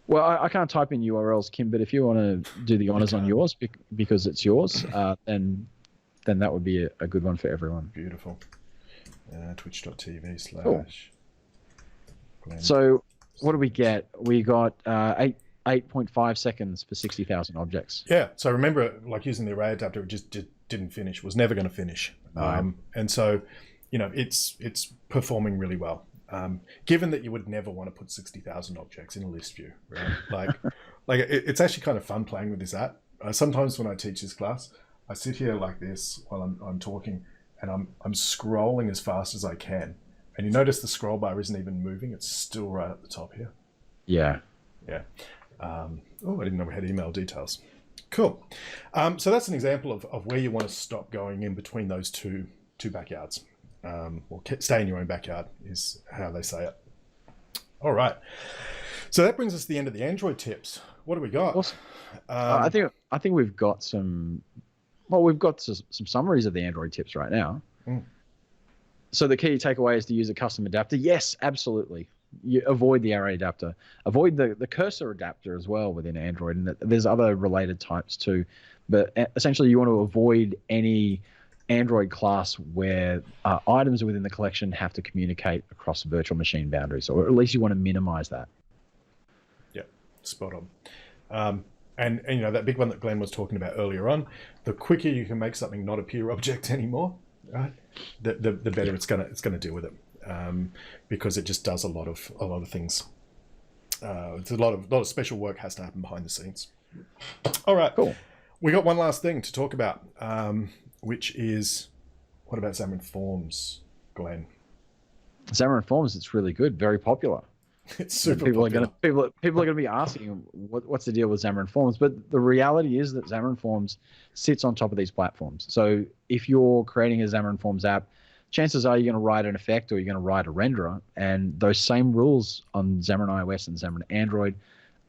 B: Well, I can't type in URLs, Kim, but if you want to do the honors on yours because it's yours, then that would be a good one for everyone.
A: Beautiful. Twitch.tv/
B: Cool. So what do we get? We got 8.5 seconds for 60,000 objects.
A: Yeah. So remember, like using the array adapter, it just didn't finish. Was never going to finish.
B: Right.
A: And so, it's performing really well. Given that you would never want to put 60,000 objects in a list view, right? It's actually kind of fun playing with this app. Sometimes when I teach this class, I sit here like this while I'm talking, and I'm scrolling as fast as I can. And you notice the scroll bar isn't even moving; it's still right at the top here.
B: Yeah.
A: Yeah. I didn't know we had email details. Cool. So that's an example of where you want to stop going in between those two backyards. Or stay in your own backyard is how they say it. All right. So that brings us to the end of the Android tips. What do we got?
B: Awesome. I think we've got some. Well, we've got some summaries of the Android tips right now. So the key takeaway is to use a custom adapter. Yes, absolutely. You avoid the array adapter. Avoid the cursor adapter as well within Android, and there's other related types too. But essentially, you want to avoid any Android class where items within the collection have to communicate across virtual machine boundaries, or at least you want to minimize that.
A: Yeah, spot on. And that big one that Glenn was talking about earlier on, the quicker you can make something not a peer object anymore, right? The better it's gonna deal with it, because it just does a lot of things. It's a lot of special work has to happen behind the scenes. All right,
B: cool.
A: We got one last thing to talk about, which is, what about Xamarin.Forms, Glenn?
B: Xamarin.Forms, it's really good, very popular.
A: It's super
B: people
A: popular.
B: People are gonna be asking what's the deal with Xamarin.Forms, but the reality is that Xamarin.Forms sits on top of these platforms. So if you're creating a Xamarin.Forms app, chances are you're going to write an effect or you're going to write a renderer, and those same rules on Xamarin.iOS and Xamarin.Android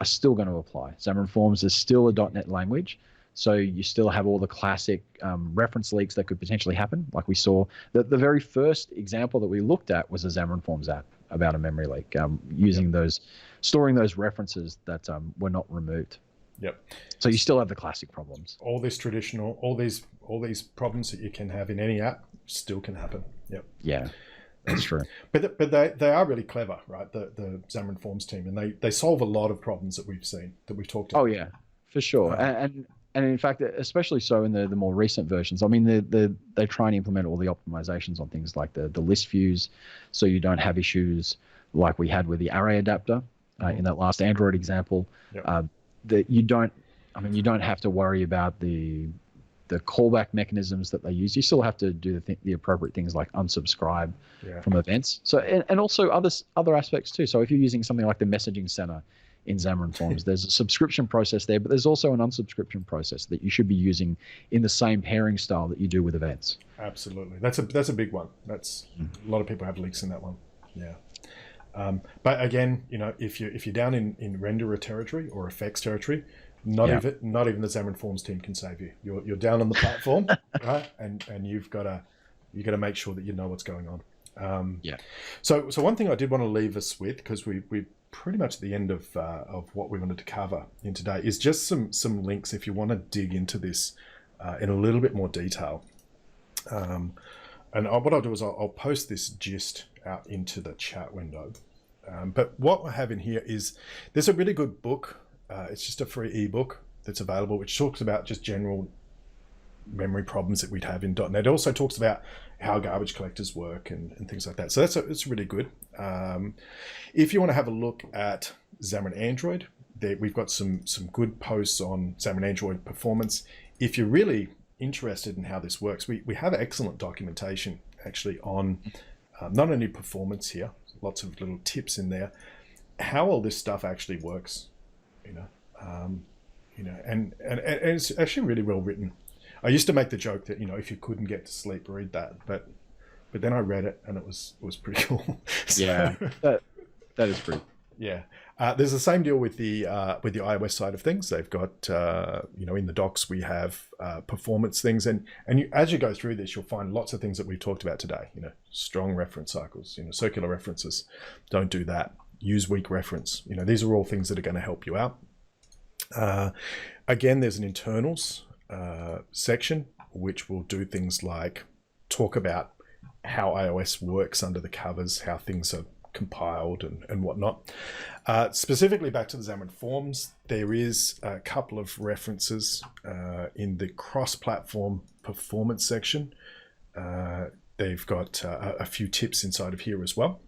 B: are still going to apply. Xamarin.Forms is still a .NET language, so you still have all the classic reference leaks that could potentially happen. Like we saw, the very first example that we looked at was a Xamarin.Forms app about a memory leak, storing those references that were not removed.
A: Yep.
B: So you still have the classic problems.
A: All these problems that you can have in any app still can happen. Yep.
B: Yeah, that's true.
A: But they are really clever, right? The Xamarin.Forms team, and they solve a lot of problems that we've seen, that we've talked about.
B: Oh yeah, for sure. And in fact, especially so in the more recent versions. I mean, they try and implement all the optimizations on things like the list views, so you don't have issues like we had with the array adapter in that last Android example.
A: Yep.
B: That you don't have to worry about the callback mechanisms that they use. You still have to do the appropriate things like unsubscribe from events. So and also other aspects too. So if you're using something like the messaging center in Xamarin.Forms, there's a subscription process there, but there's also an unsubscription process that you should be using in the same pairing style that you do with events.
A: Absolutely, that's a big one. That's a lot of people have leaks in that one. Yeah. But again, if you're down in renderer territory or effects territory, not even the Xamarin.Forms team can save you. You're down on the platform, right? And you've got to make sure that you know what's going on. So one thing I did want to leave us with, because we pretty much at the end of what we wanted to cover in today, is just some links if you want to dig into this in a little bit more detail. And what I'll do is I'll post this gist out into the chat window. But what I have in here is, there's a really good book. It's just a free ebook that's available, which talks about just general memory problems that we'd have in .NET. It also talks about how garbage collectors work and things like that. So it's really good. If you want to have a look at Xamarin.Android, we've got some good posts on Xamarin.Android performance. If you're really interested in how this works, we have excellent documentation actually on not only performance here, lots of little tips in there, how all this stuff actually works, and it's actually really well written. I used to make the joke that if you couldn't get to sleep, read that, but then I read it and it was pretty cool.
B: Yeah, that is pretty.
A: Yeah, there's the same deal with the iOS side of things. They've got in the docs we have performance things, and as you go through this, you'll find lots of things that we've talked about today. Strong reference cycles, circular references. Don't do that. use weak reference. These are all things that are going to help you out. Again, there's an internals section, which will do things like talk about how iOS works under the covers, how things are compiled and whatnot. Specifically back to the Xamarin.Forms, there is a couple of references in the cross-platform performance section. They've got a few tips inside of here as well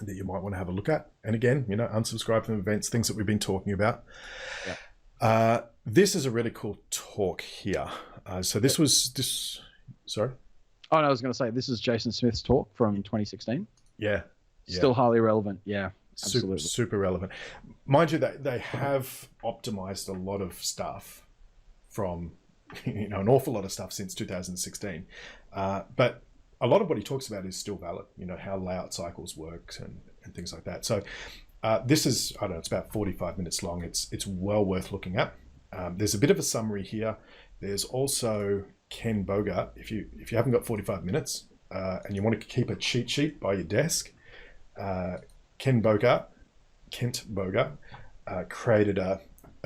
A: that you might want to have a look at. And again, unsubscribe from events, things that we've been talking about. Yeah. This is a really cool talk here. So this was this. Sorry.
B: Oh, no, I was going to say this is Jason Smith's talk from 2016.
A: Yeah.
B: Still highly relevant. Yeah. Absolutely.
A: Super relevant. Mind you, they have optimized a lot of stuff from, an awful lot of stuff since 2016. But a lot of what he talks about is still valid, how layout cycles work and things like that. So this is, I don't know, it's about 45 minutes long. It's well worth looking at. There's a bit of a summary here. There's also Ken Bogart. If you haven't got 45 minutes and you want to keep a cheat sheet by your desk, Kent Bogart created a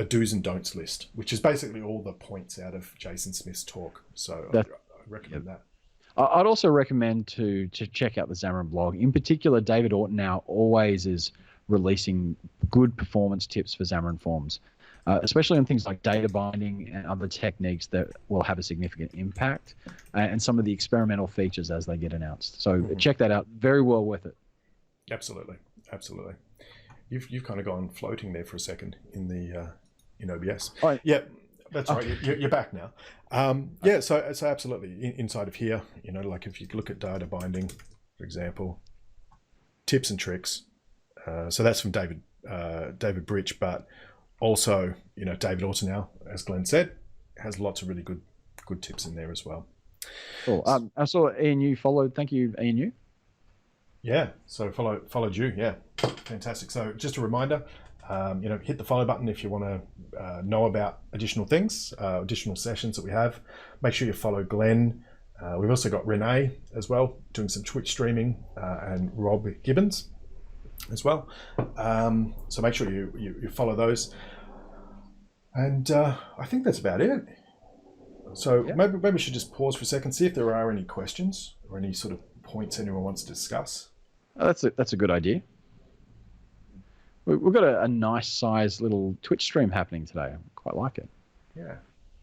A: do's and don'ts list, which is basically all the points out of Jason Smith's talk. So I recommend that.
B: I'd also recommend to check out the Xamarin blog. In particular, David Orton now always is releasing good performance tips for Xamarin.Forms, especially on things like data binding and other techniques that will have a significant impact, and some of the experimental features as they get announced. So check that out. Very well worth it.
A: Absolutely. You've kind of gone floating there for a second in the in OBS. Oh, yeah, that's right. You're back now. Yeah, so absolutely inside of here, like if you look at data binding, for example, tips and tricks. So that's from David Bridge, but also David Orton, as Glenn said, has lots of really good tips in there as well.
B: Cool. I saw Ian Yu followed. Thank you, Ian Yu.
A: Yeah, so followed you. Yeah, fantastic. So just a reminder, hit the follow button if you want to know about additional things, additional sessions that we have. Make sure you follow Glenn. We've also got Renee as well, doing some Twitch streaming, and Rob Gibbons as well. So make sure you follow those. And I think that's about it. So maybe we should just pause for a second, see if there are any questions or any sort of points anyone wants to discuss.
B: Oh, that's a good idea. We've got a nice sized little Twitch stream happening today. I quite like it.
A: Yeah.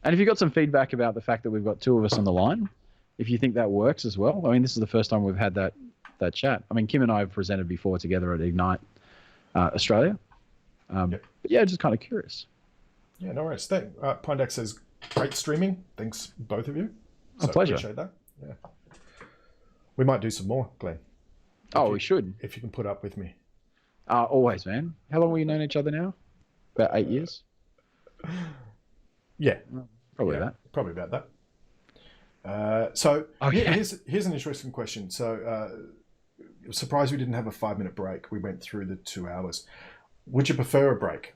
B: And if you've got some feedback about the fact that we've got two of us on the line, if you think that works as well. I mean, this is the first time we've had that chat. I mean, Kim and I have presented before together at Ignite Australia. But yeah, just kind of curious.
A: Yeah, no worries. Pindex says, great streaming. Thanks, both of you.
B: So pleasure.
A: Appreciate that. Yeah. We might do some more, Glenn.
B: We should.
A: If you can put up with me.
B: Always, man. How long have we known each other now? About 8 years?
A: Yeah.
B: Probably that.
A: Probably about that. Here's an interesting question. So surprised we didn't have a 5-minute break. We went through the 2 hours. Would you prefer a break?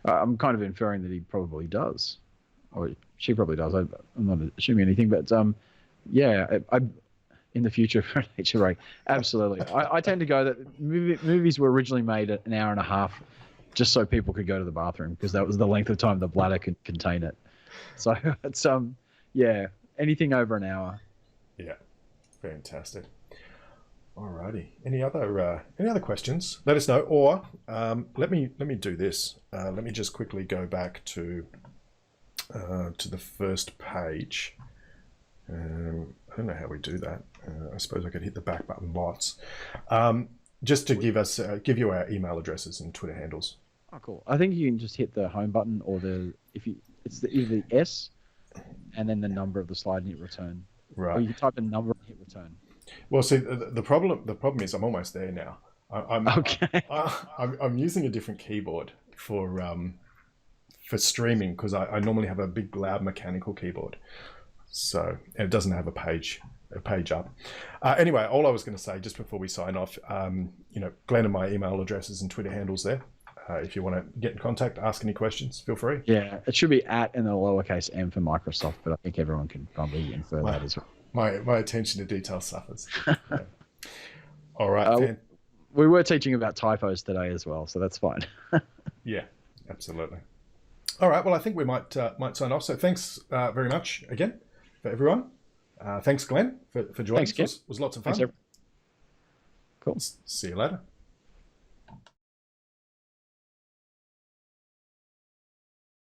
B: I'm kind of inferring that he probably does, or she probably does. I'm not assuming anything, but I in the future for an nature break, absolutely. I tend to go that movies were originally made at an hour and a half, just so people could go to the bathroom, because that was the length of time the bladder could contain it. So it's anything over an hour. Yeah,
A: fantastic. Alrighty. Any other questions? Let us know. Or let me do this. Let me just quickly go back to the first page. I don't know how we do that. I suppose I could hit the back button lots. Just to give you our email addresses and Twitter handles.
B: Oh, cool. I think you can just hit the home button, or it's either the S and then the number of the slide and hit return.
A: Right.
B: Or you can type a number and hit return.
A: Well, see, the problem is I'm almost there now. I'm using a different keyboard for streaming, because I normally have a big loud mechanical keyboard, so and it doesn't have a page up. Anyway, all I was going to say just before we sign off, Glenn and my email addresses and Twitter handles there. If you want to get in contact, ask any questions, feel free.
B: Yeah, it should be @ and then a lowercase m for Microsoft, but I think everyone can probably infer that as well.
A: my attention to detail suffers. Yeah. All right.
B: We were teaching about typos today as well, so that's fine.
A: Yeah, absolutely. All right. Well, I think we might sign off. So thanks very much again for everyone. Thanks, Glenn, for joining.
B: Thanks, Ken.
A: It was lots of fun.
B: Thanks, cool.
A: See you later.